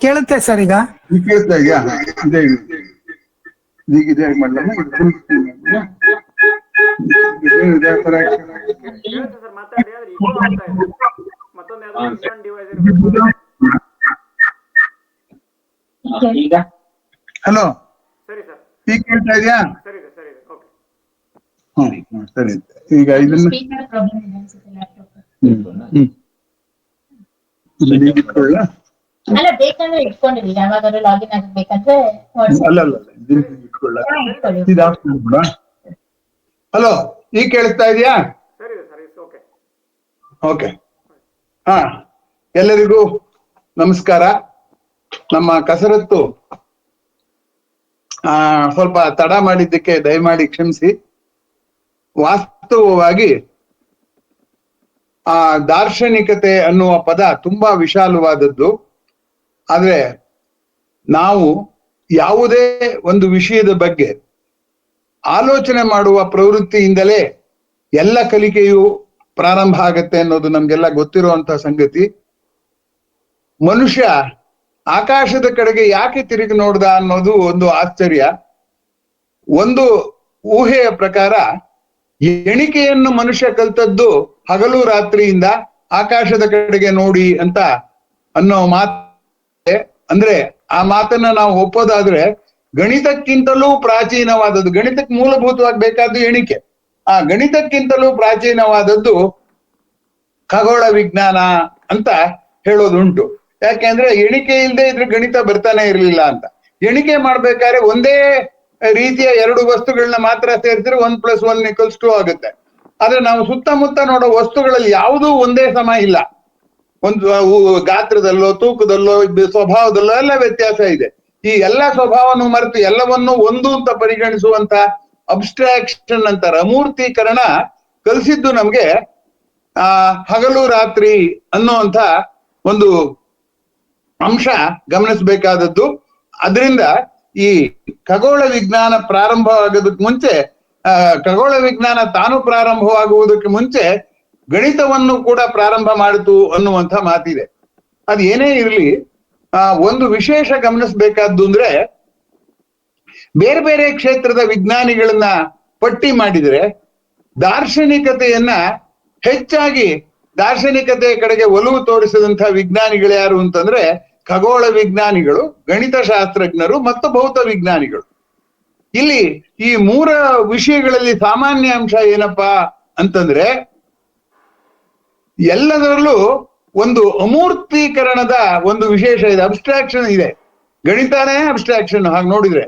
ಕೇಳುತ್ತೆ ಸರ್ ಈಗ. ಕೇಳ್ತಾ ಇದೆಯಾ? ಇದೇ ಈಗ ಇದೇ ಮಾಡಲಮ್ಮ, ಇದು ಫುಲ್ ಸ್ಕ್ರೀನ್ ಕೇಳುತ್ತೆ ಸರ್, ಮಾತಾಡಿ. ಆದ್ರೆ ಇಕೋ ಆಗ್ತಾ ಇದೆ. ಮತ್ತೊಂದು ಯಾವ್ದಾದ್ರು ಇನ್ನೊಂದು ಡಿವೈಸ್ ಇರಬೇಕು. ಈಗ ಹಲೋ, ಸರಿ ಸರ್, ಈಗ ಕೇಳ್ತಾ ಇದೆಯಾ? ಸರಿ ಇದೆ, ಸರಿ ಇದೆ, ಓಕೆ. ಸರಿ. ಈಗ ಇದನ್ನ ಸ್ಪೀಕರ್ ಪ್ರಾಬ್ಲಮ್ ಇದೆ ಅನ್ಸುತ್ತೆ ಲ್ಯಾಪ್ಟಾಪ್. ಅಲ್ಲ, ಬೇಕಂದ್ರೆ ಇಟ್ಕೊಂಡಿರಿ, ಯಾವಾಗಾದ್ರೂ ಲಾಗಿನ್ ಆಗಬೇಕಂದ್ರೆ. ಅಲ್ಲ ಇಟ್ಕೊಳ್ಳ. ಹಲೋ, ಈಗ ಕೇಳಿಸ್ತಾ ಇದೆಯಾ? ಸರಿ ಇದೆ, ಸರಿ, ಓಕೆ. ಓಕೆ. ಹಾ, ಎಲ್ಲರಿಗೂ ನಮಸ್ಕಾರ. ನಮ್ಮ ಕಸರತ್ತು ಸ್ವಲ್ಪ ತಡ ಮಾಡಿದ್ದಕ್ಕೆ ದಯಮಾಡಿ ಕ್ಷಮಿಸಿ. ವಾಸ್ತವವಾಗಿ ದಾರ್ಶನಿಕತೆ ಅನ್ನುವ ಪದ ತುಂಬಾ ವಿಶಾಲವಾದದ್ದು. ಆದ್ರೆ ನಾವು ಯಾವುದೇ ಒಂದು ವಿಷಯದ ಬಗ್ಗೆ ಆಲೋಚನೆ ಮಾಡುವ ಪ್ರವೃತ್ತಿಯಿಂದಲೇ ಎಲ್ಲ ಕಲಿಕೆಯು ಪ್ರಾರಂಭ ಆಗತ್ತೆ ಅನ್ನೋದು ನಮ್ಗೆಲ್ಲ ಗೊತ್ತಿರುವಂತಹ ಸಂಗತಿ. ಮನುಷ್ಯ ಆಕಾಶದ ಕಡೆಗೆ ಯಾಕೆ ತಿರುಗಿ ನೋಡ್ದ ಅನ್ನೋದು ಒಂದು ಆಶ್ಚರ್ಯ. ಒಂದು ಊಹೆಯ ಪ್ರಕಾರ ಎಣಿಕೆಯನ್ನು ಮನುಷ್ಯ ಕಲ್ತದ್ದು ಹಗಲು ರಾತ್ರಿಯಿಂದ ಆಕಾಶದ ಕಡೆಗೆ ನೋಡಿ ಅಂತ ಅನ್ನೋ ಮಾತು. ಅಂದ್ರೆ ಆ ಮಾತನ್ನ ನಾವು ಒಪ್ಪೋದಾದ್ರೆ ಗಣಿತಕ್ಕಿಂತಲೂ ಪ್ರಾಚೀನವಾದದ್ದು, ಗಣಿತಕ್ಕೆ ಮೂಲಭೂತವಾಗಿ ಬೇಕಾದ್ದು ಎಣಿಕೆ. ಆ ಗಣಿತಕ್ಕಿಂತಲೂ ಪ್ರಾಚೀನವಾದದ್ದು ಖಗೋಳ ವಿಜ್ಞಾನ ಅಂತ ಹೇಳೋದುಂಟು. ಯಾಕೆಂದ್ರೆ ಎಣಿಕೆ ಇಲ್ಲದೆ ಇದ್ರೆ ಗಣಿತ ಬರ್ತಾನೆ ಇರ್ಲಿಲ್ಲ ಅಂತ. ಎಣಿಕೆ ಮಾಡ್ಬೇಕಾದ್ರೆ ಒಂದೇ ರೀತಿಯ ಎರಡು ವಸ್ತುಗಳನ್ನ ಮಾತ್ರ ಸೇರಿಸಿದ್ರೆ 1+1 = 2 ಆಗುತ್ತೆ. ಆದ್ರೆ ನಾವು ಸುತ್ತಮುತ್ತ ನೋಡೋ ವಸ್ತುಗಳಲ್ಲಿ ಯಾವುದೂ ಒಂದೇ ಸಮ ಇಲ್ಲ. ಒಂದು ಗಾತ್ರದಲ್ಲೋ, ತೂಕದಲ್ಲೋ, ಸ್ವಭಾವದಲ್ಲೋ ಎಲ್ಲ ವ್ಯತ್ಯಾಸ ಇದೆ. ಈ ಎಲ್ಲ ಸ್ವಭಾವವನ್ನು ಮರೆತು ಎಲ್ಲವನ್ನೂ ಒಂದು ಅಂತ ಪರಿಗಣಿಸುವಂತ ಅಬ್ಸ್ಟ್ರಾಕ್ಷನ್ ಅಂತಾರೆ, ಅಮೂರ್ತೀಕರಣ ಕಲಿಸಿದ್ದು ನಮ್ಗೆ ಹಗಲು ರಾತ್ರಿ ಅನ್ನುವಂಥ ಒಂದು ಅಂಶ ಗಮನಿಸಬೇಕಾದದ್ದು. ಅದರಿಂದ ಈ ಖಗೋಳ ವಿಜ್ಞಾನ ಪ್ರಾರಂಭವಾಗೋದಕ್ಕೆ ಮುಂಚೆ, ಖಗೋಳ ವಿಜ್ಞಾನ ತಾನು ಪ್ರಾರಂಭವಾಗುವುದಕ್ಕೆ ಮುಂಚೆ ಗಣಿತವನ್ನು ಕೂಡ ಪ್ರಾರಂಭ ಮಾಡಿತು ಅನ್ನುವಂಥ ಮಾತಿದೆ. ಅದು ಏನೇ ಇರಲಿ, ಒಂದು ವಿಶೇಷ ಗಮನಿಸಬೇಕಾದ್ದು ಅಂದ್ರೆ, ಬೇರೆ ಬೇರೆ ಕ್ಷೇತ್ರದ ವಿಜ್ಞಾನಿಗಳನ್ನ ಪಟ್ಟಿ ಮಾಡಿದ್ರೆ ದಾರ್ಶನಿಕತೆಯನ್ನ ಹೆಚ್ಚಾಗಿ ದಾರ್ಶನಿಕತೆಯ ಕಡೆಗೆ ಒಲವು ತೋರಿಸಿದಂಥ ವಿಜ್ಞಾನಿಗಳು ಯಾರು ಅಂತಂದ್ರೆ ಖಗೋಳ ವಿಜ್ಞಾನಿಗಳು, ಗಣಿತ ಶಾಸ್ತ್ರಜ್ಞರು ಮತ್ತು ಭೌತ ವಿಜ್ಞಾನಿಗಳು. ಇಲ್ಲಿ ಈ ಮೂರ ವಿಷಯಗಳಲ್ಲಿ ಸಾಮಾನ್ಯ ಅಂಶ ಏನಪ್ಪಾ ಅಂತಂದ್ರೆ, ಎಲ್ಲದರಲ್ಲೂ ಒಂದು ಅಮೂರ್ತೀಕರಣದ ಒಂದು ವಿಶೇಷ ಇದೆ, ಅಬ್ಸ್ಟ್ರಾಕ್ಷನ್ ಇದೆ. ಗಣಿತನೇ ಅಬ್ಸ್ಟ್ರಾಕ್ಷನ್ ಹಾಗೆ ನೋಡಿದ್ರೆ.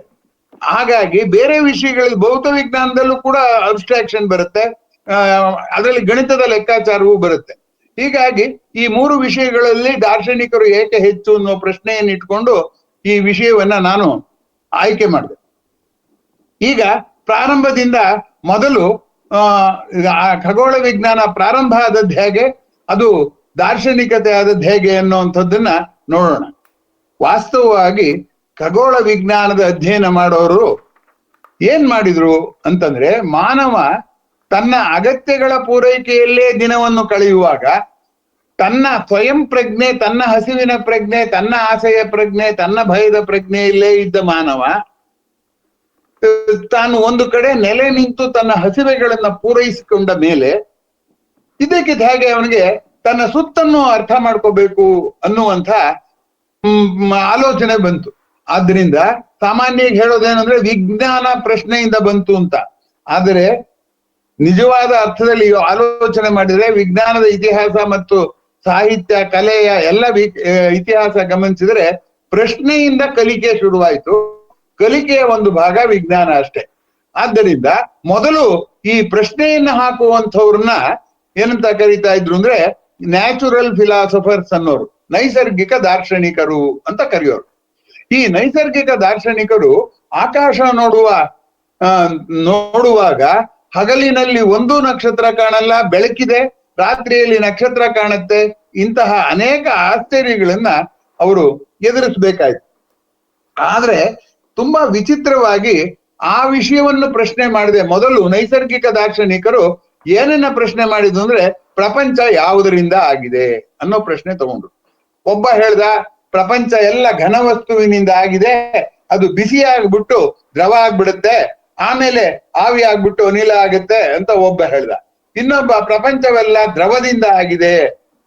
ಹಾಗಾಗಿ ಬೇರೆ ವಿಷಯಗಳಲ್ಲಿ ಭೌತ ವಿಜ್ಞಾನದಲ್ಲೂ ಕೂಡ ಅಬ್ಸ್ಟ್ರಾಕ್ಷನ್ ಬರುತ್ತೆ, ಅದರಲ್ಲಿ ಗಣಿತದ ಲೆಕ್ಕಾಚಾರವೂ ಬರುತ್ತೆ. ಹೀಗಾಗಿ ಈ ಮೂರು ವಿಷಯಗಳಲ್ಲಿ ದಾರ್ಶನಿಕರು ಏಕೆ ಹೆಚ್ಚು ಅನ್ನೋ ಪ್ರಶ್ನೆಯನ್ನು ಇಟ್ಕೊಂಡು ಈ ವಿಷಯವನ್ನ ನಾನು ಆಯ್ಕೆ ಮಾಡಿದೆ. ಈಗ ಪ್ರಾರಂಭದಿಂದ ಮೊದಲು ಖಗೋಳ ವಿಜ್ಞಾನ ಪ್ರಾರಂಭ ಆದದ್ದು ಹೇಗೆ, ಅದು ದಾರ್ಶನಿಕತೆ ಆದದ್ದು ಹೇಗೆ ಅನ್ನುವಂಥದ್ದನ್ನ ನೋಡೋಣ. ವಾಸ್ತವವಾಗಿ ಖಗೋಳ ವಿಜ್ಞಾನದ ಅಧ್ಯಯನ ಮಾಡೋರು ಏನ್ ಮಾಡಿದ್ರು ಅಂತಂದ್ರೆ, ಮಾನವ ತನ್ನ ಅಗತ್ಯಗಳ ಪೂರೈಕೆಯಲ್ಲೇ ದಿನವನ್ನು ಕಳೆಯುವಾಗ ತನ್ನ ಸ್ವಯಂ ಪ್ರಜ್ಞೆ, ತನ್ನ ಹಸಿವಿನ ಪ್ರಜ್ಞೆ, ತನ್ನ ಆಸೆಯ ಪ್ರಜ್ಞೆ, ತನ್ನ ಭಯದ ಪ್ರಜ್ಞೆಯಲ್ಲೇ ಇದ್ದ ಮಾನವ ತಾನು ಒಂದು ಕಡೆ ನೆಲೆ ನಿಂತು ತನ್ನ ಹಸಿವೆಗಳನ್ನ ಪೂರೈಸಿಕೊಂಡ ಮೇಲೆ ಇದಕ್ಕಿದ್ದ ಹಾಗೆ ಅವನಿಗೆ ತನ್ನ ಸುತ್ತನ್ನು ಅರ್ಥ ಮಾಡ್ಕೋಬೇಕು ಅನ್ನುವಂಥ ಆಲೋಚನೆ ಬಂತು. ಆದ್ರಿಂದ ಸಾಮಾನ್ಯವಾಗಿ ಹೇಳೋದೇನಂದ್ರೆ ವಿಜ್ಞಾನ ಪ್ರಶ್ನೆಯಿಂದ ಬಂತು ಅಂತ. ಆದರೆ ನಿಜವಾದ ಅರ್ಥದಲ್ಲಿ ಆಲೋಚನೆ ಮಾಡಿದ್ರೆ ವಿಜ್ಞಾನದ ಇತಿಹಾಸ ಮತ್ತು ಸಾಹಿತ್ಯ, ಕಲೆಯ ಎಲ್ಲ ಇತಿಹಾಸ ಗಮನಿಸಿದ್ರೆ ಪ್ರಶ್ನೆಯಿಂದ ಕಲಿಕೆ ಶುರುವಾಯಿತು. ಕಲಿಕೆಯ ಒಂದು ಭಾಗ ವಿಜ್ಞಾನ ಅಷ್ಟೇ. ಆದ್ದರಿಂದ ಮೊದಲು ಈ ಪ್ರಶ್ನೆಯನ್ನ ಹಾಕುವಂಥವ್ರನ್ನ ಏನಂತ ಕರೀತಾ ಇದ್ರು ಅಂದ್ರೆ ನ್ಯಾಚುರಲ್ ಫಿಲಾಸಫರ್ಸ್ ಅನ್ನೋರು, ನೈಸರ್ಗಿಕ ದಾರ್ಶನಿಕರು ಅಂತ ಕರೆಯೋರು. ಈ ನೈಸರ್ಗಿಕ ದಾರ್ಶನಿಕರು ಆಕಾಶ ನೋಡುವಾಗ ಹಗಲಿನಲ್ಲಿ ಒಂದು ನಕ್ಷತ್ರ ಕಾಣಲ್ಲ, ಬೆಳಕಿದೆ, ರಾತ್ರಿಯಲ್ಲಿ ನಕ್ಷತ್ರ ಕಾಣುತ್ತೆ. ಇಂತಹ ಅನೇಕ ಆಶ್ಚರ್ಯಗಳನ್ನ ಅವರು ಎದುರಿಸ್ಬೇಕಾಯ್ತು. ಆದ್ರೆ ತುಂಬಾ ವಿಚಿತ್ರವಾಗಿ ಆ ವಿಷಯವನ್ನು ಪ್ರಶ್ನೆ ಮಾಡಿದೆ. ಮೊದಲು ನೈಸರ್ಗಿಕ ದಾರ್ಶನಿಕರು ಏನನ್ನ ಪ್ರಶ್ನೆ ಮಾಡಿದ್ರು ಅಂದ್ರೆ ಪ್ರಪಂಚ ಯಾವುದರಿಂದ ಆಗಿದೆ ಅನ್ನೋ ಪ್ರಶ್ನೆ ತಗೊಂಡ್ರು. ಒಬ್ಬ ಹೇಳ್ದ ಪ್ರಪಂಚ ಎಲ್ಲ ಘನವಸ್ತುವಿನಿಂದ ಆಗಿದೆ, ಅದು ಬಿಸಿ ಆಗ್ಬಿಟ್ಟು ದ್ರವ ಆಗ್ಬಿಡುತ್ತೆ, ಆಮೇಲೆ ಆವಿ ಆಗ್ಬಿಟ್ಟು ಅನಿಲ ಆಗುತ್ತೆ ಅಂತ ಒಬ್ಬ ಹೇಳ್ದ. ಇನ್ನೊಬ್ಬ ಪ್ರಪಂಚವೆಲ್ಲ ದ್ರವದಿಂದ ಆಗಿದೆ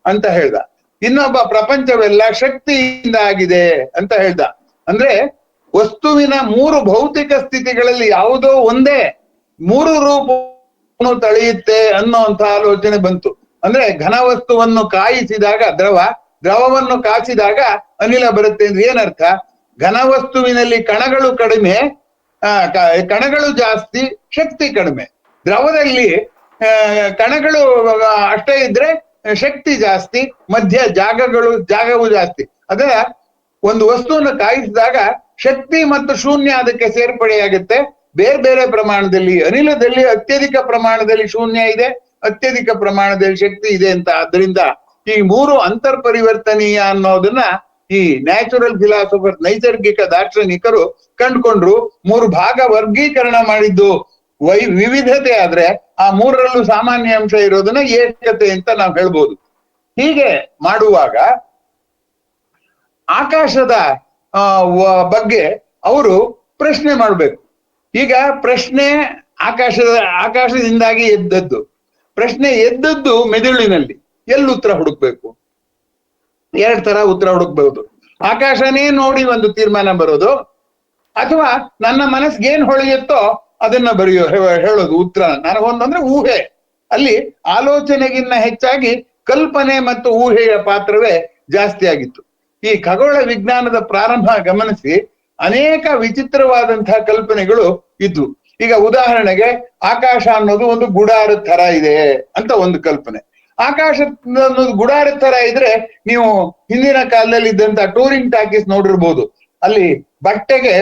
ಅಂತ ಹೇಳ್ದ. ಇನ್ನೊಬ್ಬ ಪ್ರಪಂಚವೆಲ್ಲ ಶಕ್ತಿಯಿಂದ ಆಗಿದೆ ಅಂತ ಹೇಳ್ದ. ಅಂದ್ರೆ ವಸ್ತುವಿನ 3 ಭೌತಿಕ ಸ್ಥಿತಿಗಳಲ್ಲಿ ಯಾವುದೋ ಒಂದೇ 3 ರೂಪವನ್ನು ತಳೆಯುತ್ತೆ ಅನ್ನೋಂಥ ಆಲೋಚನೆ ಬಂತು. ಅಂದ್ರೆ ಘನವಸ್ತುವನ್ನು ಕಾಯಿಸಿದಾಗ ದ್ರವ, ದ್ರವವನ್ನು ಕಾಸಿದಾಗ ಅನಿಲ ಬರುತ್ತೆ ಅಂದ್ರೆ ಏನರ್ಥ? ಘನವಸ್ತುವಿನಲ್ಲಿ ಕಣಗಳು ಕಡಿಮೆ, ಕಣಗಳು ಜಾಸ್ತಿ, ಶಕ್ತಿ ಕಡಿಮೆ. ದ್ರವದಲ್ಲಿ ಕಣಗಳು ಅಷ್ಟೇ ಇದ್ರೆ ಶಕ್ತಿ ಜಾಸ್ತಿ, ಮಧ್ಯ ಜಾಗವು ಜಾಸ್ತಿ. ಅದೇ ಒಂದು ವಸ್ತುವನ್ನು ಕಾಯಿಸಿದಾಗ ಶಕ್ತಿ ಮತ್ತು ಶೂನ್ಯ ಅದಕ್ಕೆ ಸೇರ್ಪಡೆಯಾಗುತ್ತೆ. ಬೇರೆ ಬೇರೆ ಪ್ರಮಾಣದಲ್ಲಿ ಅನಿಲದಲ್ಲಿ ಅತ್ಯಧಿಕ ಪ್ರಮಾಣದಲ್ಲಿ ಶೂನ್ಯ ಇದೆ, ಅತ್ಯಧಿಕ ಪ್ರಮಾಣದಲ್ಲಿ ಶಕ್ತಿ ಇದೆ ಅಂತ. ಆದ್ರಿಂದ ಈ 3 ಅಂತರ್ಪರಿವರ್ತನೀಯ ಅನ್ನೋದನ್ನ ಈ ನ್ಯಾಚುರಲ್ ಫಿಲಾಸಫರ್, ನೈಸರ್ಗಿಕ ದಾರ್ಶನಿಕರು ಕಂಡುಕೊಂಡ್ರು. 3 ಭಾಗ ವರ್ಗೀಕರಣ ಮಾಡಿದ್ದು ವಿವಿಧತೆ ಆದ್ರೆ ಆ 3ರಲ್ಲೂ ಸಾಮಾನ್ಯ ಅಂಶ ಇರೋದನ್ನ ಏಕತೆ ಅಂತ ನಾವು ಹೇಳ್ಬೋದು. ಹೀಗೆ ಮಾಡುವಾಗ ಆಕಾಶದ ಬಗ್ಗೆ ಅವರು ಪ್ರಶ್ನೆ ಮಾಡ್ಬೇಕು. ಈಗ ಪ್ರಶ್ನೆ ಆಕಾಶದಿಂದಾಗಿ ಎದ್ದದ್ದು, ಪ್ರಶ್ನೆ ಎದ್ದದ್ದು ಮೆದುಳಿನಲ್ಲಿ. ಎಲ್ಲಿ ಉತ್ತರ ಹುಡುಕ್ಬೇಕು? 2 ತರ ಉತ್ತರ ಹುಡುಕ್ಬಹುದು. ಆಕಾಶನೇ ನೋಡಿ ಒಂದು ತೀರ್ಮಾನ ಬರೋದು, ಅಥವಾ ನನ್ನ ಮನಸ್ಸಿಗೆ ಏನ್ ಹೊಳೆಯುತ್ತೋ ಅದನ್ನ ಹೇಳೋದು ಉತ್ತರ. ನನಗೊಂದಂದ್ರೆ ಊಹೆ. ಅಲ್ಲಿ ಆಲೋಚನೆಗಿನ್ನ ಹೆಚ್ಚಾಗಿ ಕಲ್ಪನೆ ಮತ್ತು ಊಹೆಯ ಪಾತ್ರವೇ ಜಾಸ್ತಿ ಆಗಿತ್ತು. ಈ ಖಗೋಳ ವಿಜ್ಞಾನದ ಪ್ರಾರಂಭ ಗಮನಿಸಿ ಅನೇಕ ವಿಚಿತ್ರವಾದಂತಹ ಕಲ್ಪನೆಗಳು ಇದ್ವು. ಈಗ ಉದಾಹರಣೆಗೆ ಆಕಾಶ ಅನ್ನೋದು ಒಂದು ಗುಡಾರದ ತರ ಇದೆ ಅಂತ ಒಂದು ಕಲ್ಪನೆ. ಆಕಾಶ ಅನ್ನೋದು ಗುಡಾರದ ತರ ಇದ್ರೆ ನೀವು ಹಿಂದಿನ ಕಾಲದಲ್ಲಿ ಇದ್ದಂತ ಟೂರಿಂಗ್ ಟಾಕೀಸ್ ನೋಡಿರ್ಬೋದು. ಅಲ್ಲಿ ಬಟ್ಟೆಗೆ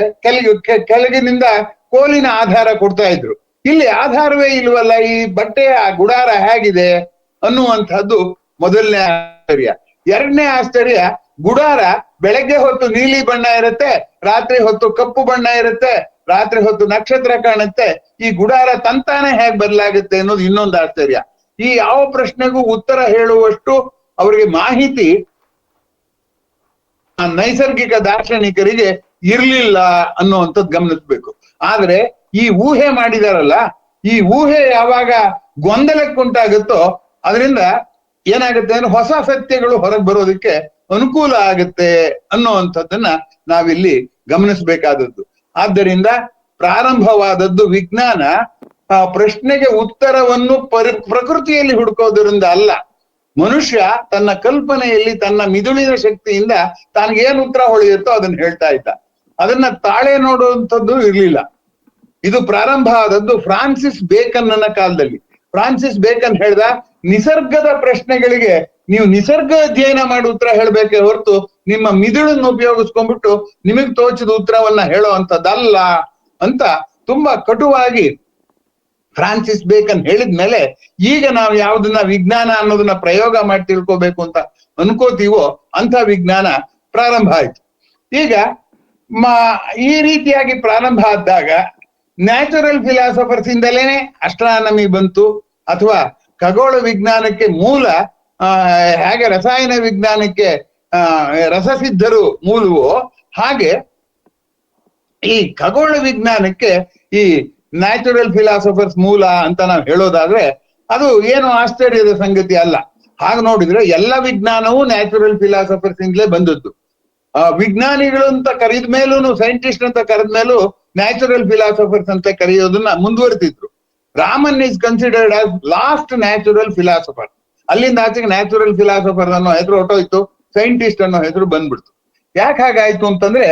ಕೆಳಗಿನಿಂದ ಕೋಲಿನ ಆಧಾರ ಕೊಡ್ತಾ ಇದ್ರು. ಇಲ್ಲಿ ಆಧಾರವೇ ಇಲ್ವಲ್ಲ, ಈ ಬಟ್ಟೆಯ ಗುಡಾರ ಹೇಗಿದೆ ಅನ್ನುವಂಥದ್ದು ಮೊದಲನೇ ಆಶ್ಚರ್ಯ. 2ನೇ ಆಶ್ಚರ್ಯ, ಗುಡಾರ ಬೆಳಗ್ಗೆ ಹೊತ್ತು ನೀಲಿ ಬಣ್ಣ ಇರುತ್ತೆ, ರಾತ್ರಿ ಹೊತ್ತು ಕಪ್ಪು ಬಣ್ಣ ಇರುತ್ತೆ, ರಾತ್ರಿ ಹೊತ್ತು ನಕ್ಷತ್ರ ಕಾಣುತ್ತೆ. ಈ ಗುಡಾರ ತಂತಾನೆ ಹೇಗೆ ಬದಲಾಗುತ್ತೆ ಅನ್ನೋದು ಇನ್ನೊಂದು ಆಶ್ಚರ್ಯ. ಈ ಯಾವ ಪ್ರಶ್ನೆಗೂ ಉತ್ತರ ಹೇಳುವಷ್ಟು ಅವರಿಗೆ ಮಾಹಿತಿ ನೈಸರ್ಗಿಕ ದಾರ್ಶನಿಕರಿಗೆ ಇರ್ಲಿಲ್ಲ ಅನ್ನುವಂಥದ್ದು ಗಮನಿಸ್ಬೇಕು. ಆದ್ರೆ ಈ ಊಹೆ ಮಾಡಿದಾರಲ್ಲ, ಈ ಊಹೆ ಯಾವಾಗ ಗೊಂದಲಕ್ಕುಂಟಾಗುತ್ತೋ ಅದರಿಂದ ಏನಾಗುತ್ತೆ ಅಂದ್ರೆ ಹೊಸ ಸತ್ಯಗಳು ಹೊರಗೆ ಬರೋದಕ್ಕೆ ಅನುಕೂಲ ಆಗುತ್ತೆ ಅನ್ನುವಂಥದ್ದನ್ನ ನಾವಿಲ್ಲಿ ಗಮನಿಸ್ಬೇಕಾದದ್ದು. ಆದ್ದರಿಂದ ಪ್ರಾರಂಭವಾದದ್ದು ವಿಜ್ಞಾನ ಪ್ರಶ್ನೆಗೆ ಉತ್ತರವನ್ನು ಪ್ರಕೃತಿಯಲ್ಲಿ ಹುಡುಕೋದ್ರಿಂದ ಅಲ್ಲ. ಮನುಷ್ಯ ತನ್ನ ಕಲ್ಪನೆಯಲ್ಲಿ ತನ್ನ ಮಿದುಳಿನ ಶಕ್ತಿಯಿಂದ ತಾನಿಗೇನು ಉತ್ತರ ಹೊಳೆಯುತ್ತೋ ಅದನ್ನ ಹೇಳ್ತಾ ಇದ್ದ. ಅದನ್ನ ತಾಳೆ ನೋಡುವಂಥದ್ದು ಇರ್ಲಿಲ್ಲ. ಇದು ಪ್ರಾರಂಭ ಆದದ್ದು ಫ್ರಾನ್ಸಿಸ್ ಬೇಕನ್ನ ಕಾಲದಲ್ಲಿ. ಫ್ರಾನ್ಸಿಸ್ ಬೇಕನ್ ಹೇಳ್ದ, ನಿಸರ್ಗದ ಪ್ರಶ್ನೆಗಳಿಗೆ ನೀವು ನಿಸರ್ಗ ಅಧ್ಯಯನ ಮಾಡಿ ಉತ್ತರ ಹೇಳ್ಬೇಕೆ ಹೊರತು ನಿಮ್ಮ ಮಿದುಳನ್ನು ಉಪಯೋಗಿಸ್ಕೊಂಡ್ಬಿಟ್ಟು ನಿಮಗ್ ತೋಚಿದ ಉತ್ತರವನ್ನ ಹೇಳೋ ಅಂತದ್ದಲ್ಲ ಅಂತ ತುಂಬಾ ಕಟುವಾಗಿ ಫ್ರಾನ್ಸಿಸ್ ಬೇಕನ್ ಹೇಳಿದ್ಮೇಲೆ ಈಗ ನಾವು ಯಾವ್ದನ್ನ ವಿಜ್ಞಾನ ಅನ್ನೋದನ್ನ ಪ್ರಯೋಗ ಮಾಡಿ ತಿಳ್ಕೊಬೇಕು ಅಂತ ಅನ್ಕೋತೀವೋ ಅಂತ ವಿಜ್ಞಾನ ಪ್ರಾರಂಭ ಆಯ್ತು. ಈಗ ಈ ರೀತಿಯಾಗಿ ಪ್ರಾರಂಭ ಆದಾಗ ನ್ಯಾಚುರಲ್ ಫಿಲಾಸಫರ್ಸ್ ಇಂದಲೇನೆ ಅಸ್ಟ್ರಾನಮಿ ಬಂತು, ಅಥವಾ ಖಗೋಳ ವಿಜ್ಞಾನಕ್ಕೆ ಮೂಲ ಹೇಗೆ ರಸಾಯನ ವಿಜ್ಞಾನಕ್ಕೆ ರಸಸಿದ್ಧರು ಮೂಲವೋ ಹಾಗೆ ಈ ಖಗೋಳ ವಿಜ್ಞಾನಕ್ಕೆ ಈ ನ್ಯಾಚುರಲ್ ಫಿಲಾಸಫರ್ಸ್ ಮೂಲ ಅಂತ ನಾವು ಹೇಳೋದಾದ್ರೆ ಅದು ಏನು ಆಶ್ಚರ್ಯದ ಸಂಗತಿ ಅಲ್ಲ. ಹಾಗೆ ನೋಡಿದ್ರೆ ಎಲ್ಲ ವಿಜ್ಞಾನವೂ ನ್ಯಾಚುರಲ್ ಫಿಲಾಸಫರ್ಸ್ ಇಂದಲೇ ಬಂದದ್ದು. ವಿಜ್ಞಾನಿಗಳು ಅಂತ ಕರೆದ ಮೇಲೂ, ಸೈಂಟಿಸ್ಟ್ ಅಂತ ಕರೆದ ಮೇಲೂ ನ್ಯಾಚುರಲ್ ಫಿಲಾಸಫರ್ಸ್ ಅಂತ ಕರೆಯೋದನ್ನ ಮುಂದುವರೆತಿದ್ರು. Raman is considered as last natural philosopher. ಅಲ್ಲಿಂದ ಆಚೆಗೆ ನ್ಯಾಚುರಲ್ ಫಿಲಾಸಫರ್ ಅನ್ನೋ ಹೆಸರು ಹೊಟ್ಟೋಯ್ತು, ಸೈಂಟಿಸ್ಟ್ ಅನ್ನೋ ಹೆಸರು ಬಂದ್ಬಿಡ್ತು. ಯಾಕೆ ಹಾಗಾಯ್ತು ಅಂತಂದ್ರೆ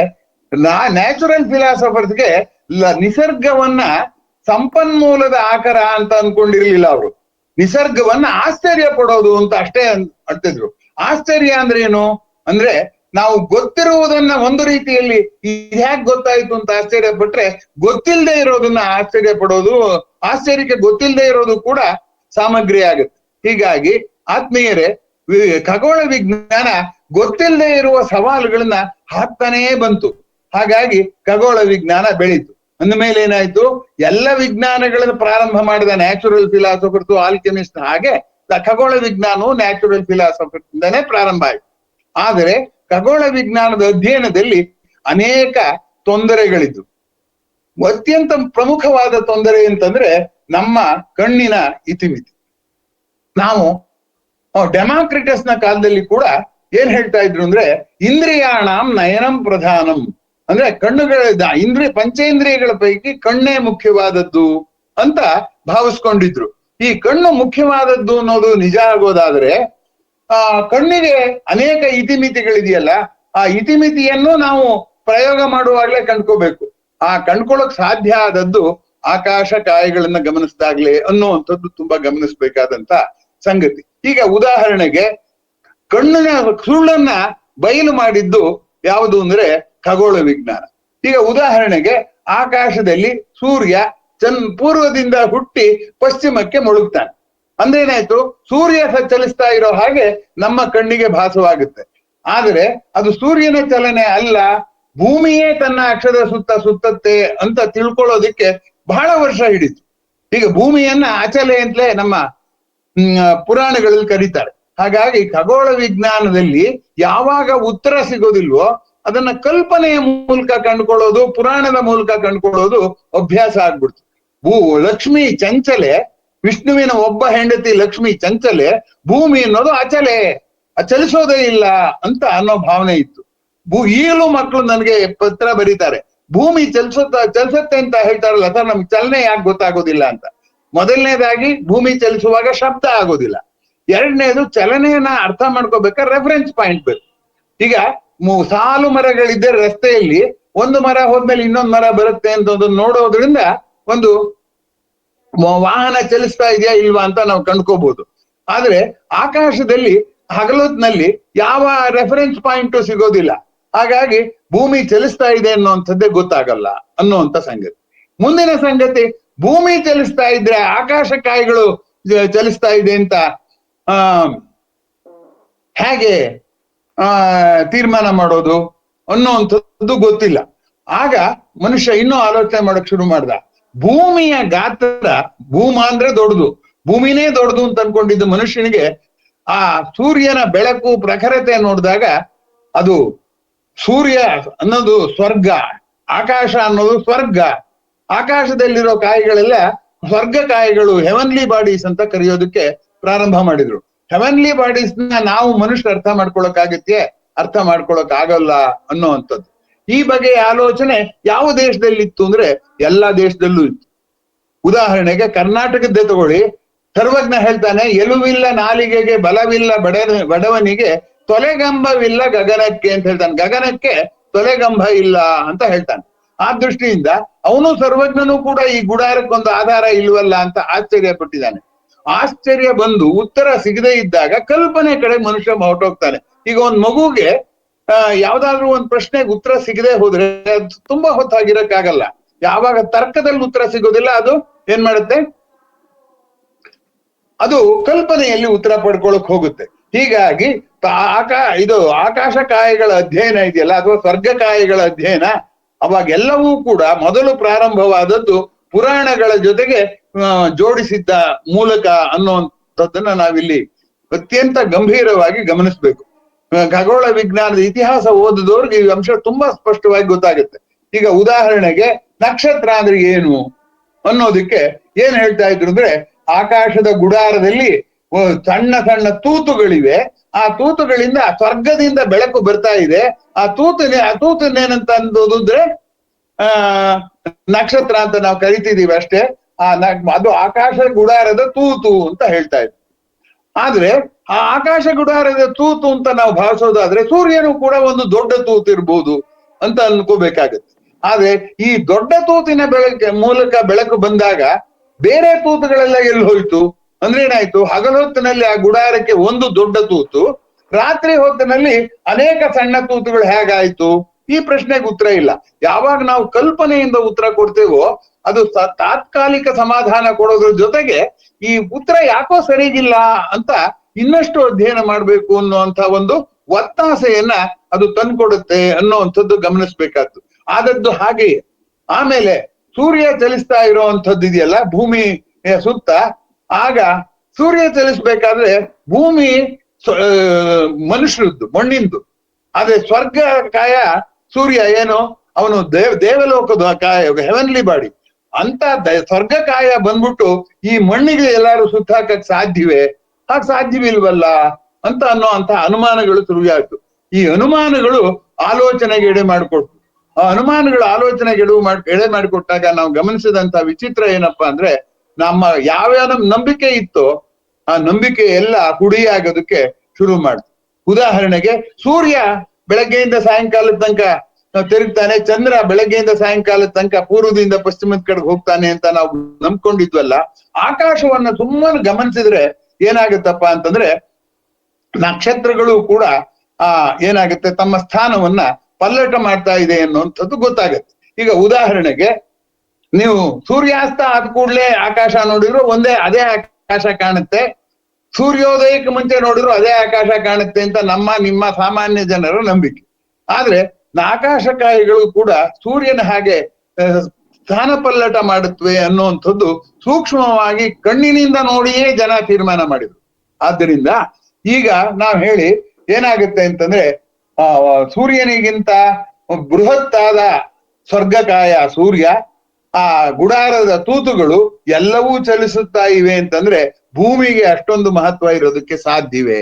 ನ್ಯಾಚುರಲ್ ಫಿಲಾಸಫರ್ಸ್ಗೆ ನಿಸರ್ಗವನ್ನ ಸಂಪನ್ಮೂಲದ ಆಕಾರ ಅಂತ ಅನ್ಕೊಂಡಿರ್ಲಿಲ್ಲ ಅವರು. ನಿಸರ್ಗವನ್ನ ಆಶ್ಚರ್ಯ ಪಡೋದು ಅಂತ ಅಷ್ಟೇ ಅಂತಿದ್ರು. ಆಶ್ಚರ್ಯ ಅಂದ್ರೆ ಏನು ಅಂದ್ರೆ ನಾವು ಗೊತ್ತಿರುವುದನ್ನ ಒಂದು ರೀತಿಯಲ್ಲಿ ಇದು ಹ್ಯಾಕ್ ಗೊತ್ತಾಯ್ತು ಅಂತ ಆಶ್ಚರ್ಯ ಪಟ್ರೆ, ಗೊತ್ತಿಲ್ಲದೆ ಇರೋದನ್ನ ಆಶ್ಚರ್ಯ ಪಡೋದು, ಆಶ್ಚರ್ಯಕ್ಕೆ ಗೊತ್ತಿಲ್ಲದೆ ಇರೋದು ಕೂಡ ಸಾಮಗ್ರಿ ಆಗುತ್ತೆ. ಹೀಗಾಗಿ ಆತ್ಮೀಯರೇ, ಖಗೋಳ ವಿಜ್ಞಾನ ಗೊತ್ತಿಲ್ಲದೆ ಇರುವ ಸವಾಲುಗಳನ್ನ ಹಾಕ್ತಾನೇ ಬಂತು. ಹಾಗಾಗಿ ಖಗೋಳ ವಿಜ್ಞಾನ ಬೆಳೀತು. ಅಂದಮೇಲೆ ಏನಾಯ್ತು, ಎಲ್ಲ ವಿಜ್ಞಾನಗಳನ್ನು ಪ್ರಾರಂಭ ಮಾಡಿದ ನ್ಯಾಚುರಲ್ ಫಿಲಾಸಫರ್ಸ್, ಆಲ್ಕೆಮಿಸ್ಟ್, ಹಾಗೆ ಖಗೋಳ ವಿಜ್ಞಾನವು ನ್ಯಾಚುರಲ್ ಫಿಲಾಸಫರ್ಸ್ ಇಂದಾನೇ ಪ್ರಾರಂಭ ಆಯ್ತು. ಆದರೆ ಖಗೋಳ ವಿಜ್ಞಾನದ ಅಧ್ಯಯನದಲ್ಲಿ ಅನೇಕ ತೊಂದರೆಗಳಿದ್ದು, ಅತ್ಯಂತ ಪ್ರಮುಖವಾದ ತೊಂದರೆ ಅಂತಂದ್ರೆ ನಮ್ಮ ಕಣ್ಣಿನ ಇತಿಮಿತಿ. ನಾವು ಡೆಮಾಕ್ರಿಟಸ್ನ ಕಾಲದಲ್ಲಿ ಕೂಡ ಏನ್ ಹೇಳ್ತಾ ಇದ್ರು ಅಂದ್ರೆ ಇಂದ್ರಿಯಾಣಂ ನಯನಂ ಪ್ರಧಾನಂ, ಅಂದ್ರೆ ಕಣ್ಣುಗಳ ಪಂಚೇಂದ್ರಿಯಗಳ ಪೈಕಿ ಕಣ್ಣೇ ಮುಖ್ಯವಾದದ್ದು ಅಂತ ಭಾವಿಸ್ಕೊಂಡಿದ್ರು. ಈ ಕಣ್ಣು ಮುಖ್ಯವಾದದ್ದು ಅನ್ನೋದು ನಿಜ ಆಗೋದಾದ್ರೆ ಕಣ್ಣಿಗೆ ಅನೇಕ ಇತಿಮಿತಿಗಳಿದೆಯಲ್ಲ, ಆ ಇತಿಮಿತಿಯನ್ನು ನಾವು ಪ್ರಯೋಗ ಮಾಡುವಾಗ್ಲೇ ಕಂಡ್ಕೋಬೇಕು. ಆ ಕಂಡ್ಕೊಳ್ಳೋಕ್ ಸಾಧ್ಯ ಆದದ್ದು ಆಕಾಶ ಕಾಯಗಳನ್ನ ಗಮನಿಸಿದಾಗ್ಲೇ ಅನ್ನುವಂಥದ್ದು ತುಂಬಾ ಗಮನಿಸ್ಬೇಕಾದಂತ ಸಂಗತಿ. ಈಗ ಉದಾಹರಣೆಗೆ ಕಣ್ಣಿನ ಸುಳ್ಳನ್ನ ಬಯಲು ಮಾಡಿದ್ದು ಯಾವುದು ಅಂದ್ರೆ ಖಗೋಳ ವಿಜ್ಞಾನ. ಈಗ ಉದಾಹರಣೆಗೆ ಆಕಾಶದಲ್ಲಿ ಸೂರ್ಯ ಪೂರ್ವದಿಂದ ಹುಟ್ಟಿ ಪಶ್ಚಿಮಕ್ಕೆ ಮುಳುಗ್ತಾನೆ ಅಂದ್ರೆ ಏನಾಯ್ತು, ಸೂರ್ಯ ಚಲಿಸ್ತಾ ಇರೋ ಹಾಗೆ ನಮ್ಮ ಕಣ್ಣಿಗೆ ಭಾಸವಾಗುತ್ತೆ. ಆದ್ರೆ ಅದು ಸೂರ್ಯನ ಚಲನೆ ಅಲ್ಲ, ಭೂಮಿಯೇ ತನ್ನ ಅಕ್ಷದ ಸುತ್ತ ಸುತ್ತತ್ತೆ ಅಂತ ತಿಳ್ಕೊಳ್ಳೋದಿಕ್ಕೆ ಬಹಳ ವರ್ಷ ಹಿಡಿತು. ಈಗ ಭೂಮಿಯನ್ನ ಅಚಲೆ ಅಂತಲೇ ನಮ್ಮ ಪುರಾಣಗಳಲ್ಲಿ ಕರೀತಾರೆ. ಹಾಗಾಗಿ ಖಗೋಳ ವಿಜ್ಞಾನದಲ್ಲಿ ಯಾವಾಗ ಉತ್ತರ ಸಿಗೋದಿಲ್ವೋ ಅದನ್ನ ಕಲ್ಪನೆಯ ಮೂಲಕ ಕಂಡುಕೊಳ್ಳೋದು, ಪುರಾಣದ ಮೂಲಕ ಕಂಡುಕೊಳ್ಳೋದು ಅಭ್ಯಾಸ ಆಗ್ಬಿಡ್ತು. ಲಕ್ಷ್ಮಿ ಚಂಚಲೆ, ವಿಷ್ಣುವಿನ ಒಬ್ಬ ಹೆಂಡತಿ ಲಕ್ಷ್ಮಿ ಚಂಚಲೆ, ಭೂಮಿ ಅನ್ನೋದು ಅಚಲೆ, ಚಲಿಸೋದೇ ಇಲ್ಲ ಅಂತ ಅನ್ನೋ ಭಾವನೆ ಇತ್ತು. ಈಗಲೂ ಮಕ್ಕಳು ನನಗೆ ಪತ್ರ ಬರೀತಾರೆ, ಭೂಮಿ ಚಲಿಸುತ್ತೆ ಅಂತ ಹೇಳ್ತಾರಲ್ಲ ಸರ್, ನಮ್ಗೆ ಚಲನೆ ಯಾಕೆ ಗೊತ್ತಾಗೋದಿಲ್ಲ ಅಂತ. ಮೊದಲನೇದಾಗಿ ಭೂಮಿ ಚಲಿಸುವಾಗ ಶಬ್ದ ಆಗೋದಿಲ್ಲ. ಎರಡನೇದು, ಚಲನೆಯನ್ನ ಅರ್ಥ ಮಾಡ್ಕೋಬೇಕಾದ್ರೆ ರೆಫರೆನ್ಸ್ ಪಾಯಿಂಟ್ ಬೇಕು. ಈಗ ಸಾಲು ಮರಗಳಿದ್ದರೆ ರಸ್ತೆಯಲ್ಲಿ ಒಂದು ಮರ ಹೋದ್ಮೇಲೆ ಇನ್ನೊಂದು ಮರ ಬರುತ್ತೆ ಅಂತ ನೋಡೋದ್ರಿಂದ ಒಂದು ವಾಹನ ಚಲಿಸ್ತಾ ಇದೆಯಾ ಇಲ್ವಾ ಅಂತ ನಾವು ಕಂಡ್ಕೋಬಹುದು. ಆದ್ರೆ ಆಕಾಶದಲ್ಲಿ ಹಗಲೊತ್ನಲ್ಲಿ ಯಾವ ರೆಫರೆನ್ಸ್ ಪಾಯಿಂಟು ಸಿಗೋದಿಲ್ಲ. ಹಾಗಾಗಿ ಭೂಮಿ ಚಲಿಸ್ತಾ ಇದೆ ಅನ್ನುವಂಥದ್ದೇ ಗೊತ್ತಾಗಲ್ಲ ಅನ್ನುವಂಥ ಸಂಗತಿ. ಮುಂದಿನ ಸಂಗತಿ, ಭೂಮಿ ಚಲಿಸ್ತಾ ಇದ್ರೆ ಆಕಾಶ ಕಾಯಿಗಳು ಚಲಿಸ್ತಾ ಇದೆ ಅಂತ ಹೇಗೆ ತೀರ್ಮಾನ ಮಾಡೋದು ಅನ್ನುವಂಥದ್ದು ಗೊತ್ತಿಲ್ಲ. ಆಗ ಮನುಷ್ಯ ಇನ್ನೂ ಆಲೋಚನೆ ಮಾಡಕ್ ಶುರು ಮಾಡ್ದ. ಭೂಮಿಯ ಗಾತ್ರ, ಭೂಮ ಅಂದ್ರೆ ದೊಡ್ಡದು, ಭೂಮಿನೇ ದೊಡ್ಡದು ಅಂತ ಅನ್ಕೊಂಡಿದ್ದು ಮನುಷ್ಯನಿಗೆ ಆ ಸೂರ್ಯನ ಬೆಳಕು ಪ್ರಖರತೆ ನೋಡಿದಾಗ ಅದು ಸೂರ್ಯ ಅನ್ನೋದು ಸ್ವರ್ಗ, ಆಕಾಶ ಅನ್ನೋದು ಸ್ವರ್ಗ, ಆಕಾಶದಲ್ಲಿರೋ ಕಾಯಿಗಳೆಲ್ಲ ಸ್ವರ್ಗ ಕಾಯಿಗಳು, ಹೆವನ್ಲಿ ಬಾಡೀಸ್ ಅಂತ ಕರೆಯೋದಕ್ಕೆ ಪ್ರಾರಂಭ ಮಾಡಿದ್ರು. ಹೆವನ್ಲಿ ಬಾಡೀಸ್ ನ ನಾವು ಮನುಷ್ಯ ಅರ್ಥ ಮಾಡ್ಕೊಳಕ್ಕಾಗತ್ತೆ? ಅರ್ಥ ಮಾಡ್ಕೊಳಕ್ ಆಗಲ್ಲ ಅನ್ನೋವಂಥದ್ದು. ಈ ಬಗೆಯ ಆಲೋಚನೆ ಯಾವ ದೇಶದಲ್ಲಿ ಇತ್ತು ಅಂದ್ರೆ ಎಲ್ಲಾ ದೇಶದಲ್ಲೂ ಇತ್ತು. ಉದಾಹರಣೆಗೆ ಕರ್ನಾಟಕದ್ದೇ ತಗೊಳ್ಳಿ, ಸರ್ವಜ್ಞ ಹೇಳ್ತಾನೆ, ಎಲುವಿಲ್ಲ ನಾಲಿಗೆಗೆ ಬಲವಿಲ್ಲ ಬಡವನಿಗೆ ತೊಲೆಗಂಬವಿಲ್ಲ ಗಗನಕ್ಕೆ ಅಂತ ಹೇಳ್ತಾನೆ. ಗಗನಕ್ಕೆ ತೊಲೆಗಂಬ ಇಲ್ಲ ಅಂತ ಹೇಳ್ತಾನೆ. ಆ ದೃಷ್ಟಿಯಿಂದ ಅವನು ಸರ್ವಜ್ಞನು ಕೂಡ ಈ ಗುಡಾರಕ್ಕೊಂದು ಆಧಾರ ಇಲ್ವಲ್ಲ ಅಂತ ಆಶ್ಚರ್ಯ ಪಟ್ಟಿದ್ದಾನೆ. ಆಶ್ಚರ್ಯ ಬಂದು ಉತ್ತರ ಸಿಗದೆ ಇದ್ದಾಗ ಕಲ್ಪನೆ ಕಡೆ ಮನುಷ್ಯ ಹೊರಟೋಗ್ತಾನೆ. ಈಗ ಒಂದ್ ಮಗುಗೆ ಯಾವ್ದಾದ್ರು ಒಂದ್ ಪ್ರಶ್ನೆಗೆ ಉತ್ತರ ಸಿಗದೆ ಹೋದ್ರೆ ಅದು ತುಂಬಾ ಹೊತ್ತಾಗಿರಕ್ಕಾಗಲ್ಲ. ಯಾವಾಗ ತರ್ಕದಲ್ಲಿ ಉತ್ತರ ಸಿಗೋದಿಲ್ಲ, ಅದು ಏನ್ ಮಾಡುತ್ತೆ, ಅದು ಕಲ್ಪನೆಯಲ್ಲಿ ಉತ್ತರ ಪಡ್ಕೊಳಕ್ ಹೋಗುತ್ತೆ. ಹೀಗಾಗಿ ಇದು ಆಕಾಶ ಕಾಯಗಳ ಅಧ್ಯಯನ ಇದೆಯಲ್ಲ, ಅಥವಾ ಸ್ವರ್ಗ ಕಾಯಗಳ ಅಧ್ಯಯನ, ಅವಾಗೆಲ್ಲವೂ ಕೂಡ ಮೊದಲು ಪ್ರಾರಂಭವಾದದ್ದು ಪುರಾಣಗಳ ಜೊತೆಗೆ ಜೋಡಿಸಿದ್ದ ಮೂಲಕ ಅನ್ನುವಂಥದ್ದನ್ನ ನಾವಿಲ್ಲಿ ಅತ್ಯಂತ ಗಂಭೀರವಾಗಿ ಗಮನಿಸ್ಬೇಕು. ಖಗೋಳ ವಿಜ್ಞಾನದ ಇತಿಹಾಸ ಓದಿದವ್ರಿಗೆ ಈ ಅಂಶ ತುಂಬಾ ಸ್ಪಷ್ಟವಾಗಿ ಗೊತ್ತಾಗುತ್ತೆ. ಈಗ ಉದಾಹರಣೆಗೆ ನಕ್ಷತ್ರ ಅಂದ್ರೆ ಏನು ಅನ್ನೋದಕ್ಕೆ ಏನ್ ಹೇಳ್ತಾ ಇದ್ರು ಅಂದ್ರೆ, ಆಕಾಶದ ಗುಡಾರದಲ್ಲಿ ಸಣ್ಣ ಸಣ್ಣ ತೂತುಗಳಿವೆ, ಆ ತೂತುಗಳಿಂದ ಸ್ವರ್ಗದಿಂದ ಬೆಳಕು ಬರ್ತಾ ಇದೆ. ಆ ತೂತನ್ನೇನಂತ ಅಂದೋದ್ರೆ ನಕ್ಷತ್ರ ಅಂತ ನಾವು ಕರಿತಿದೀವಿ ಅಷ್ಟೇ. ಅದು ಆಕಾಶ ಗುಡಾರದ ತೂತು ಅಂತ ಹೇಳ್ತಾ ಇದ್ವಿ. ಆದ್ರೆ ಆ ಆಕಾಶ ಗುಡಾರದ ತೂತು ಅಂತ ನಾವು ಭಾವಿಸೋದಾದ್ರೆ ಸೂರ್ಯನು ಕೂಡ ಒಂದು ದೊಡ್ಡ ತೂತು ಇರ್ಬೋದು ಅಂತ ಅನ್ಕೋಬೇಕಾಗತ್ತೆ. ಆದ್ರೆ ಈ ದೊಡ್ಡ ತೂತಿನ ಮೂಲಕ ಬೆಳಕು ಬಂದಾಗ ಬೇರೆ ತೂತುಗಳೆಲ್ಲ ಎಲ್ಲಿ ಹೋಯ್ತು ಅಂದ್ರೆ ಏನಾಯ್ತು, ಹಗಲೊತ್ತಿನಲ್ಲಿ ಆ ಗುಡಾರಕ್ಕೆ ಒಂದು ದೊಡ್ಡ ತೂತು, ರಾತ್ರಿ ಹೊತ್ತಿನಲ್ಲಿ ಅನೇಕ ಸಣ್ಣ ತೂತುಗಳು ಹೇಗಾಯ್ತು? ಈ ಪ್ರಶ್ನೆಗೆ ಉತ್ತರ ಇಲ್ಲ. ಯಾವಾಗ ನಾವು ಕಲ್ಪನೆಯಿಂದ ಉತ್ತರ ಕೊಡ್ತೇವೋ ಅದು ತಾತ್ಕಾಲಿಕ ಸಮಾಧಾನ ಕೊಡೋದ್ರ ಜೊತೆಗೆ ಈ ಉತ್ತರ ಯಾಕೋ ಸರಿಗಿಲ್ಲ ಅಂತ ಇನ್ನಷ್ಟು ಅಧ್ಯಯನ ಮಾಡ್ಬೇಕು ಅನ್ನುವಂತ ಒಂದು ಒತ್ತಾಸೆಯನ್ನ ಅದು ತಂದ್ಕೊಡುತ್ತೆ ಅನ್ನೋವಂಥದ್ದು ಗಮನಿಸ್ಬೇಕಾದ್ದು. ಆದದ್ದು ಹಾಗೆಯೇ. ಆಮೇಲೆ ಸೂರ್ಯ ಚಲಿಸ್ತಾ ಇರೋವಂಥದ್ದು ಇದೆಯಲ್ಲ ಭೂಮಿ ಸುತ್ತ, ಆಗ ಸೂರ್ಯ ಚಲಿಸ್ಬೇಕಾದ್ರೆ ಭೂಮಿ ಮನುಷ್ಯರದ್ದು, ಮಣ್ಣಿಂದು. ಆದ್ರೆ ಸ್ವರ್ಗ ಕಾಯ ಸೂರ್ಯ ಏನು, ಅವನು ದೇವಲೋಕದ ಕಾಯ, ಹೆವನ್ಲಿ ಬಾಡಿ ಅಂತ ಸ್ವರ್ಗ ಕಾಯ ಬಂದ್ಬಿಟ್ಟು ಈ ಮಣ್ಣಿಗೆ ಎಲ್ಲಾರು ಸುತ್ತಾಕಕ್ ಸಾಧ್ಯವೇ? ಹಾಗೆ ಸಾಧ್ಯವಿಲ್ವಲ್ಲ ಅಂತ ಅಂತ ಅನುಮಾನಗಳು ಶುರುವಾಯ್ತು. ಈ ಅನುಮಾನಗಳು ಆಲೋಚನೆಗೆ ಎಡೆ ಮಾಡಿಕೊಡ್ತು. ಆ ಅನುಮಾನಗಳು ಆಲೋಚನೆಗೆ ಎಡೆ ಮಾಡಿಕೊಟ್ಟಾಗ ನಾವು ಗಮನಿಸಿದಂತ ವಿಚಿತ್ರ ಏನಪ್ಪಾ ಅಂದ್ರೆ, ನಮ್ಮ ಯಾವ್ಯಾವ ನಂಬಿಕೆ ಇತ್ತೋ ಆ ನಂಬಿಕೆ ಎಲ್ಲ ಹುಡಿಯಾಗೋದಕ್ಕೆ ಶುರು ಮಾಡ್ತು. ಉದಾಹರಣೆಗೆ ಸೂರ್ಯ ಬೆಳಗ್ಗೆಯಿಂದ ಸಾಯಂಕಾಲದ ತನಕ ತಿರುಗ್ತಾನೆ, ಚಂದ್ರ ಬೆಳಗ್ಗೆಯಿಂದ ಸಾಯಂಕಾಲದ ತನಕ ಪೂರ್ವದಿಂದ ಪಶ್ಚಿಮದ ಕಡೆಗೆ ಹೋಗ್ತಾನೆ ಅಂತ ನಾವು ನಂಬ್ಕೊಂಡಿದ್ವಲ್ಲ. ಆಕಾಶವನ್ನ ಸುಮ್ಮನೆ ಗಮನಿಸಿದ್ರೆ ಏನಾಗುತ್ತಪ್ಪ ಅಂತಂದ್ರೆ, ನಕ್ಷತ್ರಗಳು ಕೂಡ ಏನಾಗುತ್ತೆ, ತಮ್ಮ ಸ್ಥಾನವನ್ನ ಪಲ್ಲಟ ಮಾಡ್ತಾ ಇದೆ ಅನ್ನುವಂಥದ್ದು ಗೊತ್ತಾಗತ್ತೆ. ಈಗ ಉದಾಹರಣೆಗೆ ನೀವು ಸೂರ್ಯಾಸ್ತ ಆದ ಕೂಡ್ಲೆ ಆಕಾಶ ನೋಡಿದ್ರು ಅದೇ ಆಕಾಶ ಕಾಣುತ್ತೆ, ಸೂರ್ಯೋದಯಕ್ಕೆ ಮುಂಚೆ ನೋಡಿದ್ರು ಅದೇ ಆಕಾಶ ಕಾಣುತ್ತೆ ಅಂತ ನಿಮ್ಮ ಸಾಮಾನ್ಯ ಜನರ ನಂಬಿಕೆ. ಆದ್ರೆ ಆಕಾಶಕಾಯಿಗಳು ಕೂಡ ಸೂರ್ಯನ ಹಾಗೆ ಸ್ಥಾನ ಪಲ್ಲಟ ಮಾಡುತ್ತವೆ ಅನ್ನುವಂಥದ್ದು ಸೂಕ್ಷ್ಮವಾಗಿ ಕಣ್ಣಿನಿಂದ ನೋಡಿಯೇ ಜನ ತೀರ್ಮಾನ ಮಾಡಿದ್ರು. ಆದ್ದರಿಂದ ಈಗ ನಾವ್ ಹೇಳಿ ಏನಾಗುತ್ತೆ ಅಂತಂದ್ರೆ, ಸೂರ್ಯನಿಗಿಂತ ಬೃಹತ್ತಾದ ಸ್ವರ್ಗಕಾಯ ಸೂರ್ಯ, ಆ ಗುಡಾರದ ತೂತುಗಳು ಎಲ್ಲವೂ ಚಲಿಸುತ್ತಾ ಇವೆ ಅಂತಂದ್ರೆ ಭೂಮಿಗೆ ಅಷ್ಟೊಂದು ಮಹತ್ವ ಇರೋದಕ್ಕೆ ಸಾಧ್ಯವೇ?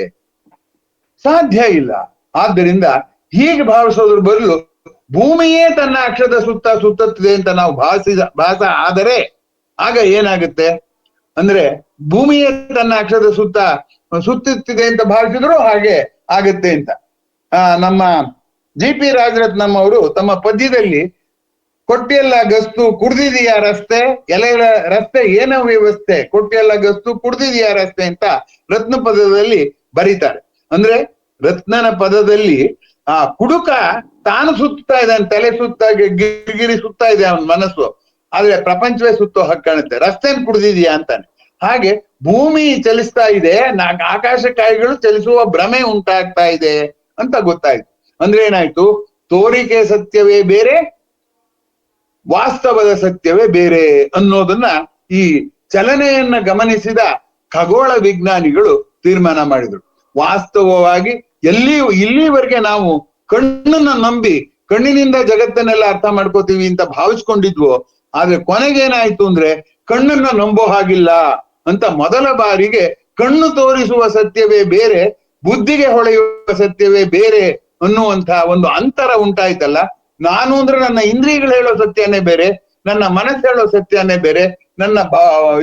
ಸಾಧ್ಯ ಇಲ್ಲ. ಆದ್ದರಿಂದ ಹೀಗೆ ಭಾವಿಸೋದ್ರ ಬದಲು ಭೂಮಿಯೇ ತನ್ನ ಅಕ್ಷದ ಸುತ್ತುತ್ತದೆ ಅಂತ ನಾವು ಭಾಸ ಆದರೆ ಆಗ ಏನಾಗುತ್ತೆ ಅಂದ್ರೆ, ಭೂಮಿಯೇ ತನ್ನ ಅಕ್ಷದ ಸುತ್ತುತ್ತಿದೆ ಅಂತ ಭಾವಿಸಿದ್ರು ಹಾಗೆ ಆಗತ್ತೆ ಅಂತ. ನಮ್ಮ GP ರಾಜರತ್ನಂ ಅವರು ತಮ್ಮ ಪದ್ಯದಲ್ಲಿ ಕೊಟ್ಟಿಯಲ್ಲ ಗಸ್ತು ಕುಡ್ದಿದೆಯಾ ರಸ್ತೆ, ಎಲೆಗಳ ರಸ್ತೆ ಏನೋ ವ್ಯವಸ್ಥೆ, ಕೊಟ್ಟಿಯಲ್ಲ ಗಸ್ತು ಕುಡ್ದಿದೆಯಾ ರಸ್ತೆ ಅಂತ ರತ್ನ ಪದದಲ್ಲಿ ಬರೀತಾರೆ. ಅಂದ್ರೆ ರತ್ನನ ಪದದಲ್ಲಿ ಕುಡುಕ ತಾನು ಸುತ್ತಾ ಇದ್ದಾನೆ, ತಲೆ ಗಿರಿಗಿರಿ ಸುತ್ತಾ ಇದೆ ಅವನ ಮನಸ್ಸು, ಆದ್ರೆ ಪ್ರಪಂಚವೇ ಸುತ್ತೋ ಹಾಗೆ ಕಾಣುತ್ತೆ, ರಸ್ತೆನ್ ಕುಡ್ದಿದ್ಯಾ ಅಂತಾನೆ. ಹಾಗೆ ಭೂಮಿ ಚಲಿಸ್ತಾ ಇದೆ, ಆಕಾಶಕಾಯಿಗಳು ಚಲಿಸುವ ಭ್ರಮೆ ಉಂಟಾಗ್ತಾ ಇದೆ ಅಂತ ಗೊತ್ತಾಯ್ತು. ಅಂದ್ರೆ ಏನಾಯ್ತು, ತೋರಿಕೆ ಸತ್ಯವೇ ಬೇರೆ, ವಾಸ್ತವದ ಸತ್ಯವೇ ಬೇರೆ ಅನ್ನೋದನ್ನ ಈ ಚಲನೆಯನ್ನ ಗಮನಿಸಿದ ಖಗೋಳ ವಿಜ್ಞಾನಿಗಳು ತೀರ್ಮಾನ ಮಾಡಿದ್ರು. ವಾಸ್ತವವಾಗಿ ಇಲ್ಲಿವರೆಗೆ ನಾವು ಕಣ್ಣನ್ನ ನಂಬಿ ಕಣ್ಣಿನಿಂದ ಜಗತ್ತನ್ನೆಲ್ಲ ಅರ್ಥ ಮಾಡ್ಕೋತೀವಿ ಅಂತ ಭಾವಿಸ್ಕೊಂಡಿದ್ವು. ಆದ್ರೆ ಕೊನೆಗೇನಾಯ್ತು ಅಂದ್ರೆ, ಕಣ್ಣನ್ನ ನಂಬೋ ಹಾಗಿಲ್ಲ ಅಂತ ಮೊದಲ ಬಾರಿಗೆ ಕಣ್ಣು ತೋರಿಸುವ ಸತ್ಯವೇ ಬೇರೆ, ಬುದ್ಧಿಗೆ ಹೊಳೆಯುವ ಸತ್ಯವೇ ಬೇರೆ ಅನ್ನುವಂತ ಒಂದು ಅಂತರ ಉಂಟಾಯ್ತಲ್ಲ. ನಾನು ಅಂದ್ರೆ ನನ್ನ ಇಂದ್ರಿಯಗಳು ಹೇಳೋ ಸತ್ಯನೇ ಬೇರೆ, ನನ್ನ ಮನಸ್ಸು ಹೇಳೋ ಸತ್ಯನೇ ಬೇರೆ, ನನ್ನ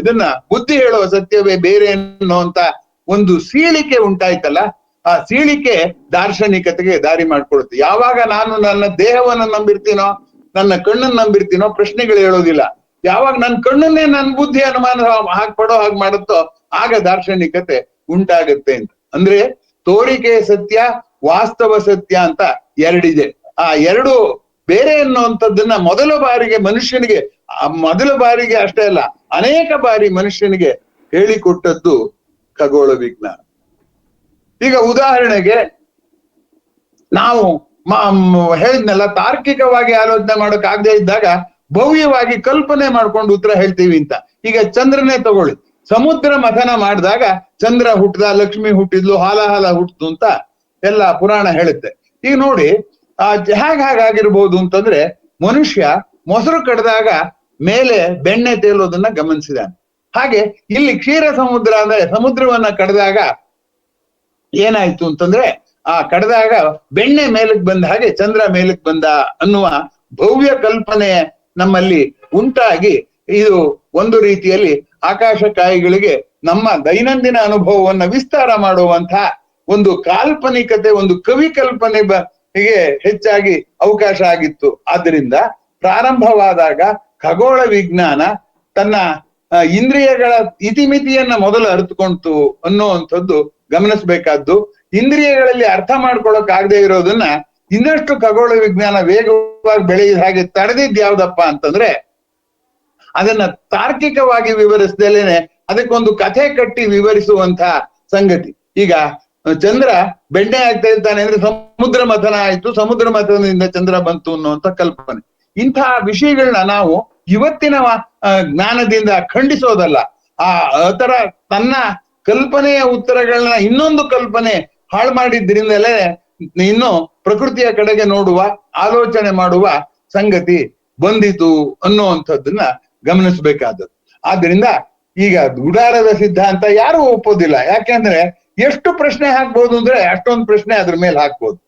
ಇದನ್ನ ಬುದ್ಧಿ ಹೇಳೋ ಸತ್ಯವೇ ಬೇರೆ ಅನ್ನುವಂತ ಒಂದು ಸೀಳಿಕೆ ಉಂಟಾಯ್ತಲ್ಲ. ಆ ಸೀಳಿಕೆ ದಾರ್ಶನಿಕತೆಗೆ ದಾರಿ ಮಾಡ್ಕೊಡುತ್ತೆ. ಯಾವಾಗ ನಾನು ನನ್ನ ದೇಹವನ್ನ ನಂಬಿರ್ತೀನೋ, ನನ್ನ ಕಣ್ಣನ್ನು ನಂಬಿರ್ತೀನೋ, ಪ್ರಶ್ನೆಗಳು ಹೇಳೋದಿಲ್ಲ. ಯಾವಾಗ ನನ್ನ ಕಣ್ಣನ್ನೇ ನನ್ನ ಬುದ್ಧಿ ಅನುಮಾನ ಹಾಕ್ಪಡೋ ಹಾಗೆ ಮಾಡುತ್ತೋ ಆಗ ದಾರ್ಶನಿಕತೆ ಉಂಟಾಗತ್ತೆ ಅಂತ. ಅಂದ್ರೆ ತೋರಿಕೆ ಸತ್ಯ, ವಾಸ್ತವ ಸತ್ಯ ಅಂತ ಎರಡಿದೆ. ಆ ಎರಡು ಬೇರೆ ಅನ್ನುವಂಥದ್ದನ್ನ ಮೊದಲ ಬಾರಿಗೆ ಅಷ್ಟೇ ಅಲ್ಲ, ಅನೇಕ ಬಾರಿ ಮನುಷ್ಯನಿಗೆ ಹೇಳಿಕೊಟ್ಟದ್ದು ಖಗೋಳ ವಿಜ್ಞಾನ. ಈಗ ಉದಾಹರಣೆಗೆ ನಾವು ಹೇಳಿದ್ನೆಲ್ಲ ತಾರ್ಕಿಕವಾಗಿ ಆಲೋಚನೆ ಮಾಡೋಕ್ ಆಗದೆ ಇದ್ದಾಗ ಭವ್ಯವಾಗಿ ಕಲ್ಪನೆ ಮಾಡ್ಕೊಂಡು ಉತ್ತರ ಹೇಳ್ತೀವಿ ಅಂತ. ಈಗ ಚಂದ್ರನೇ ತಗೊಳ್ಳಿ, ಸಮುದ್ರ ಮಥನ ಮಾಡಿದಾಗ ಚಂದ್ರ ಹುಟ್ಟದ, ಲಕ್ಷ್ಮಿ ಹುಟ್ಟಿದ್ಲು, ಹಾಲ ಹುಟ್ಟಿತು ಅಂತ ಎಲ್ಲ ಪುರಾಣ ಹೇಳುತ್ತೆ. ಈಗ ನೋಡಿ ಹಾಗಾಗಿರ್ಬೋದು ಅಂತಂದ್ರೆ, ಮನುಷ್ಯ ಮೊಸರು ಕಡ್ದಾಗ ಮೇಲೆ ಬೆಣ್ಣೆ ತೇಲೋದನ್ನ ಗಮನಿಸಿದಾನೆ. ಹಾಗೆ ಇಲ್ಲಿ ಕ್ಷೀರ ಸಮುದ್ರ ಅಂದ್ರೆ ಸಮುದ್ರವನ್ನ ಕಡ್ದಾಗ ಏನಾಯ್ತು ಅಂತಂದ್ರೆ, ಕಡ್ದಾಗ ಬೆಣ್ಣೆ ಮೇಲಕ್ ಬಂದ ಹಾಗೆ ಚಂದ್ರ ಮೇಲಕ್ ಬಂದ ಅನ್ನುವ ಭವ್ಯ ಕಲ್ಪನೆ ನಮ್ಮಲ್ಲಿ ಉಂಟಾಗಿ, ಇದು ಒಂದು ರೀತಿಯಲ್ಲಿ ಆಕಾಶಕಾಯಿಗಳಿಗೆ ನಮ್ಮ ದೈನಂದಿನ ಅನುಭವವನ್ನ ವಿಸ್ತಾರ ಮಾಡುವಂತಹ ಒಂದು ಕಾಲ್ಪನಿಕತೆ, ಒಂದು ಕವಿ ಕಲ್ಪನೆಗೆ ಹೆಚ್ಚಾಗಿ ಅವಕಾಶ ಆಗಿತ್ತು. ಆದ್ರಿಂದ ಪ್ರಾರಂಭವಾದಾಗ ಖಗೋಳ ವಿಜ್ಞಾನ ತನ್ನ ಇಂದ್ರಿಯಗಳ ಇತಿಮಿತಿಯನ್ನ ಮೊದಲು ಅರಿತುಕೊಂತು ಅನ್ನುವಂಥದ್ದು ಗಮನಿಸ್ಬೇಕಾದ್ದು. ಇಂದ್ರಿಯಗಳಲ್ಲಿ ಅರ್ಥ ಮಾಡ್ಕೊಳಕ್ ಆಗದೆ ಇರೋದನ್ನ ಇನ್ನಷ್ಟು ಖಗೋಳ ವಿಜ್ಞಾನ ವೇಗವಾಗಿ ಬೆಳೆಯುವ ಹಾಗೆ ತಡೆದಿದ್ ಯಾವ್ದಪ್ಪ ಅಂತಂದ್ರೆ, ಅದನ್ನ ತಾರ್ಕಿಕವಾಗಿ ವಿವರಿಸ್ದೇನೆ ಅದಕ್ಕೊಂದು ಕಥೆ ಕಟ್ಟಿ ವಿವರಿಸುವಂತ ಸಂಗತಿ. ಈಗ ಚಂದ್ರ ಬೆಣ್ಣೆ ಆಗ್ತಾ ಇರ್ತಾನೆ ಅಂದ್ರೆ ಸಮುದ್ರ ಮಥನ ಆಯ್ತು, ಸಮುದ್ರ ಮಥನದಿಂದ ಚಂದ್ರ ಬಂತು ಅನ್ನುವಂತ ಕಲ್ಪನೆ. ಇಂತಹ ವಿಷಯಗಳನ್ನ ನಾವು ಇವತ್ತಿನ ಜ್ಞಾನದಿಂದ ಖಂಡಿಸೋದಲ್ಲ, ಆ ತರ ತನ್ನ ಕಲ್ಪನೆಯ ಉತ್ತರಗಳನ್ನ ಇನ್ನೊಂದು ಕಲ್ಪನೆ ಹಾಳು ಮಾಡಿದ್ರಿಂದಲೇ ಇನ್ನು ಪ್ರಕೃತಿಯ ಕಡೆಗೆ ನೋಡುವ ಆಲೋಚನೆ ಮಾಡುವ ಸಂಗತಿ ಬಂದಿತು ಅನ್ನುವಂಥದ್ದನ್ನ ಗಮನಿಸಬೇಕಾದದ್ದು. ಆದ್ರಿಂದ ಈಗ ಗುಡಾರದ ಸಿದ್ಧಾಂತ ಯಾರು ಒಪ್ಪೋದಿಲ್ಲ. ಯಾಕೆಂದ್ರೆ ಎಷ್ಟು ಪ್ರಶ್ನೆ ಹಾಕ್ಬೋದು ಅಂದ್ರೆ ಅಷ್ಟೊಂದು ಪ್ರಶ್ನೆ ಅದ್ರ ಮೇಲೆ ಹಾಕ್ಬೋದು.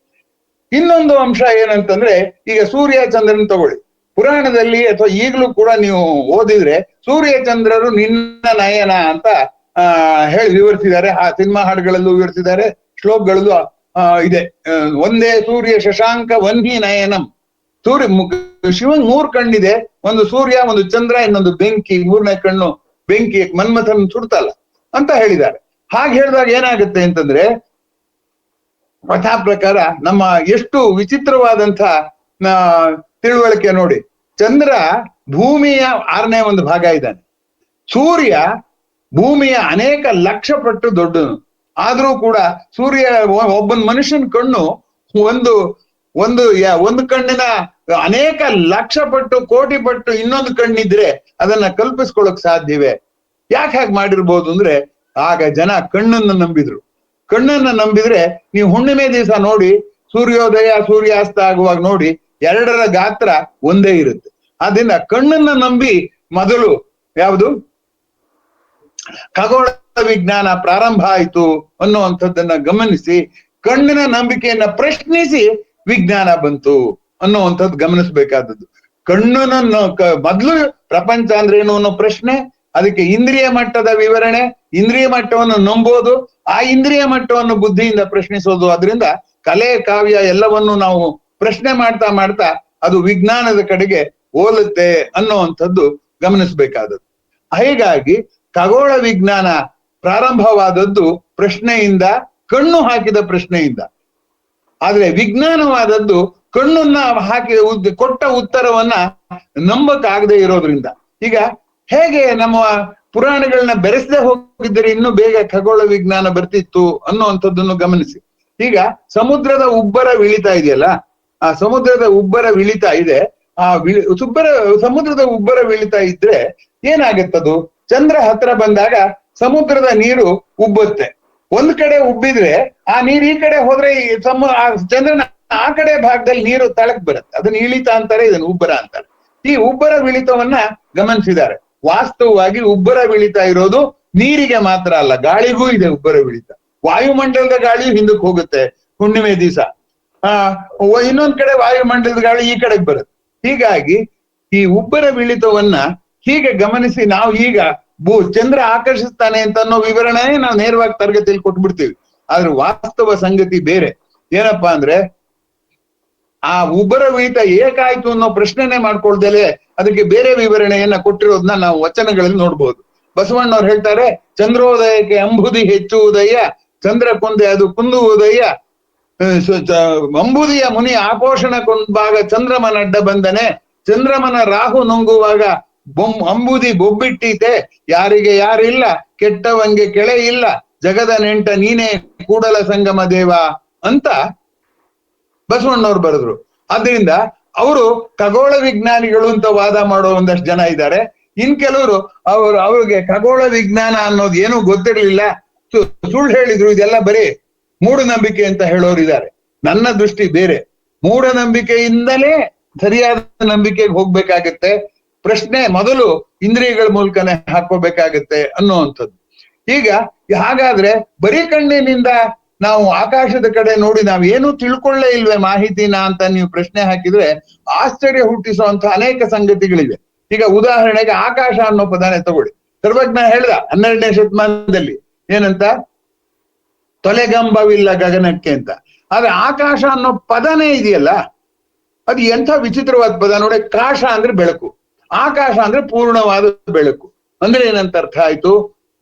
ಇನ್ನೊಂದು ಅಂಶ ಏನಂತಂದ್ರೆ, ಈಗ ಸೂರ್ಯ ಚಂದ್ರನ್ ತಗೊಳ್ಳಿ. ಪುರಾಣದಲ್ಲಿ ಅಥವಾ ಈಗಲೂ ಕೂಡ ನೀವು ಓದಿದ್ರೆ ಸೂರ್ಯ ಚಂದ್ರರು ನಿನ್ನ ನಯನ ಅಂತ ಹೇಳಿ ವಿವರಿಸಿದ್ದಾರೆ. ಆ ಸಿನಿಮಾ ಹಾಡುಗಳಲ್ಲೂ ವಿವರಿಸಿದ್ದಾರೆ, ಶ್ಲೋಕಗಳಲ್ಲೂ ಇದೆ. ಒಂದೇ ಸೂರ್ಯ ಶಶಾಂಕ ವನ್ಹಿ ನಯನಂ. ಶಿವನ್ 3 ಕಣ್ಣಿದೆ, ಒಂದು ಸೂರ್ಯ, ಒಂದು ಚಂದ್ರ, ಇನ್ನೊಂದು ಬೆಂಕಿ. 3ನೇ ಕಣ್ಣು ಬೆಂಕಿ, ಮನ್ಮಥನ್ ಸುಡ್ತಲ್ಲ ಅಂತ ಹೇಳಿದ್ದಾರೆ. ಹಾಗೆ ಹೇಳಿದಾಗ ಏನಾಗುತ್ತೆ ಅಂತಂದ್ರೆ, ಕಥಾ ಪ್ರಕಾರ ನಮ್ಮ ಎಷ್ಟು ವಿಚಿತ್ರವಾದಂಥ ತಿಳುವಳಿಕೆ ನೋಡಿ. ಚಂದ್ರ ಭೂಮಿಯ 6ನೇ ಒಂದು ಭಾಗ ಇದ್ದಾನೆ. ಸೂರ್ಯ ಭೂಮಿಯ ಅನೇಕ ಲಕ್ಷ ಪಟ್ಟು ದೊಡ್ಡನು. ಆದ್ರೂ ಕೂಡ ಸೂರ್ಯ ಒಬ್ಬನ ಮನುಷ್ಯನ ಕಣ್ಣು ಒಂದು ಕಣ್ಣಿನ ಅನೇಕ ಲಕ್ಷ ಪಟ್ಟು ಕೋಟಿ ಪಟ್ಟು ಇನ್ನೊಂದು ಕಣ್ಣಿದ್ರೆ ಅದನ್ನ ಕಲ್ಪಿಸ್ಕೊಳಕ್ ಸಾಧ್ಯವೇ? ಯಾಕೆ ಹಾಗೆ ಮಾಡಿರ್ಬೋದು ಅಂದ್ರೆ, ಆಗ ಜನ ಕಣ್ಣನ್ನ ನಂಬಿದ್ರು. ಕಣ್ಣನ್ನ ನಂಬಿದ್ರೆ ನೀವು ಹುಣ್ಣಿಮೆ ದಿವಸ ನೋಡಿ, ಸೂರ್ಯೋದಯ ಸೂರ್ಯಾಸ್ತ ಆಗುವಾಗ ನೋಡಿ, ಎರಡರ ಗಾತ್ರ ಒಂದೇ ಇರುತ್ತೆ. ಆದ್ರಿಂದ ಕಣ್ಣನ್ನ ನಂಬಿ ಮೊದಲು ಯಾವುದು ಖಗೋಳ ವಿಜ್ಞಾನ ಪ್ರಾರಂಭ ಆಯಿತು ಅನ್ನುವಂಥದ್ದನ್ನ ಗಮನಿಸಿ, ಕಣ್ಣಿನ ನಂಬಿಕೆಯನ್ನ ಪ್ರಶ್ನಿಸಿ ವಿಜ್ಞಾನ ಬಂತು ಅನ್ನುವಂಥದ್ದು ಗಮನಿಸಬೇಕಾದದ್ದು. ಕಣ್ಣನ್ನ ಮೊದಲು ಪ್ರಪಂಚ ಅಂದ್ರೆ ಏನು ಅನ್ನೋ ಪ್ರಶ್ನೆ, ಅದಕ್ಕೆ ಇಂದ್ರಿಯ ಮಟ್ಟದ ವಿವರಣೆ, ಇಂದ್ರಿಯ ಮಟ್ಟವನ್ನು ನಂಬೋದು, ಆ ಇಂದ್ರಿಯ ಮಟ್ಟವನ್ನು ಬುದ್ಧಿಯಿಂದ ಪ್ರಶ್ನಿಸೋದು. ಅದರಿಂದ ಕಲೆ ಕಾವ್ಯ ಎಲ್ಲವನ್ನು ನಾವು ಪ್ರಶ್ನೆ ಮಾಡ್ತಾ ಮಾಡ್ತಾ ಅದು ವಿಜ್ಞಾನದ ಕಡೆಗೆ ಹೋಲುತ್ತೆ ಅನ್ನುವಂಥದ್ದು ಗಮನಿಸಬೇಕಾದದ್ದು. ಹೀಗಾಗಿ ಖಗೋಳ ವಿಜ್ಞಾನ ಪ್ರಾರಂಭವಾದದ್ದು ಪ್ರಶ್ನೆಯಿಂದ, ಕಣ್ಣು ಹಾಕಿದ ಪ್ರಶ್ನೆಯಿಂದ. ಆದ್ರೆ ವಿಜ್ಞಾನವಾದದ್ದು ಕಣ್ಣನ್ನ ಹಾಕಿ ಕೊಟ್ಟ ಉತ್ತರವನ್ನ ನಂಬಕ್ಕಾಗದೆ ಇರೋದ್ರಿಂದ. ಈಗ ಹೇಗೆ ನಮ್ಮ ಪುರಾಣಗಳನ್ನ ಬೆರೆಸದೆ ಹೋಗಿದ್ದರೆ ಇನ್ನೂ ಬೇಗ ಖಗೋಳ ವಿಜ್ಞಾನ ಬರ್ತಿತ್ತು ಅನ್ನುವಂಥದ್ದನ್ನು ಗಮನಿಸಿ. ಈಗ ಸಮುದ್ರದ ಉಬ್ಬರ ಇಳಿತಾ ಇದೆಯಲ್ಲ, ಆ ಸಮುದ್ರದ ಉಬ್ಬರ ಇಳಿತಾ ಇದೆ. ಆ ಸಮುದ್ರದ ಉಬ್ಬರ ಇಳಿತಾ ಇದ್ರೆ ಏನಾಗತ್ತದು? ಚಂದ್ರ ಹತ್ರ ಬಂದಾಗ ಸಮುದ್ರದ ನೀರು ಉಬ್ಬುತ್ತೆ. ಒಂದ್ ಕಡೆ ಉಬ್ಬಿದ್ರೆ ಆ ನೀರು ಈ ಕಡೆ ಹೋದ್ರೆ ಚಂದ್ರನ ಆ ಕಡೆ ಭಾಗದಲ್ಲಿ ನೀರು ತಳಕ್ ಬರುತ್ತೆ. ಅದನ್ನ ಇಳಿತ ಅಂತಾರೆ, ಇದನ್ನ ಉಬ್ಬರ ಅಂತಾರೆ. ಈ ಉಬ್ಬರ ಇಳಿತವನ್ನ ಗಮನಿಸಿದ್ದಾರೆ. ವಾಸ್ತವವಾಗಿ ಉಬ್ಬರ ಇಳಿತಾ ಇರೋದು ನೀರಿಗೆ ಮಾತ್ರ ಅಲ್ಲ, ಗಾಳಿಗೂ ಇದೆ ಉಬ್ಬರ ಇಳಿತ. ವಾಯುಮಂಡಲದ ಗಾಳಿ ಹಿಂದಕ್ಕೆ ಹೋಗುತ್ತೆ ಹುಣ್ಣಿಮೆ ದಿವಸ, ಇನ್ನೊಂದ್ ಕಡೆ ವಾಯುಮಂಡಲದ ಗಾಳಿ ಈ ಕಡೆಗೆ ಬರುತ್ತೆ. ಹೀಗಾಗಿ ಈ ಉಬ್ಬರ ಇಳಿತವನ್ನ ಹೀಗೆ ಗಮನಿಸಿ ನಾವು ಈಗ ಚಂದ್ರ ಆಕರ್ಷಿಸ್ತಾನೆ ಅಂತ ಅನ್ನೋ ವಿವರಣೆ ನಾವು ನೇರವಾಗಿ ತರಗತಿಯಲ್ಲಿ ಕೊಟ್ಬಿಡ್ತೀವಿ. ಆದ್ರೆ ವಾಸ್ತವ ಸಂಗತಿ ಬೇರೆ. ಏನಪ್ಪಾ ಅಂದ್ರೆ, ಆ ಉಬ್ಬರ ಇಳಿತ ಏಕಾಯ್ತು ಅನ್ನೋ ಪ್ರಶ್ನೆನೆ ಮಾಡ್ಕೊಳ್ದಲೆ ಅದಕ್ಕೆ ಬೇರೆ ವಿವರಣೆಯನ್ನ ಕೊಟ್ಟಿರೋದನ್ನ ನಾವು ವಚನಗಳಲ್ಲಿ ನೋಡ್ಬೋದು. ಬಸವಣ್ಣವ್ರು ಹೇಳ್ತಾರೆ, ಚಂದ್ರೋದಯಕ್ಕೆ ಅಂಬುದಿ ಹೆಚ್ಚುವುದಯ್ಯ, ಚಂದ್ರ ಕೊಂದೆ ಅದು ಕುಂದುವುದಯ್ಯ, ಅಂಬುದಿಯ ಮುನಿ ಆಪೋಷಣ ಕೊಂಡಾಗ ಚಂದ್ರಮನ ಅಡ್ಡ ಬಂದನೆ, ಚಂದ್ರಮನ ರಾಹು ನುಂಗುವಾಗ ಅಂಬುದಿ ಬೊಬ್ಬಿಟ್ಟೀತೆ, ಯಾರಿಗೆ ಯಾರಿಲ್ಲ ಕೆಟ್ಟವಂಗೆ ಕೆಳೆ ಇಲ್ಲ, ಜಗದ ನೆಂಟ ನೀನೇ ಕೂಡಲ ಸಂಗಮ ದೇವ ಅಂತ ಬಸವಣ್ಣವ್ರು ಬರೆದ್ರು. ಆದ್ರಿಂದ ಅವರು ಖಗೋಳ ವಿಜ್ಞಾನಿಗಳು ಅಂತ ವಾದ ಮಾಡೋ ಒಂದಷ್ಟು ಜನ ಇದ್ದಾರೆ. ಇನ್ ಕೆಲವರು ಅವ್ರಿಗೆ ಖಗೋಳ ವಿಜ್ಞಾನ ಅನ್ನೋದು ಏನೂ ಗೊತ್ತಿರ್ಲಿಲ್ಲ, ಸುಳ್ಳು ಹೇಳಿದ್ರು, ಇದೆಲ್ಲ ಬರೀ ಮೂಢನಂಬಿಕೆ ಅಂತ ಹೇಳೋರಿದ್ದಾರೆ. ನನ್ನ ದೃಷ್ಟಿ ಬೇರೆ. ಮೂಢನಂಬಿಕೆಯಿಂದಲೇ ಸರಿಯಾದ ನಂಬಿಕೆಗೆ ಹೋಗ್ಬೇಕಾಗತ್ತೆ. ಪ್ರಶ್ನೆ ಮೊದಲು ಇಂದ್ರಿಯಗಳ ಮೂಲಕನೇ ಹಾಕೋಬೇಕಾಗತ್ತೆ ಅನ್ನುವಂಥದ್ದು. ಈಗ ಹಾಗಾದ್ರೆ ಬರೀ ಕಣ್ಣಿನಿಂದ ನಾವು ಆಕಾಶದ ಕಡೆ ನೋಡಿ ನಾವೇನು ತಿಳ್ಕೊಳ್ಳೇ ಇಲ್ವೇ ಮಾಹಿತಿನ ಅಂತ ನೀವು ಪ್ರಶ್ನೆ ಹಾಕಿದ್ರೆ ಆಶ್ಚರ್ಯ ಹುಟ್ಟಿಸುವಂತ ಅನೇಕ ಸಂಗತಿಗಳಿವೆ. ಈಗ ಉದಾಹರಣೆಗೆ ಆಕಾಶ ಅನ್ನೋ ಪದಾನೆ ತಗೊಳ್ಳಿ. ಸರ್ವಜ್ಞ ಹೇಳ್ದ 12ನೇ ಶತಮಾನದಲ್ಲಿ ಏನಂತ, ತೊಲೆಗಂಬವಿಲ್ಲ ಗಗನಕ್ಕೆ ಅಂತ. ಆದ್ರೆ ಆಕಾಶ ಅನ್ನೋ ಪದನೇ ಇದೆಯಲ್ಲ, ಅದು ಎಂಥ ವಿಚಿತ್ರವಾದ ಪದ ನೋಡಿ. ಕಾಶ ಅಂದ್ರೆ ಬೆಳಕು, ಆಕಾಶ ಅಂದ್ರೆ ಪೂರ್ಣವಾದ ಬೆಳಕು. ಅಂದ್ರೆ ಏನಂತ ಅರ್ಥ ಆಯ್ತು?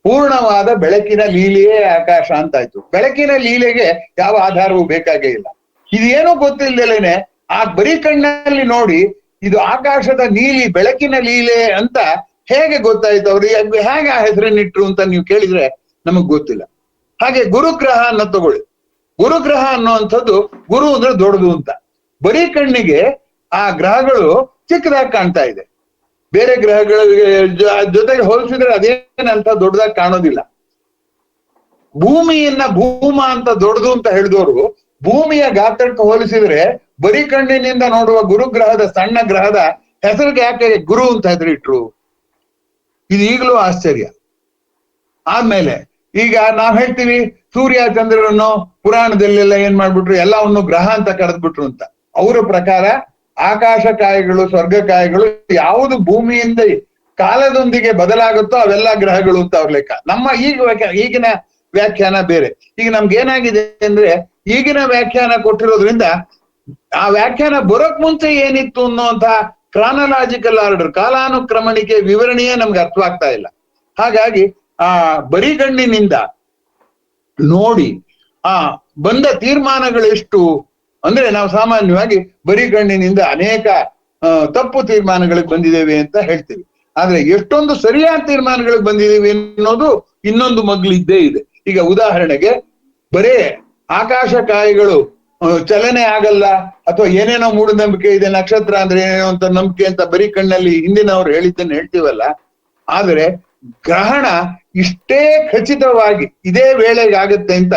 ಪೂರ್ಣವಾದ ಬೆಳಕಿನ ಲೀಲೆಯೇ ಆಕಾಶ ಅಂತ ಆಯ್ತು. ಬೆಳಕಿನ ಲೀಲೆಗೆ ಯಾವ ಆಧಾರವೂ ಬೇಕಾಗೇ ಇಲ್ಲ. ಇದೇನೋ ಗೊತ್ತಿಲ್ಲದೇನೆ ಆ ಬರೀ ಕಣ್ಣಲ್ಲಿ ನೋಡಿ ಇದು ಆಕಾಶದ ನೀಲಿ ಬೆಳಕಿನ ಲೀಲೆ ಅಂತ ಹೇಗೆ ಗೊತ್ತಾಯ್ತು? ಅವ್ರಿಗೆ ಹೇಗೆ ಆ ಹೆಸರನ್ನಿಟ್ರು ಅಂತ ನೀವು ಕೇಳಿದ್ರೆ ನಮಗ್ ಗೊತ್ತಿಲ್ಲ. ಹಾಗೆ ಗುರುಗ್ರಹ ಅನ್ನೋ ತಗೊಳ್ಳಿ. ಗುರುಗ್ರಹ ಅನ್ನುವಂಥದ್ದು, ಗುರು ಅಂದ್ರೆ ದೊಡ್ಡದು ಅಂತ. ಬರೀ ಕಣ್ಣಿಗೆ ಆ ಗ್ರಹಗಳು ಚಿಕ್ಕದಾಗಿ ಕಾಣ್ತಾ ಇದೆ. ಬೇರೆ ಗ್ರಹಗಳ ಜೊತೆಗೆ ಹೋಲಿಸಿದ್ರೆ ಅದೇನಂತ ದೊಡ್ಡದಾಗಿ ಕಾಣೋದಿಲ್ಲ. ಭೂಮಿಯನ್ನ ಭೂಮ ಅಂತ ದೊಡ್ಡದು ಅಂತ ಹೇಳಿದವರು ಭೂಮಿಯ ಗಾತ್ರಕ್ಕೆ ಹೋಲಿಸಿದ್ರೆ ಬರೀ ಕಣ್ಣಿನಿಂದ ನೋಡುವ ಗುರುಗ್ರಹದ ಸಣ್ಣ ಗ್ರಹದ ಹೆಸರಿಗೆ ಯಾಕೆ ಗುರು ಅಂತ ಹೆಸರಿಟ್ರು? ಇದು ಈಗಲೂ ಆಶ್ಚರ್ಯ. ಆದ್ಮೇಲೆ ಈಗ ನಾವ್ ಹೇಳ್ತೀವಿ ಸೂರ್ಯ ಚಂದ್ರರನ್ನು ಪುರಾಣದಲ್ಲೆಲ್ಲ ಏನ್ ಮಾಡ್ಬಿಟ್ರು, ಎಲ್ಲವನ್ನು ಗ್ರಹ ಅಂತ ಕರೆದ್ಬಿಟ್ರು ಅಂತ. ಅವರ ಪ್ರಕಾರ ಆಕಾಶಕಾಯಿಗಳು, ಸ್ವರ್ಗಕಾಯಿಗಳು ಯಾವುದು ಭೂಮಿಯಿಂದ ಕಾಲದೊಂದಿಗೆ ಬದಲಾಗುತ್ತೋ ಅವೆಲ್ಲ ಗ್ರಹಗಳು ಅಂತ ಅವ್ರ ಲೆಕ್ಕ. ನಮ್ಮ ಈಗಿನ ವ್ಯಾಖ್ಯಾನ ಬೇರೆ. ಈಗ ನಮ್ಗೆ ಏನಾಗಿದೆ ಅಂದ್ರೆ, ಈಗಿನ ವ್ಯಾಖ್ಯಾನ ಕೊಟ್ಟಿರೋದ್ರಿಂದ ಆ ವ್ಯಾಖ್ಯಾನ ಬರೋಕ್ ಮುಂಚೆ ಏನಿತ್ತು ಅನ್ನೋಂತ ಕ್ರಾನಲಾಜಿಕಲ್ ಆರ್ಡರ್, ಕಾಲಾನುಕ್ರಮಣಿಕೆ ವಿವರಣೆಯೇ ನಮ್ಗೆ ಅರ್ಥವಾಗ್ತಾ ಇಲ್ಲ. ಹಾಗಾಗಿ ಆ ಬರಿಗಣ್ಣಿನಿಂದ ನೋಡಿ ಬಂದ ತೀರ್ಮಾನಗಳು ಎಷ್ಟು ಅಂದ್ರೆ, ನಾವು ಸಾಮಾನ್ಯವಾಗಿ ಬರಿಗಣ್ಣಿನಿಂದ ಅನೇಕ ತಪ್ಪು ತೀರ್ಮಾನಗಳಿಗೆ ಬಂದಿದ್ದೇವೆ ಅಂತ ಹೇಳ್ತೀವಿ. ಆದ್ರೆ ಎಷ್ಟೊಂದು ಸರಿಯಾದ ತೀರ್ಮಾನಗಳಿಗೆ ಬಂದಿದ್ದೀವಿ ಅನ್ನೋದು ಇನ್ನೊಂದು ಮಗ್ಲಿದ್ದೇ ಇದೆ. ಈಗ ಉದಾಹರಣೆಗೆ ಬರೇ ಆಕಾಶಕಾಯಿಗಳು ಚಲನೆ ಆಗಲ್ಲ ಅಥವಾ ಏನೇನೋ ಮೂಢನಂಬಿಕೆ ಇದೆ, ನಕ್ಷತ್ರ ಅಂದ್ರೆ ಏನೇನೋ ಅಂತ ನಂಬಿಕೆ ಅಂತ ಬರೀ ಕಣ್ಣಲ್ಲಿ ಹಿಂದಿನವ್ರು ಹೇಳಿದ್ದನ್ನು ಹೇಳ್ತೀವಲ್ಲ. ಆದ್ರೆ ಗ್ರಹಣ ಇಷ್ಟೇ ಖಚಿತವಾಗಿ ಇದೇ ವೇಳೆಗೆ ಆಗುತ್ತೆ ಅಂತ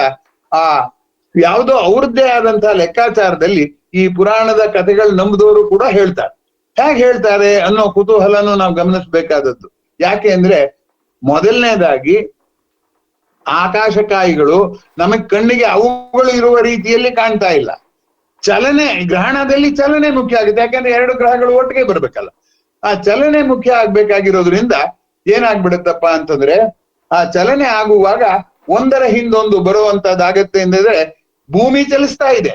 ಯಾವುದೋ ಅವ್ರದ್ದೇ ಆದಂತಹ ಲೆಕ್ಕಾಚಾರದಲ್ಲಿ ಈ ಪುರಾಣದ ಕಥೆಗಳು ನಂಬಿದವರು ಕೂಡ ಹೇಳ್ತಾರೆ. ಹೇಗೆ ಹೇಳ್ತಾರೆ ಅನ್ನೋ ಕುತೂಹಲನೂ ನಾವು ಗಮನಿಸ್ಬೇಕಾದದ್ದು. ಯಾಕೆ ಅಂದ್ರೆ, ಮೊದಲನೇದಾಗಿ ಆಕಾಶಕಾಯಿಗಳು ನಮಗ್ ಕಣ್ಣಿಗೆ ಅವುಗಳು ಇರುವ ರೀತಿಯಲ್ಲಿ ಕಾಣ್ತಾ ಇಲ್ಲ. ಚಲನೆ, ಗ್ರಹಣದಲ್ಲಿ ಚಲನೆ ಮುಖ್ಯ ಆಗುತ್ತೆ. ಯಾಕಂದ್ರೆ ಎರಡು ಗ್ರಹಗಳು ಒಟ್ಟಿಗೆ ಬರ್ಬೇಕಲ್ಲ. ಆ ಚಲನೆ ಮುಖ್ಯ ಆಗ್ಬೇಕಾಗಿರೋದ್ರಿಂದ ಏನಾಗ್ಬಿಡುತ್ತಪ್ಪ ಅಂತಂದ್ರೆ, ಆ ಚಲನೆ ಆಗುವಾಗ ಒಂದರ ಹಿಂದೊಂದು ಬರುವಂತದ್ದಾಗತ್ತೆ ಅಂದ್ರೆ, ಭೂಮಿ ಚಲಿಸ್ತಾ ಇದೆ,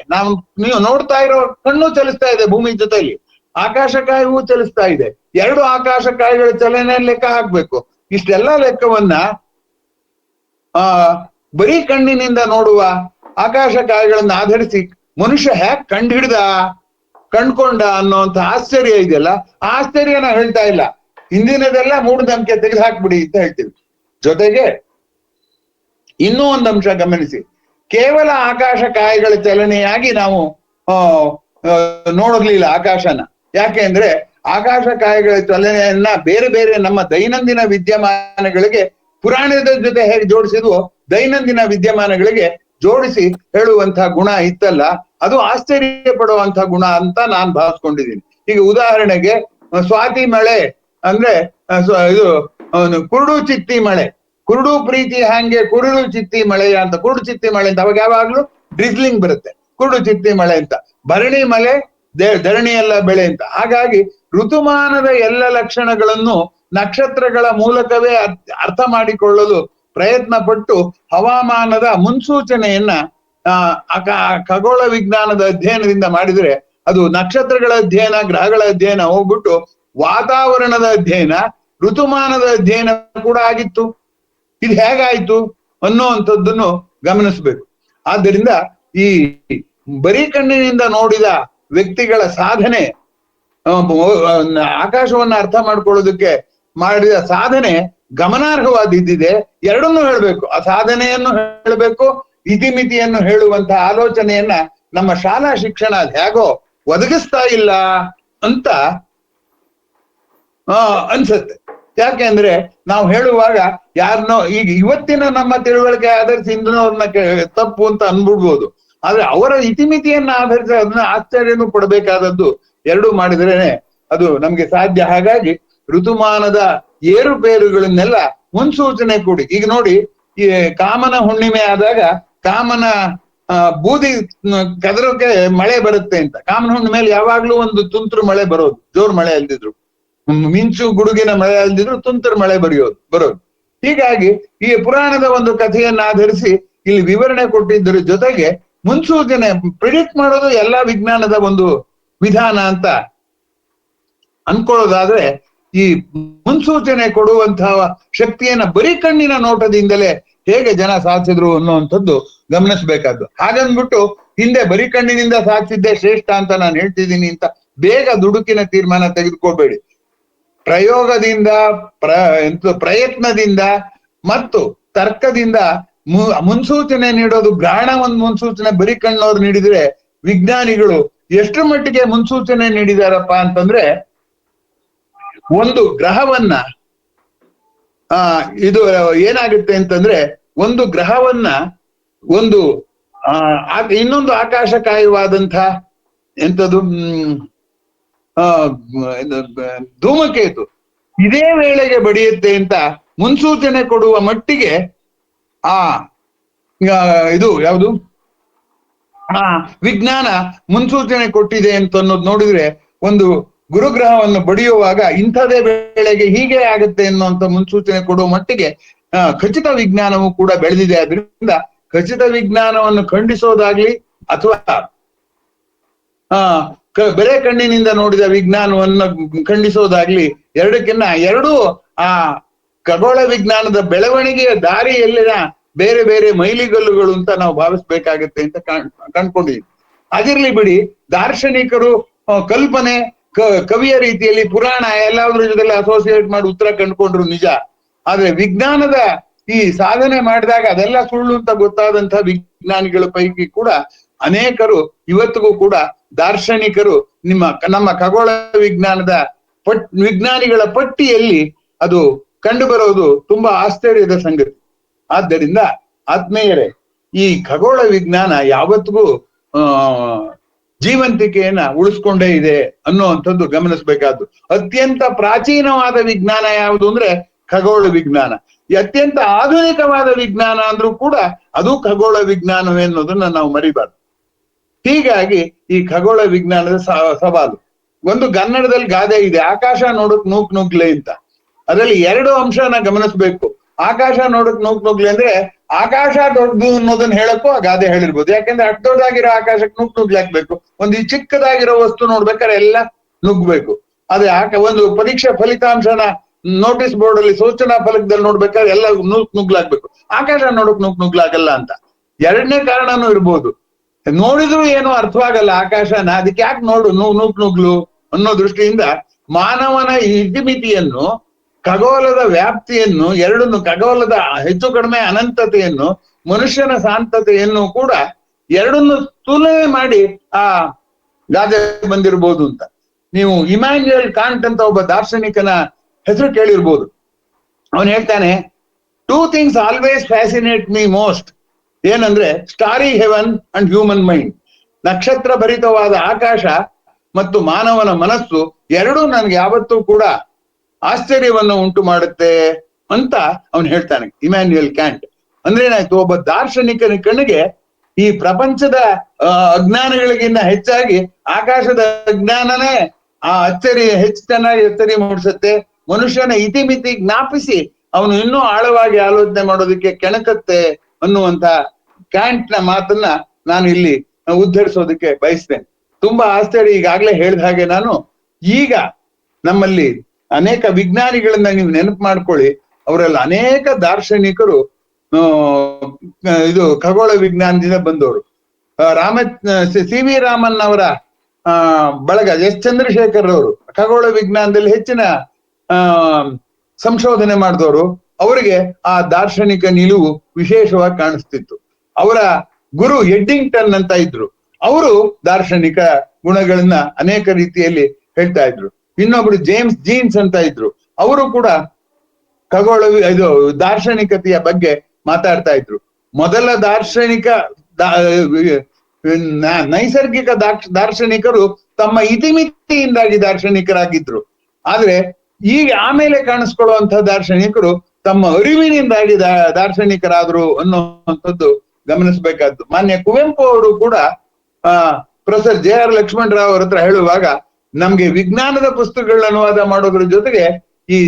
ನೀವು ನೋಡ್ತಾ ಇರೋ ಕಣ್ಣು ಚಲಿಸ್ತಾ ಇದೆ ಭೂಮಿ ಜೊತೆಲಿ, ಆಕಾಶಕಾಯಿಗೂ ಚಲಿಸ್ತಾ ಇದೆ. ಎರಡು ಆಕಾಶಕಾಯಿಗಳ ಚಲನೆ ಲೆಕ್ಕ ಹಾಕ್ಬೇಕು. ಇಷ್ಟೆಲ್ಲ ಲೆಕ್ಕವನ್ನ ಬರೀ ಕಣ್ಣಿನಿಂದ ನೋಡುವ ಆಕಾಶಕಾಯಿಗಳನ್ನ ಆಧರಿಸಿ ಮನುಷ್ಯ ಹ್ಯಾಕ್ ಕಂಡ್ಕೊಂಡ ಅನ್ನೋಂಥ ಆಶ್ಚರ್ಯ ಇದೆಯಲ್ಲ, ಆ ಆಶ್ಚರ್ಯನ ಹೇಳ್ತಾ ಇಲ್ಲ. ಹಿಂದಿನದೆಲ್ಲ ಮೂಢನಂಬಿಕೆ ತೆಗೆದು ಹಾಕ್ಬಿಡಿ ಅಂತ ಹೇಳ್ತೀವಿ. ಜೊತೆಗೆ ಇನ್ನೂ ಒಂದು ಅಂಶ ಗಮನಿಸಿ, ಕೇವಲ ಆಕಾಶಕಾಯಿಗಳ ಚಲನೆಯಾಗಿ ನಾವು ನೋಡಲಿಲ್ಲ ಆಕಾಶನ. ಯಾಕೆ ಅಂದ್ರೆ ಆಕಾಶಕಾಯಿಗಳ ಚಲನೆಯನ್ನ ಬೇರೆ ಬೇರೆ ನಮ್ಮ ದೈನಂದಿನ ವಿದ್ಯಮಾನಗಳಿಗೆ ಪುರಾಣದ ಜೊತೆ ಹೇಗೆ ಜೋಡಿಸಿದ್ವು, ದೈನಂದಿನ ವಿದ್ಯಮಾನಗಳಿಗೆ ಜೋಡಿಸಿ ಹೇಳುವಂತಹ ಗುಣ ಇತ್ತಲ್ಲ, ಅದು ಆಶ್ಚರ್ಯ ಪಡುವಂತಹ ಗುಣ ಅಂತ ನಾನ್ ಭಾವಿಸ್ಕೊಂಡಿದ್ದೀನಿ. ಈಗ ಉದಾಹರಣೆಗೆ ಸ್ವಾತಿ ಮಳೆ ಅಂದ್ರೆ ಇದು ಕುರುಡು ಚಿತ್ತಿ ಮಳೆ, ಕುರುಡು ಪ್ರೀತಿ ಹಂಗೆ ಕುರುಡು ಚಿತ್ತಿ ಮಳೆ ಅಂತ, ಕುರುಡು ಚಿತ್ತಿ ಮಳೆ ಅಂತ ಅವಾಗ ಯಾವಾಗ್ಲೂ ಡ್ರಿಸ್ಲಿಂಗ್ ಬರುತ್ತೆ, ಕುರುಡು ಚಿತ್ತಿ ಮಳೆ ಅಂತ. ಭರಣಿ ಮಳೆ ಧರಣಿ ಎಲ್ಲ ಬೆಳೆ ಅಂತ. ಹಾಗಾಗಿ ಋತುಮಾನದ ಎಲ್ಲ ಲಕ್ಷಣಗಳನ್ನು ನಕ್ಷತ್ರಗಳ ಮೂಲಕವೇ ಅರ್ಥ ಮಾಡಿಕೊಳ್ಳಲು ಪ್ರಯತ್ನ ಪಟ್ಟು ಹವಾಮಾನದ ಮುನ್ಸೂಚನೆಯನ್ನ ಖಗೋಳ ವಿಜ್ಞಾನದ ಅಧ್ಯಯನದಿಂದ ಮಾಡಿದ್ರೆ, ಅದು ನಕ್ಷತ್ರಗಳ ಅಧ್ಯಯನ, ಗ್ರಹಗಳ ಅಧ್ಯಯನ ಹೋಗ್ಬಿಟ್ಟು ವಾತಾವರಣದ ಅಧ್ಯಯನ, ಋತುಮಾನದ ಅಧ್ಯಯನ ಕೂಡ ಆಗಿತ್ತು. ಇದು ಹೇಗಾಯ್ತು ಅನ್ನುವಂಥದ್ದನ್ನು ಗಮನಿಸ್ಬೇಕು. ಆದ್ದರಿಂದ ಈ ಬರೀ ಕಣ್ಣಿನಿಂದ ನೋಡಿದ ವ್ಯಕ್ತಿಗಳ ಸಾಧನೆ, ಆಕಾಶವನ್ನ ಅರ್ಥ ಮಾಡ್ಕೊಳ್ಳೋದಕ್ಕೆ ಮಾಡಿದ ಸಾಧನೆ ಗಮನಾರ್ಹವಾದಿದ್ದಿದೆ. ಎರಡನ್ನೂ ಹೇಳ್ಬೇಕು, ಆ ಸಾಧನೆಯನ್ನು ಹೇಳಬೇಕು, ಇತಿಮಿತಿಯನ್ನು ಹೇಳುವಂತಹ ಆಲೋಚನೆಯನ್ನ ನಮ್ಮ ಶಾಲಾ ಶಿಕ್ಷಣ ಹೇಗೋ ಒದಗಿಸ್ತಾ ಇಲ್ಲ ಅಂತ ಅನ್ಸತ್ತೆ. ಯಾಕೆಂದ್ರೆ ನಾವು ಹೇಳುವಾಗ ಯಾರನ್ನೋ, ಈಗ ಇವತ್ತಿನ ನಮ್ಮ ತಿಳುವಳಿಕೆ ಆಧರಿಸಿ ಹಿಂದಿನವ್ರನ್ನ ತಪ್ಪು ಅಂತ ಅನ್ಬಿಡ್ಬೋದು. ಆದ್ರೆ ಅವರ ಇತಿಮಿತಿಯನ್ನ ಆಧರಿಸಿ ಅದನ್ನ ಆಶ್ಚರ್ಯನೂ ಪಡಬೇಕಾದದ್ದು ಎರಡೂ ಮಾಡಿದ್ರೇನೆ ಅದು ನಮ್ಗೆ ಸಾಧ್ಯ. ಹಾಗಾಗಿ ಋತುಮಾನದ ಏರುಪೇರುಗಳನ್ನೆಲ್ಲ ಮುನ್ಸೂಚನೆ ಕೊಡಿ. ಈಗ ನೋಡಿ, ಈ ಕಾಮನ ಹುಣ್ಣಿಮೆ ಆದಾಗ ಕಾಮನ ಬೂದಿ ಕದರೋಕೆ ಮಳೆ ಬರುತ್ತೆ ಅಂತ. ಕಾಮನ ಹುಣ್ಣಿಮೆಯಲ್ಲಿ ಯಾವಾಗ್ಲೂ ಒಂದು ತುಂತುರು ಮಳೆ ಬರೋದು, ಜೋರ್ ಮಳೆ ಅಲ್ದಿದ್ರು, ಮಿಂಚು ಗುಡುಗಿನ ಮಳೆ ಅಲ್ದಿದ್ರು ತುಂತುರು ಮಳೆ ಬರೋದು. ಹೀಗಾಗಿ ಈ ಪುರಾಣದ ಒಂದು ಕಥೆಯನ್ನ ಆಧರಿಸಿ ಇಲ್ಲಿ ವಿವರಣೆ ಕೊಟ್ಟಿದ್ದರ ಜೊತೆಗೆ ಮುನ್ಸೂಚನೆ, ಪ್ರಿಡಿಕ್ಟ್ ಮಾಡೋದು ಎಲ್ಲಾ ವಿಜ್ಞಾನದ ಒಂದು ವಿಧಾನ ಅಂತ ಅನ್ಕೊಳ್ಳೋದಾದ್ರೆ, ಈ ಮುನ್ಸೂಚನೆ ಕೊಡುವಂತಹ ಶಕ್ತಿಯನ್ನ ಬರೀ ಕಣ್ಣಿನ ನೋಟದಿಂದಲೇ ಹೇಗೆ ಜನ ಸಾಧಿಸಿದ್ರು ಅನ್ನುವಂಥದ್ದು ಗಮನಿಸ್ಬೇಕಾದ್ದು. ಹಾಗಂದ್ಬಿಟ್ಟು ಹಿಂದೆ ಬರೀ ಕಣ್ಣಿನಿಂದ ಸಾಧಿಸಿದ್ದೆ ಶ್ರೇಷ್ಠ ಅಂತ ನಾನು ಹೇಳ್ತಿದ್ದೀನಿ ಅಂತ ಬೇಗ ದುಡುಕಿನ ತೀರ್ಮಾನ ತೆಗೆದುಕೊಳ್ಬೇಡಿ. ಪ್ರಯೋಗದಿಂದ, ಪ್ರಯತ್ನದಿಂದ ಮತ್ತು ತರ್ಕದಿಂದ ಮುನ್ಸೂಚನೆ ನೀಡೋದು. ಗ್ರಹಣ ಒಂದು ಮುನ್ಸೂಚನೆ ಬರೀ ಕಣ್ಣವ್ರು ನೀಡಿದ್ರೆ, ವಿಜ್ಞಾನಿಗಳು ಎಷ್ಟು ಮಟ್ಟಿಗೆ ಮುನ್ಸೂಚನೆ ನೀಡಿದಾರಪ್ಪ ಅಂತಂದ್ರೆ, ಒಂದು ಗ್ರಹವನ್ನ ಇದು ಏನಾಗುತ್ತೆ ಅಂತಂದ್ರೆ, ಒಂದು ಗ್ರಹವನ್ನ ಒಂದು ಇನ್ನೊಂದು ಆಕಾಶಕಾಯವಾದಂಥ ಎಂಥದ್ದು ಧೂಮಕೇತು ಇದೇ ವೇಳೆಗೆ ಬಡಿಯುತ್ತೆ ಅಂತ ಮುನ್ಸೂಚನೆ ಕೊಡುವ ಮಟ್ಟಿಗೆ ಇದು ಯಾವುದು ವಿಜ್ಞಾನ ಮುನ್ಸೂಚನೆ ಕೊಟ್ಟಿದೆ ಅಂತ ಅನ್ನೋದು ನೋಡಿದ್ರೆ, ಒಂದು ಗುರುಗ್ರಹವನ್ನು ಬಡಿಯುವಾಗ ಇಂಥದೇ ವೇಳೆಗೆ ಹೀಗೆ ಆಗುತ್ತೆ ಅನ್ನುವಂತ ಮುನ್ಸೂಚನೆ ಕೊಡುವ ಮಟ್ಟಿಗೆ ಖಚಿತ ವಿಜ್ಞಾನವು ಕೂಡ ಬೆಳೆದಿದೆ. ಆದ್ರಿಂದ ಖಚಿತ ವಿಜ್ಞಾನವನ್ನು ಖಂಡಿಸೋದಾಗ್ಲಿ ಅಥವಾ ಬೆರೆ ಕಣ್ಣಿನಿಂದ ನೋಡಿದ ವಿಜ್ಞಾನವನ್ನು ಖಂಡಿಸೋದಾಗ್ಲಿ ಎರಡೂ ಆ ಖಗೋಳ ವಿಜ್ಞಾನದ ಬೆಳವಣಿಗೆಯ ದಾರಿಯಲ್ಲಿನ ಬೇರೆ ಬೇರೆ ಮೈಲಿಗಲ್ಲುಗಳು ಅಂತ ನಾವು ಭಾವಿಸ್ಬೇಕಾಗತ್ತೆ ಅಂತ ಕಂಡ್ಕೊಂಡಿದ್ವಿ. ಅದಿರ್ಲಿ ಬಿಡಿ, ದಾರ್ಶನಿಕರು ಕಲ್ಪನೆ ಕವಿಯ ರೀತಿಯಲ್ಲಿ ಪುರಾಣ ಎಲ್ಲಾದ್ರ ಜೊತೆಲಿ ಅಸೋಸಿಯೇಟ್ ಮಾಡಿ ಉತ್ತರ ಕಂಡುಕೊಂಡ್ರು ನಿಜ. ಆದ್ರೆ ವಿಜ್ಞಾನದ ಈ ಸಾಧನೆ ಮಾಡಿದಾಗ ಅದೆಲ್ಲ ಸುಳ್ಳು ಅಂತ ಗೊತ್ತಾದಂತ ವಿಜ್ಞಾನಿಗಳ ಪೈಕಿ ಕೂಡ ಅನೇಕರು ಇವತ್ತಿಗೂ ಕೂಡ ದಾರ್ಶನಿಕರು ನಮ್ಮ ಖಗೋಳ ವಿಜ್ಞಾನದ ವಿಜ್ಞಾನಿಗಳ ಪಟ್ಟಿಯಲ್ಲಿ ಅದು ಕಂಡು ಬರೋದು ತುಂಬಾ ಆಶ್ಚರ್ಯದ ಸಂಗತಿ. ಆದ್ದರಿಂದ ಆತ್ಮೀಯರೇ, ಈ ಖಗೋಳ ವಿಜ್ಞಾನ ಯಾವತ್ತಿಗೂ ಜೀವಂತಿಕೆಯನ್ನ ಉಳಿಸ್ಕೊಂಡೇ ಇದೆ ಅನ್ನುವಂಥದ್ದು ಗಮನಿಸ್ಬೇಕಾದ್ದು. ಅತ್ಯಂತ ಪ್ರಾಚೀನವಾದ ವಿಜ್ಞಾನ ಯಾವುದು ಅಂದ್ರೆ ಖಗೋಳ ವಿಜ್ಞಾನ. ಈ ಅತ್ಯಂತ ಆಧುನಿಕವಾದ ವಿಜ್ಞಾನ ಅಂದ್ರೂ ಕೂಡ ಅದು ಖಗೋಳ ವಿಜ್ಞಾನವೇ ಅನ್ನೋದನ್ನ ನಾವು ಮರಿಬಾರ್ದು. ಹೀಗಾಗಿ ಈ ಖಗೋಳ ವಿಜ್ಞಾನದ ಸವಾಲು ಒಂದು ಕನ್ನಡದಲ್ಲಿ ಗಾದೆ ಇದೆ, ಆಕಾಶ ನೋಡಕ್ ನೂಕ್ ನುಗ್ಲೆ ಅಂತ. ಅದರಲ್ಲಿ ಎರಡು ಅಂಶನ ಗಮನಿಸ್ಬೇಕು. ಆಕಾಶ ನೋಡಕ್ ನೂಕ್ ನುಗ್ಲೆ ಅಂದ್ರೆ ಆಕಾಶ ದೊಡ್ಡದು ಅನ್ನೋದನ್ನ ಹೇಳಕ್ಕೂ ಆ ಗಾದೆ ಹೇಳಿರ್ಬೋದು. ಯಾಕೆಂದ್ರೆ ಅಟ್ ದೊಡ್ಡದಾಗಿರೋ ಆಕಾಶಕ್ಕೆ ನುಗ್ಲೆ ಹಾಕ್ಬೇಕು, ಒಂದು ಈ ಚಿಕ್ಕದಾಗಿರೋ ವಸ್ತು ನೋಡ್ಬೇಕಾದ್ರೆ ಎಲ್ಲ ನುಗ್ಬೇಕು. ಅದೇ ಒಂದು ಪರೀಕ್ಷೆ ಫಲಿತಾಂಶನ ನೋಟಿಸ್ ಬೋರ್ಡ್ ಅಲ್ಲಿ ಸೂಚನಾ ಫಲಕದಲ್ಲಿ ನೋಡ್ಬೇಕಾದ್ರೆ ಎಲ್ಲ ನುಗ್ಲಾಗ್ಬೇಕು. ಆಕಾಶ ನೋಡಕ್ ನುಗ್ಲಾಗಲ್ಲ ಅಂತ ಎರಡನೇ ಕಾರಣನೂ ಇರ್ಬೋದು. ನೋಡಿದ್ರು ಏನು ಅರ್ಥವಾಗಲ್ಲ ಆಕಾಶನ, ಅದಕ್ಕೆ ಯಾಕೆ ನುಗ್ಲು ಅನ್ನೋ ದೃಷ್ಟಿಯಿಂದ ಮಾನವನ ಇತಿಮಿತಿಯನ್ನು, ಖಗೋಳದ ವ್ಯಾಪ್ತಿಯನ್ನು, ಎರಡನ್ನು ಖಗೋಳದ ಹೆಚ್ಚು ಕಡಿಮೆ ಅನಂತತೆಯನ್ನು, ಮನುಷ್ಯನ ಶಾಂತತೆಯನ್ನು ಕೂಡ ಎರಡನ್ನು ತುಲನೆ ಮಾಡಿ ಆ ಗಾದೆ ಬಂದಿರ್ಬೋದು ಅಂತ. ನೀವು ಇಮ್ಯಾನ್ಯುಯಲ್ ಕಾಂಟ್ ಅಂತ ಒಬ್ಬ ದಾರ್ಶನಿಕನ ಹೆಸರು ಕೇಳಿರ್ಬೋದು. ಅವನು ಹೇಳ್ತಾನೆ, 2 things always fascinate me most. ಏನಂದ್ರೆ ಸ್ಟಾರಿ ಹೆವನ್ ಅಂಡ್ ಹ್ಯೂಮನ್ ಮೈಂಡ್. ನಕ್ಷತ್ರ ಭರಿತವಾದ ಆಕಾಶ ಮತ್ತು ಮಾನವನ ಮನಸ್ಸು ಎರಡೂ ನನ್ಗೆ ಯಾವತ್ತೂ ಕೂಡ ಆಶ್ಚರ್ಯವನ್ನು ಉಂಟು ಮಾಡುತ್ತೆ ಅಂತ ಅವನು ಹೇಳ್ತಾನೆ, ಇಮ್ಯಾನ್ಯುಯಲ್ ಕ್ಯಾಂಟ್. ಅಂದ್ರೆ ಏನಾಯ್ತು, ಒಬ್ಬ ದಾರ್ಶನಿಕನ ಕಣ್ಣಿಗೆ ಈ ಪ್ರಪಂಚದ ಅಜ್ಞಾನಗಳಿಗಿನ್ನ ಹೆಚ್ಚಾಗಿ ಆಕಾಶದ ಅಜ್ಞಾನನೇ ಹೆಚ್ಚು ಚೆನ್ನಾಗಿ ಅಚ್ಚರಿ ಮೂಡಿಸುತ್ತೆ. ಮನುಷ್ಯನ ಇತಿಮಿತಿ ಜ್ಞಾಪಿಸಿ ಅವನು ಇನ್ನೂ ಆಳವಾಗಿ ಆಲೋಚನೆ ಮಾಡೋದಕ್ಕೆ ಕೆಣಕತ್ತೆ ಅನ್ನುವಂತ ಕ್ಯಾಂಟ್ನ ಮಾತನ್ನ ನಾನು ಇಲ್ಲಿ ಉದ್ಧರಿಸೋದಕ್ಕೆ ಬಯಸ್ತೇನೆ. ತುಂಬಾ ಆಶ್ಚರ್ಯ. ಈಗಾಗ್ಲೇ ಹೇಳಿದ ಹಾಗೆ ನಾನು ಈಗ ನಮ್ಮಲ್ಲಿ ಅನೇಕ ವಿಜ್ಞಾನಿಗಳನ್ನ ನೀವು ನೆನಪು ಮಾಡ್ಕೊಳ್ಳಿ, ಅವರೆಲ್ಲ ಅನೇಕ ದಾರ್ಶನಿಕರು ಇದು ಖಗೋಳ ವಿಜ್ಞಾನದಿಂದ ಬಂದವರು. ಸಿ ವಿ ರಾಮನ್ ಅವರ ಬಳಗ ಎಸ್ ಚಂದ್ರಶೇಖರ್ ಅವರು ಖಗೋಳ ವಿಜ್ಞಾನದಲ್ಲಿ ಹೆಚ್ಚಿನ ಸಂಶೋಧನೆ ಮಾಡಿದವರು. ಅವರಿಗೆ ಆ ದಾರ್ಶನಿಕ ನಿಲುವು ವಿಶೇಷವಾಗಿ ಕಾಣಿಸ್ತಿತ್ತು. ಅವರ ಗುರು ಎಡ್ಡಿಂಗ್ಟನ್ ಅಂತ ಇದ್ರು, ಅವರು ದಾರ್ಶನಿಕ ಗುಣಗಳನ್ನ ಅನೇಕ ರೀತಿಯಲ್ಲಿ ಹೇಳ್ತಾ ಇದ್ರು. ಇನ್ನೊಬ್ರು ಜೇಮ್ಸ್ ಜೀನ್ಸ್ ಅಂತ ಇದ್ರು, ಅವರು ಕೂಡ ಖಗೋಳ ದಾರ್ಶನಿಕತೆಯ ಬಗ್ಗೆ ಮಾತಾಡ್ತಾ ಇದ್ರು. ಮೊದಲ ನೈಸರ್ಗಿಕ ದಾರ್ಶನಿಕರು ತಮ್ಮ ಇತಿಮಿತಿಯಿಂದಾಗಿ ದಾರ್ಶನಿಕರಾಗಿದ್ರು. ಆದ್ರೆ ಈಗ ಆಮೇಲೆ ಕಾಣಿಸ್ಕೊಳ್ಳುವಂತಹ ದಾರ್ಶನಿಕರು ತಮ್ಮ ಅರಿವಿನಿಂದಾಗಿ ದಾರ್ಶನಿಕರಾದ್ರು ಅನ್ನುವಂಥದ್ದು ಗಮನಿಸಬೇಕಾದ್ದು. ಮಾನ್ಯ ಕುವೆಂಪು ಅವರು ಕೂಡ ಪ್ರೊಫೆಸರ್ JR ಲಕ್ಷ್ಮಣ್ ರಾವ್ ಅವ್ರ ಹತ್ರ ಹೇಳುವಾಗ, ನಮ್ಗೆ ವಿಜ್ಞಾನದ ಪುಸ್ತಕಗಳನ್ನ ಅನುವಾದ ಮಾಡೋದ್ರ ಜೊತೆಗೆ ಈ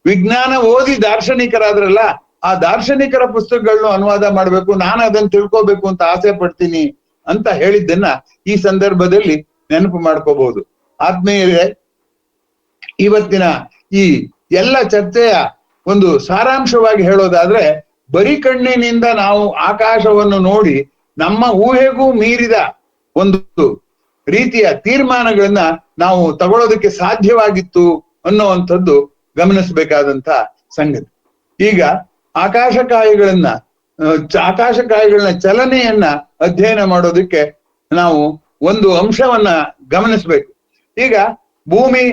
ವಿಜ್ಞಾನ ಓದಿ ದಾರ್ಶನಿಕರಾದ್ರಲ್ಲ, ಆ ದಾರ್ಶನಿಕರ ಪುಸ್ತಕಗಳನ್ನು ಅನುವಾದ ಮಾಡ್ಬೇಕು, ನಾನು ಅದನ್ನ ತಿಳ್ಕೋಬೇಕು ಅಂತ ಆಸೆ ಪಡ್ತೀನಿ ಅಂತ ಹೇಳಿದ್ದನ್ನ ಈ ಸಂದರ್ಭದಲ್ಲಿ ನೆನಪು ಮಾಡ್ಕೋಬಹುದು. ಆತ್ಮೀಯರೇ, ಇವತ್ತಿನ ಈ ಎಲ್ಲ ಚರ್ಚೆಯ ಒಂದು ಸಾರಾಂಶವಾಗಿ ಹೇಳೋದಾದ್ರೆ, ಬರೀ ಕಣ್ಣಿನಿಂದ ನಾವು ಆಕಾಶವನ್ನು ನೋಡಿ ನಮ್ಮ ಊಹೆಗೂ ಮೀರಿದ ಒಂದು ರೀತಿಯ ತೀರ್ಮಾನಗಳನ್ನ ನಾವು ತಗೊಳ್ಳೋದಕ್ಕೆ ಸಾಧ್ಯವಾಗಿತ್ತು ಅನ್ನುವಂಥದ್ದು ಗಮನಿಸಬೇಕಾದಂತ ಸಂಗತಿ. ಈಗ ಆಕಾಶಕಾಯಿಗಳನ್ನ ಚಲನೆಯನ್ನ ಅಧ್ಯಯನ ಮಾಡೋದಕ್ಕೆ ನಾವು ಒಂದು ಅಂಶವನ್ನ ಗಮನಿಸ್ಬೇಕು. ಈಗ ಭೂಮಿ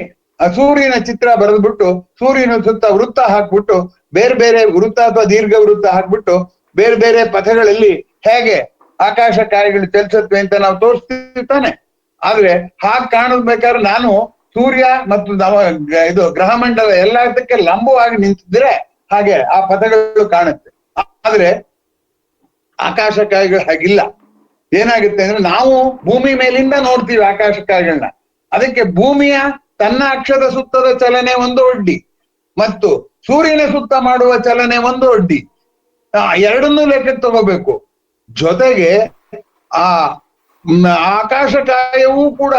ಸೂರ್ಯನ ಚಿತ್ರ ಬರೆದ್ಬಿಟ್ಟು ಸೂರ್ಯನ ಸುತ್ತ ವೃತ್ತ ಹಾಕ್ಬಿಟ್ಟು ಬೇರೆ ಬೇರೆ ವೃತ್ತ ಅಥವಾ ದೀರ್ಘ ವೃತ್ತ ಹಾಕ್ಬಿಟ್ಟು ಬೇರೆ ಬೇರೆ ಪಥಗಳಲ್ಲಿ ಹೇಗೆ ಆಕಾಶ ಕಾಯಿಗಳು ಚಲಿಸತ್ವೆ ಅಂತ ನಾವು ತೋರಿಸ್ತೀವಿ ತಾನೆ. ಆದ್ರೆ ಹಾಗೆ ಕಾಣಬೇಕಾದ್ರೆ ನಾನು ಸೂರ್ಯ ಮತ್ತು ಇದು ಗ್ರಹಮಂಡಲ ಎಲ್ಲದಕ್ಕೆ ಲಂಬವಾಗಿ ನಿಂತಿದ್ರೆ ಹಾಗೆ ಆ ಪಥಗಳು ಕಾಣುತ್ತೆ. ಆದ್ರೆ ಆಕಾಶ ಕಾಯಿಗಳು ಹಾಗಿಲ್ಲ. ಏನಾಗುತ್ತೆ ಅಂದ್ರೆ ನಾವು ಭೂಮಿ ಮೇಲಿಂದ ನೋಡ್ತೀವಿ ಆಕಾಶ ಕಾಯಿಗಳನ್ನ. ಅದಕ್ಕೆ ಭೂಮಿಯ ತನ್ನ ಅಕ್ಷದ ಸುತ್ತದ ಚಲನೆ ಒಂದು ಒಡ್ಡಿ ಮತ್ತು ಸೂರ್ಯನ ಸುತ್ತ ಮಾಡುವ ಚಲನೆ ಒಂದು ಒಡ್ಡಿ, ಎರಡನ್ನೂ ಲೆಕ್ಕಕ್ಕೆ ತಗೋಬೇಕು. ಜೊತೆಗೆ ಆ ಆಕಾಶ ಕಾಯವೂ ಕೂಡ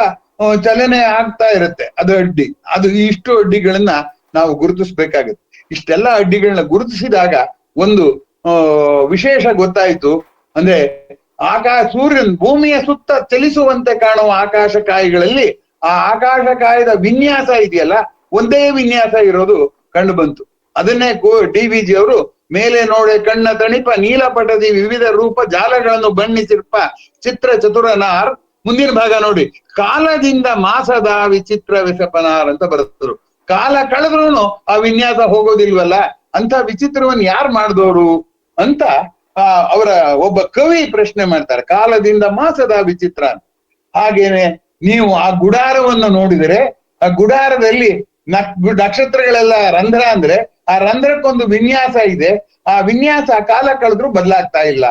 ಚಲನೆ ಆಗ್ತಾ ಇರುತ್ತೆ, ಅದು ಅಡ್ಡಿ. ಅದು ಇಷ್ಟು ಅಡ್ಡಿಗಳನ್ನ ನಾವು ಗುರುತಿಸ್ಬೇಕಾಗುತ್ತೆ. ಇಷ್ಟೆಲ್ಲ ಅಡ್ಡಿಗಳನ್ನ ಗುರುತಿಸಿದಾಗ ಒಂದು ವಿಶೇಷ ಗೊತ್ತಾಯ್ತು. ಅಂದ್ರೆ ಸೂರ್ಯನ್ ಭೂಮಿಯ ಸುತ್ತ ಚಲಿಸುವಂತೆ ಕಾಣುವ ಆಕಾಶ ಕಾಯಿಗಳಲ್ಲಿ ಆ ಆಕಾಶ ಕಾಯದ ವಿನ್ಯಾಸ ಇದೆಯಲ್ಲ, ಒಂದೇ ವಿನ್ಯಾಸ ಇರೋದು ಕಂಡು ಬಂತು. ಅದನ್ನೇ DVG ಅವರು ಮೇಲೆ ನೋಡೆ ಕಣ್ಣ ತಣಿಪ ನೀಲಪಟದಿ ವಿವಿಧ ರೂಪ ಜಾಲಗಳನ್ನು ಬಣ್ಣಿಸಿರ್ಪ ಚಿತ್ರ ಚತುರನಾರ್. ಮುಂದಿನ ಭಾಗ ನೋಡಿ, ಕಾಲದಿಂದ ಮಾಸದ ವಿಚಿತ್ರ ವಿಸಪನಾರ್ ಅಂತ ಬರೆದ್ರು. ಕಾಲ ಕಳೆದ್ರೂ ಆ ವಿನ್ಯಾಸ ಹೋಗೋದಿಲ್ವಲ್ಲ, ಅಂತ ವಿಚಿತ್ರವನ್ನು ಯಾರು ಮಾಡಿದವರು ಅಂತ ಅವರ ಒಬ್ಬ ಕವಿ ಪ್ರಶ್ನೆ ಮಾಡ್ತಾರೆ. ಕಾಲದಿಂದ ಮಾಸದ ವಿಚಿತ್ರ. ಹಾಗೇನೆ ನೀವು ಆ ಗುಡಾರವನ್ನು ನೋಡಿದರೆ ಆ ಗುಡಾರದಲ್ಲಿ ನಕ್ಷತ್ರಗಳೆಲ್ಲ ರಂಧ್ರ ಅಂದ್ರೆ ಆ ರಂಧ್ರಕ್ಕೊಂದು ವಿನ್ಯಾಸ ಇದೆ. ಆ ವಿನ್ಯಾಸ ಕಾಲ ಕಳೆದ್ರೂ ಬದಲಾಗ್ತಾ ಇಲ್ಲ.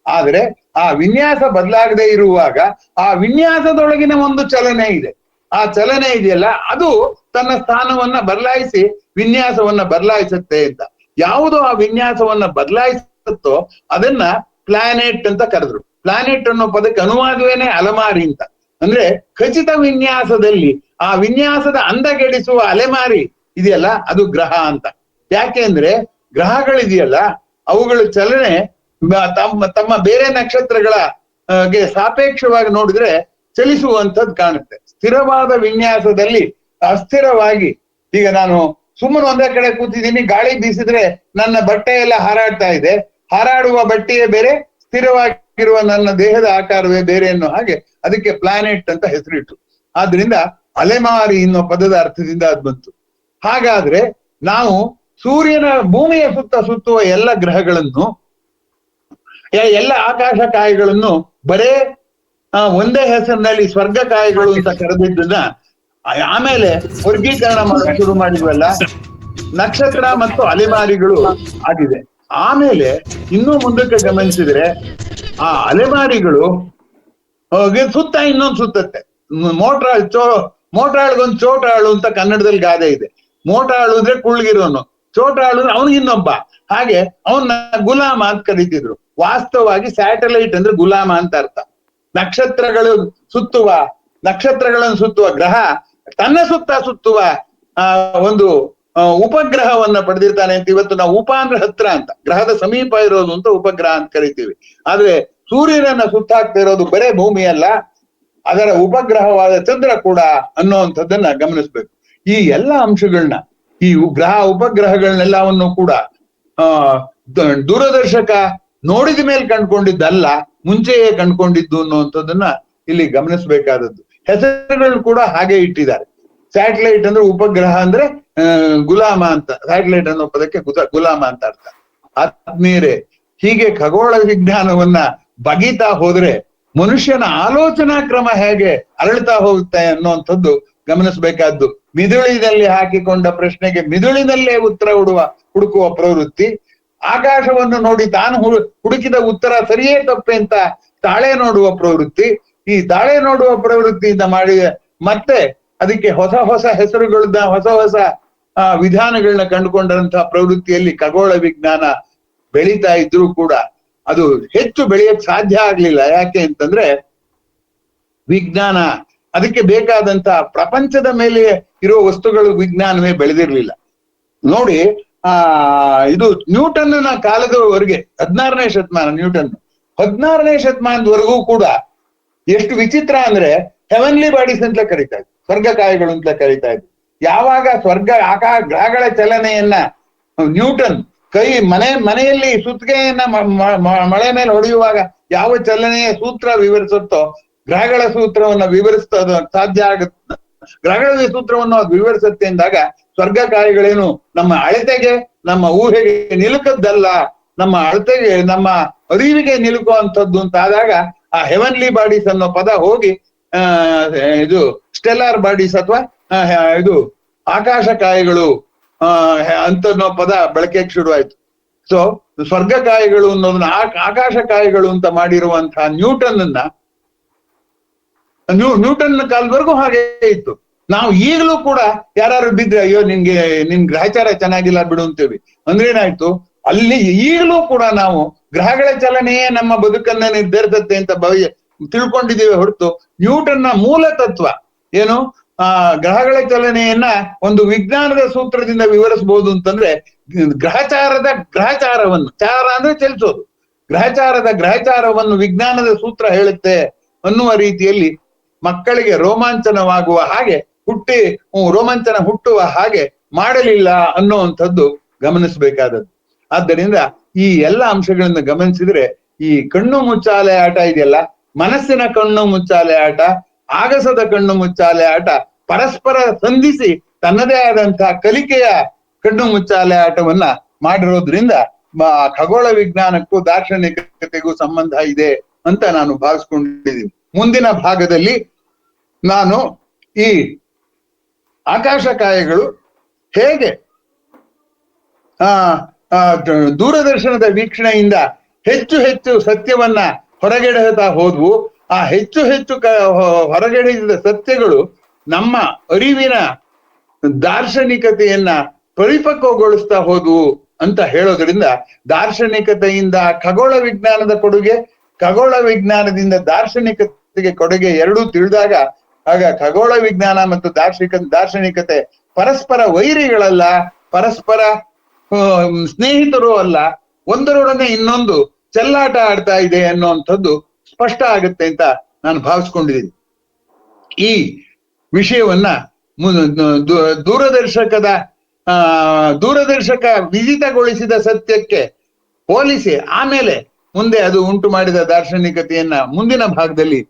ಆದ್ರೆ ಆ ವಿನ್ಯಾಸ ಬದಲಾಗದೆ ಇರುವಾಗ ಆ ವಿನ್ಯಾಸದೊಳಗಿನ ಒಂದು ಚಲನೆ ಇದೆ. ಆ ಚಲನೆ ಇದೆಯಲ್ಲ, ಅದು ತನ್ನ ಸ್ಥಾನವನ್ನ ಬದಲಾಯಿಸಿ ವಿನ್ಯಾಸವನ್ನ ಬದಲಾಯಿಸುತ್ತೆ ಅಂತ. ಯಾವುದು ಆ ವಿನ್ಯಾಸವನ್ನ ಬದಲಾಯಿಸುತ್ತೋ ಅದನ್ನ ಪ್ಲಾನೆಟ್ ಅಂತ ಕರೆದ್ರು. ಪ್ಲಾನೆಟ್ ಅನ್ನೋ ಪದಕ್ಕೆ ಅನುವಾದವೇನೆ ಅಲಮಾರಿ ಅಂತ. ಅಂದ್ರೆ ಖಚಿತ ವಿನ್ಯಾಸದಲ್ಲಿ ಆ ವಿನ್ಯಾಸದ ಅಂದಗೆಡಿಸುವ ಅಲೆಮಾರಿ ಇದೆಯಲ್ಲ, ಅದು ಗ್ರಹ ಅಂತ. ಯಾಕೆ ಅಂದ್ರೆ ಗ್ರಹಗಳಿದೆಯಲ್ಲ, ಅವುಗಳ ಚಲನೆ ತಮ್ಮ ಬೇರೆ ನಕ್ಷತ್ರಗಳ ಸಾಪೇಕ್ಷವಾಗಿ ನೋಡಿದ್ರೆ ಚಲಿಸುವಂಥದ್ದು ಕಾಣುತ್ತೆ. ಸ್ಥಿರವಾದ ವಿನ್ಯಾಸದಲ್ಲಿ ಅಸ್ಥಿರವಾಗಿ, ಈಗ ನಾನು ಸುಮ್ಮನೆ ಒಂದೇ ಕಡೆ ಕೂತಿದ್ದೀನಿ, ಗಾಳಿ ಬೀಸಿದ್ರೆ ನನ್ನ ಬಟ್ಟೆ ಎಲ್ಲ ಹಾರಾಡ್ತಾ ಇದೆ. ಹಾರಾಡುವ ಬಟ್ಟೆಯೇ ಬೇರೆ, ಸ್ಥಿರವಾಗಿರುವ ನನ್ನ ದೇಹದ ಆಕಾರವೇ ಬೇರೆ ಅನ್ನೋ ಹಾಗೆ ಅದಕ್ಕೆ ಪ್ಲಾನೆಟ್ ಅಂತ ಹೆಸರಿಟ್ಟು. ಆದ್ರಿಂದ ಅಲೆಮಾರಿ ಅನ್ನೋ ಪದದ ಅರ್ಥದಿಂದ ಅದು ಬಂತು. ಹಾಗಾದ್ರೆ ನಾವು ಸೂರ್ಯನ ಭೂಮಿಯ ಸುತ್ತ ಸುತ್ತುವ ಎಲ್ಲ ಗ್ರಹಗಳನ್ನು, ಎಲ್ಲ ಆಕಾಶ ಕಾಯಿಗಳನ್ನು ಬರೇ ಒಂದೇ ಹೆಸರಿನಲ್ಲಿ ಸ್ವರ್ಗ ಕಾಯಿಗಳು ಅಂತ ಕರೆದಿದ್ದನ್ನ ಆಮೇಲೆ ವರ್ಗೀಕರಣ ಮಾಡೋಕೆ ಶುರು ಮಾಡಿದ್ವಲ್ಲ, ನಕ್ಷತ್ರ ಮತ್ತು ಅಲೆಮಾರಿಗಳು ಆಗಿದೆ. ಆಮೇಲೆ ಇನ್ನೂ ಮುಂದಕ್ಕೆ ಗಮನಿಸಿದ್ರೆ ಆ ಅಲೆಮಾರಿಗಳು ಸುತ್ತ ಇನ್ನೊಂದು ಸುತ್ತತ್ತೆ. ಮೋಟ್ರಾಳ್ಗೊಂದು ಚೋಟಾಳು ಅಂತ ಕನ್ನಡದಲ್ಲಿ ಗಾದೆ ಇದೆ. ಮೋಟಾಳು ಅಂದ್ರೆ ಕುಳ್ಗಿರೋನು, ಚೋಟಾಳು ಅಂದ್ರೆ ಅವನಿಗಿನ್ನೊಬ್ಬ. ಹಾಗೆ ಅವನ್ನ ಗುಲಾಮ ಅಂತ ಕರೀತಿದ್ರು. ವಾಸ್ತವವಾಗಿ ಸ್ಯಾಟಲೈಟ್ ಅಂದ್ರೆ ಗುಲಾಮ ಅಂತ ಅರ್ಥ. ನಕ್ಷತ್ರಗಳನ್ನು ಸುತ್ತುವ ಗ್ರಹ ತನ್ನ ಸುತ್ತುವ ಒಂದು ಉಪಗ್ರಹವನ್ನ ಪಡೆದಿರ್ತಾನೆ ಅಂತ. ಇವತ್ತು ನಾವು ಉಪ ಅಂದ್ರೆ ಹತ್ರ ಅಂತ, ಗ್ರಹದ ಸಮೀಪ ಇರೋದು ಅಂತ ಉಪಗ್ರಹ ಅಂತ ಕರಿತೀವಿ. ಆದ್ರೆ ಸೂರ್ಯನನ್ನ ಸುತ್ತಾಕ್ತಾ ಇರೋದು ಬರೇ ಭೂಮಿಯಲ್ಲ, ಅದರ ಉಪಗ್ರಹವಾದ ಚಂದ್ರ ಕೂಡ ಅನ್ನೋವಂಥದ್ದನ್ನ ಗಮನಿಸ್ಬೇಕು. ಈ ಎಲ್ಲ ಅಂಶಗಳನ್ನ, ಈ ಉಪಗ್ರಹಗಳನ್ನೆಲ್ಲವನ್ನು ಕೂಡ ದೂರದರ್ಶಕ ನೋಡಿದ ಮೇಲೆ ಕಂಡುಕೊಂಡಿದ್ದಲ್ಲ, ಮುಂಚೆಯೇ ಕಂಡುಕೊಂಡಿದ್ದು ಅನ್ನುವಂಥದ್ದನ್ನ ಇಲ್ಲಿ ಗಮನಿಸ್ಬೇಕಾದದ್ದು. ಹೆಸರುಗಳು ಕೂಡ ಹಾಗೆ ಇಟ್ಟಿದ್ದಾರೆ. ಸ್ಯಾಟಲೈಟ್ ಅಂದ್ರೆ ಉಪಗ್ರಹ ಅಂದ್ರೆ ಗುಲಾಮ ಅಂತ, ಸ್ಯಾಟಲೈಟ್ ಅನ್ನೋ ಪದಕ್ಕೆ ಗುಲಾಮ ಅಂತ ಅರ್ಥ. ಆತ್ಮೀಯರೇ, ಹೀಗೆ ಖಗೋಳ ವಿಜ್ಞಾನವನ್ನ ಬಗೀತಾ ಹೋದ್ರೆ ಮನುಷ್ಯನ ಆಲೋಚನಾ ಕ್ರಮ ಹೇಗೆ ಅರಳ್ತಾ ಹೋಗುತ್ತೆ ಅನ್ನುವಂಥದ್ದು ಗಮನಿಸಬೇಕಾದ್ದು. ಮಿದುಳಿನಲ್ಲಿ ಹಾಕಿಕೊಂಡ ಪ್ರಶ್ನೆಗೆ ಮಿದುಳಿನಲ್ಲೇ ಉತ್ತರ ಹುಡುಕುವ ಪ್ರವೃತ್ತಿ, ಆಕಾಶವನ್ನು ನೋಡಿ ತಾನು ಹುಡುಕಿದ ಉತ್ತರ ಸರಿಯೇ ತಪ್ಪೆ ಅಂತ ತಾಳೆ ನೋಡುವ ಪ್ರವೃತ್ತಿ, ಈ ತಾಳೆ ನೋಡುವ ಪ್ರವೃತ್ತಿಯಿಂದ ಮಾಡಿ ಮತ್ತೆ ಅದಕ್ಕೆ ಹೊಸ ಹೆಸರುಗಳನ್ನ ಹೊಸ ವಿಧಾನಗಳನ್ನ ಕಂಡುಕೊಂಡಂತಹ ಪ್ರವೃತ್ತಿಯಲ್ಲಿ ಖಗೋಳ ವಿಜ್ಞಾನ ಬೆಳೀತಾ ಇದ್ರೂ ಕೂಡ ಅದು ಹೆಚ್ಚು ಬೆಳೆಯಕ್ ಸಾಧ್ಯ ಆಗ್ಲಿಲ್ಲ. ಯಾಕೆ ಅಂತಂದ್ರೆ ವಿಜ್ಞಾನ ಅದಕ್ಕೆ ಬೇಕಾದಂತ ಪ್ರಪಂಚದ ಮೇಲೆ ಇರೋ ವಸ್ತುಗಳು ವಿಜ್ಞಾನವೇ ಬೆಳೆದಿರ್ಲಿಲ್ಲ. ನೋಡಿ, ಇದು ನ್ಯೂಟನ್ನ ಕಾಲದವರೆಗೆ 16ನೇ ಶತಮಾನ, ನ್ಯೂಟನ್ 16ನೇ ಶತಮಾನದವರೆಗೂ ಕೂಡ ಎಷ್ಟು ವಿಚಿತ್ರ ಅಂದ್ರೆ ಹೆವನ್ಲಿ ಬಾಡೀಸ್ ಅಂತಲೇ ಕರೀತಾ ಇದ್ರು, ಸ್ವರ್ಗ ಕಾಯಿಗಳು ಅಂತಲೇ ಕರೀತಾ ಇದ್ರು. ಯಾವಾಗ ಗ್ರಹಗಳ ಚಲನೆಯನ್ನ ನ್ಯೂಟನ್ ಮನೆಯಲ್ಲಿ ಸುತ್ತಿಗೆಯನ್ನ ಮಳೆ ಮೇಲೆ ಹೊಡೆಯುವಾಗ ಯಾವ ಚಲನೆಯ ಸೂತ್ರ ವಿವರಿಸುತ್ತೋ ಗ್ರಹಗಳ ಸೂತ್ರವನ್ನ ವಿವರಿಸ್ತದ ಸಾಧ್ಯ ಆಗುತ್ತೆ. ಗ್ರಹಗಳ ಸೂತ್ರವನ್ನು ಅದು ವಿವರಿಸುತ್ತೆ ಅಂದಾಗ ಸ್ವರ್ಗ ಕಾಯಿಗಳೇನು ನಮ್ಮ ಅಳತೆಗೆ ನಮ್ಮ ಊಹೆಗೆ ನಿಲುಕದ್ದಲ್ಲ ನಮ್ಮ ಅಳತೆಗೆ ನಮ್ಮ ಅರಿವಿಗೆ ನಿಲುಕುವಂಥದ್ದು ಅಂತ ಆದಾಗ ಆ ಹೆವನ್ಲಿ ಬಾಡೀಸ್ ಅನ್ನೋ ಪದ ಹೋಗಿ ಇದು ಸ್ಟೆಲ್ಲಾರ್ ಬಾಡೀಸ್ ಅಥವಾ ಇದು ಆಕಾಶಕಾಯಗಳು ಅಂತನೋ ಪದ ಬಳಕೆಗೆ ಶುರುವಾಯ್ತು. ಸೊ ಸ್ವರ್ಗಕಾಯಿಗಳು ಅನ್ನೋದನ್ನ ಆಕಾಶಕಾಯಿಗಳು ಅಂತ ಮಾಡಿರುವಂತಹ ನ್ಯೂಟನ್ ಕಾಲದವರೆಗೂ ಹಾಗೆ ಇತ್ತು. ನಾವು ಈಗಲೂ ಕೂಡ ಯಾರು ಬಿದ್ರೆ ಅಯ್ಯೋ ನಿನ್ ಗ್ರಹಚಾರ ಚೆನ್ನಾಗಿಲ್ಲ ಬಿಡು ಅಂತೇವಿ ಅಂದ್ರೆ ಏನಾಯ್ತು, ಅಲ್ಲಿ ಈಗಲೂ ಕೂಡ ನಾವು ಗ್ರಹಗಳ ಚಲನೆಯೇ ನಮ್ಮ ಬದುಕನ್ನ ನಿರ್ಧರಿಸುತ್ತೆ ಅಂತ ತಿಳ್ಕೊಂಡಿದ್ದೀವಿ ಹೊರತು ನ್ಯೂಟನ್ನ ಮೂಲ ತತ್ವ ಏನು ಗ್ರಹಗಳ ಚಲನೆಯನ್ನ ಒಂದು ವಿಜ್ಞಾನದ ಸೂತ್ರದಿಂದ ವಿವರಿಸಬಹುದು ಅಂತಂದ್ರೆ ಗ್ರಹಚಾರವನ್ನು ಚಾರ ಅಂದ್ರೆ ಚಲಿಸೋದು, ಗ್ರಹಚಾರವನ್ನು ವಿಜ್ಞಾನದ ಸೂತ್ರ ಹೇಳುತ್ತೆ ಅನ್ನುವ ರೀತಿಯಲ್ಲಿ ಮಕ್ಕಳಿಗೆ ರೋಮಾಂಚನವಾಗುವ ಹಾಗೆ ರೋಮಾಂಚನ ಹುಟ್ಟುವ ಹಾಗೆ ಮಾಡಲಿಲ್ಲ ಅನ್ನುವಂಥದ್ದು ಗಮನಿಸಬೇಕಾದದ್ದು. ಆದ್ದರಿಂದ ಈ ಎಲ್ಲ ಅಂಶಗಳನ್ನ ಗಮನಿಸಿದ್ರೆ ಈ ಕಣ್ಣು ಮುಚ್ಚಾಲೆ ಆಟ ಇದೆಯಲ್ಲ, ಮನಸ್ಸಿನ ಕಣ್ಣು ಮುಚ್ಚಾಲೆ ಆಟ, ಆಗಸದ ಕಣ್ಣು ಮುಚ್ಚಾಲೆ ಆಟ ಪರಸ್ಪರ ಸಂಧಿಸಿ ತನ್ನದೇ ಆದಂತಹ ಕಲಿಕೆಯ ಕಣ್ಣು ಮುಚ್ಚಾಲೆ ಆಟವನ್ನ ಮಾಡಿರೋದ್ರಿಂದ ಖಗೋಳ ವಿಜ್ಞಾನಕ್ಕೂ ದಾರ್ಶನಿಕತೆಗೂ ಸಂಬಂಧ ಇದೆ ಅಂತ ನಾನು ಭಾವಿಸ್ಕೊಂಡಿದ್ದೀನಿ. ಮುಂದಿನ ಭಾಗದಲ್ಲಿ ನಾನು ಈ ಆಕಾಶಕಾಯಗಳು ಹೇಗೆ ದೂರದರ್ಶನದ ವೀಕ್ಷಣೆಯಿಂದ ಹೆಚ್ಚು ಹೆಚ್ಚು ಸತ್ಯವನ್ನ ಹೊರಗೆಡತಾ ಹೋದ್ವು, ಆ ಹೆಚ್ಚು ಹೆಚ್ಚು ಹೊರಗೆಡದ ಸತ್ಯಗಳು ನಮ್ಮ ಅರಿವಿನ ದಾರ್ಶನಿಕತೆಯನ್ನ ಪರಿಪಕ್ವಗೊಳಿಸ್ತಾ ಹೋದ್ವು ಅಂತ ಹೇಳೋದ್ರಿಂದ ದಾರ್ಶನಿಕತೆಯಿಂದ ಖಗೋಳ ವಿಜ್ಞಾನದ ಕೊಡುಗೆ, ಖಗೋಳ ವಿಜ್ಞಾನದಿಂದ ದಾರ್ಶನಿಕತೆಗೆ ಕೊಡುಗೆ ಎರಡೂ ತಿಳಿದಾಗ ಆಗ ಖಗೋಳ ವಿಜ್ಞಾನ ಮತ್ತು ದಾರ್ಶನಿಕತೆ ಪರಸ್ಪರ ವೈರಿಗಳಲ್ಲ, ಪರಸ್ಪರ ಸ್ನೇಹಿತರು ಅಲ್ಲ, ಒಂದರೊಡನೆ ಇನ್ನೊಂದು ಚೆಲ್ಲಾಟ ಆಡ್ತಾ ಇದೆ ಅನ್ನುವಂಥದ್ದು ಸ್ಪಷ್ಟ ಆಗುತ್ತೆ ಅಂತ ನಾನು ಭಾವಿಸ್ಕೊಂಡಿದ್ದೀನಿ. ಈ ವಿಷಯವನ್ನ ದೂರದರ್ಶಕ ವಿದಿತಗೊಳಿಸಿದ ಸತ್ಯಕ್ಕೆ ಹೋಲಿಸಿ ಆಮೇಲೆ ಮುಂದೆ ಅದು ಉಂಟು ಮಾಡಿದ ದಾರ್ಶನಿಕತೆಯನ್ನ ಮುಂದಿನ ಭಾಗದಲ್ಲಿ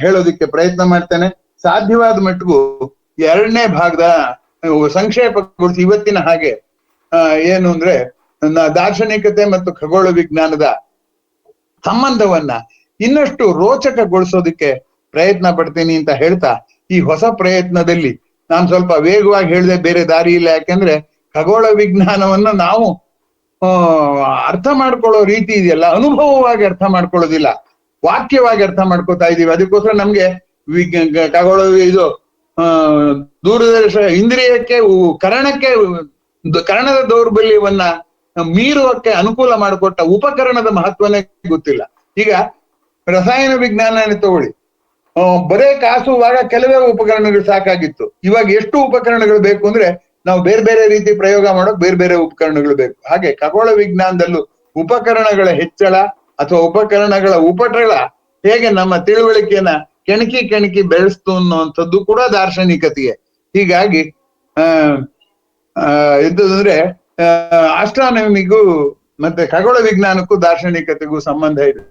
ಹೇಳೋದಿಕ್ಕೆ ಪ್ರಯತ್ನ ಮಾಡ್ತೇನೆ. ಸಾಧ್ಯವಾದ ಮಟ್ಟಿಗೂ ಎರಡನೇ ಭಾಗದ ಸಂಕ್ಷೇಪಗೊಳಿಸಿ ಇವತ್ತಿನ ಹಾಗೆ ಏನು ಅಂದ್ರೆ ದಾರ್ಶನಿಕತೆ ಮತ್ತು ಖಗೋಳ ವಿಜ್ಞಾನದ ಸಂಬಂಧವನ್ನ ಇನ್ನಷ್ಟು ರೋಚಕಗೊಳಿಸೋದಕ್ಕೆ ಪ್ರಯತ್ನ ಪಡ್ತೀನಿ ಅಂತ ಹೇಳ್ತಾ, ಈ ಹೊಸ ಪ್ರಯತ್ನದಲ್ಲಿ ನಾನು ಸ್ವಲ್ಪ ವೇಗವಾಗಿ ಹೇಳಿದೆ, ಬೇರೆ ದಾರಿ ಇಲ್ಲ. ಯಾಕೆಂದ್ರೆ ಖಗೋಳ ವಿಜ್ಞಾನವನ್ನು ನಾವು ಅರ್ಥ ಮಾಡ್ಕೊಳ್ಳೋ ರೀತಿ ಇದೆಯಲ್ಲ, ಅನುಭವವಾಗಿ ಅರ್ಥ ಮಾಡ್ಕೊಳ್ಳೋದಿಲ್ಲ, ವಾಕ್ಯವಾಗಿ ಅರ್ಥ ಮಾಡ್ಕೋತಾ ಇದೀವಿ. ಅದಕ್ಕೋಸ್ಕರ ನಮ್ಗೆ ಖಗೋಳ ಇದು ಇಂದ್ರಿಯಕ್ಕೆ ಕರ್ಣದ ದೌರ್ಬಲ್ಯವನ್ನ ಮೀರುವಕ್ಕೆ ಅನುಕೂಲ ಮಾಡಿಕೊಟ್ಟ ಉಪಕರಣದ ಮಹತ್ವನೇ ಗೊತ್ತಿಲ್ಲ. ಈಗ ರಸಾಯನ ವಿಜ್ಞಾನ ತಗೊಳ್ಳಿ, ಬರೇ ಕಾಸುವಾಗ ಕೆಲವೇ ಉಪಕರಣಗಳು ಸಾಕಾಗಿತ್ತು. ಇವಾಗ ಎಷ್ಟು ಉಪಕರಣಗಳು ಬೇಕು ಅಂದ್ರೆ ನಾವು ಬೇರೆ ಬೇರೆ ರೀತಿ ಪ್ರಯೋಗ ಮಾಡೋಕ್ ಬೇರೆ ಬೇರೆ ಉಪಕರಣಗಳು ಬೇಕು. ಹಾಗೆ ಖಗೋಳ ವಿಜ್ಞಾನದಲ್ಲೂ ಉಪಕರಣಗಳ ಹೆಚ್ಚಳ ಅಥವಾ ಉಪಕರಣಗಳ ಉಪಟಳ ಹೇಗೆ ನಮ್ಮ ತಿಳುವಳಿಕೆಯನ್ನ ಕೆಣಕಿ ಬೆಳೆಸ್ತು ಅನ್ನುವಂಥದ್ದು ಕೂಡ ದಾರ್ಶನಿಕತೆಗೆ. ಹೀಗಾಗಿ ಇದ್ದದಂದ್ರೆ ಆಸ್ಟ್ರಾನಮಿಗೂ ಮತ್ತೆ ಖಗೋಳ ವಿಜ್ಞಾನಕ್ಕೂ ದಾರ್ಶನಿಕತೆಗೂ ಸಂಬಂಧ ಇದೆ.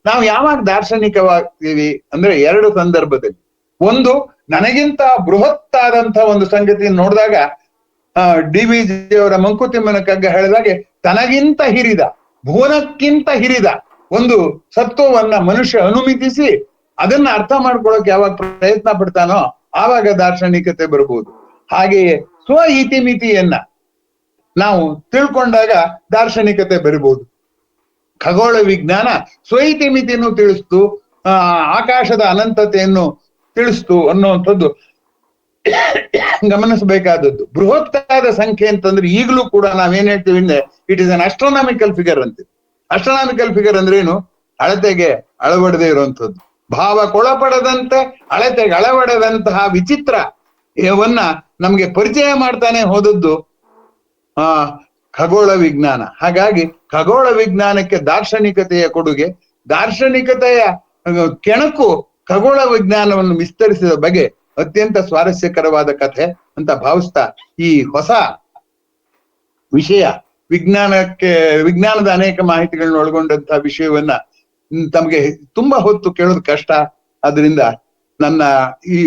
ನಾವು ಯಾವಾಗ ದಾರ್ಶನಿಕವಾಗ್ತೀವಿ ಅಂದ್ರೆ ಎರಡು ಸಂದರ್ಭದಲ್ಲಿ. ಒಂದು, ನನಗಿಂತ ಬೃಹತ್ತಾದಂತ ಒಂದು ಸಂಗತಿ ನೋಡಿದಾಗ DVG ಅವರ ಮಂಕುತಿಮ್ಮನ ಕಗ್ಗ ಹೇಳಿದಾಗೆ ತನಗಿಂತ ಹಿರಿದ, ಭುವನಕ್ಕಿಂತ ಹಿರಿದ ಒಂದು ಸತ್ವವನ್ನ ಮನುಷ್ಯ ಅನುಮಿತಿಸಿ ಅದನ್ನ ಅರ್ಥ ಮಾಡ್ಕೊಳ್ಳೋಕೆ ಯಾವಾಗ ಪ್ರಯತ್ನ ಪಡ್ತಾನೋ ಆವಾಗ ದಾರ್ಶನಿಕತೆ ಬರ್ಬೋದು. ಹಾಗೆಯೇ ಸ್ವ ಇತಿಮಿತಿಯನ್ನ ನಾವು ತಿಳ್ಕೊಂಡಾಗ ದಾರ್ಶನಿಕತೆ ಬರಬಹುದು. ಖಗೋಳ ವಿಜ್ಞಾನ ಸ್ವಇತಿಮಿತಿಯನ್ನು ತಿಳಿಸ್ತು, ಆಕಾಶದ ಅನಂತತೆಯನ್ನು ತಿಳಿಸ್ತು ಅನ್ನುವಂಥದ್ದು ಗಮನಿಸಬೇಕಾದದ್ದು. ಬೃಹತ್ತಾದ ಸಂಖ್ಯೆ ಅಂತಂದ್ರೆ ಈಗಲೂ ಕೂಡ ನಾವೇನ್ ಹೇಳ್ತೀವಿ ಅಂದ್ರೆ it is an astronomical figure ಅಂತೀವಿ. ಅಸ್ಟ್ರಾನಾಮಿಕಲ್ ಫಿಗರ್ ಅಂದ್ರೆ ಏನು? ಅಳತೆಗೆ ಅಳವಡದೆ ಇರುವಂಥದ್ದು, ಭಾವಕ್ಕೊಳಪಡದಂತೆ ಅಳತೆಗೆ ಅಳವಡದಂತಹ ವಿಚಿತ್ರವನ್ನ ನಮ್ಗೆ ಪರಿಚಯ ಮಾಡ್ತಾನೆ ಹೋದದ್ದು ಖಗೋಳ ವಿಜ್ಞಾನ. ಹಾಗಾಗಿ ಖಗೋಳ ವಿಜ್ಞಾನಕ್ಕೆ ದಾರ್ಶನಿಕತೆಯ ಕೊಡುಗೆ, ದಾರ್ಶನಿಕತೆಯ ಕೆಣಕು ಖಗೋಳ ವಿಜ್ಞಾನವನ್ನು ವಿಸ್ತರಿಸಿದ ಬಗೆ ಅತ್ಯಂತ ಸ್ವಾರಸ್ಯಕರವಾದ ಕಥೆ ಅಂತ ಭಾವಿಸ್ತಾ, ಈ ಹೊಸ ವಿಷಯ ವಿಜ್ಞಾನದ ಅನೇಕ ಮಾಹಿತಿಗಳನ್ನ ಒಳಗೊಂಡಂತಹ ವಿಷಯವನ್ನ ತಮಗೆ ತುಂಬಾ ಹೊತ್ತು ಕೇಳೋದು ಕಷ್ಟ. ಆದ್ರಿಂದ ನನ್ನ ಈ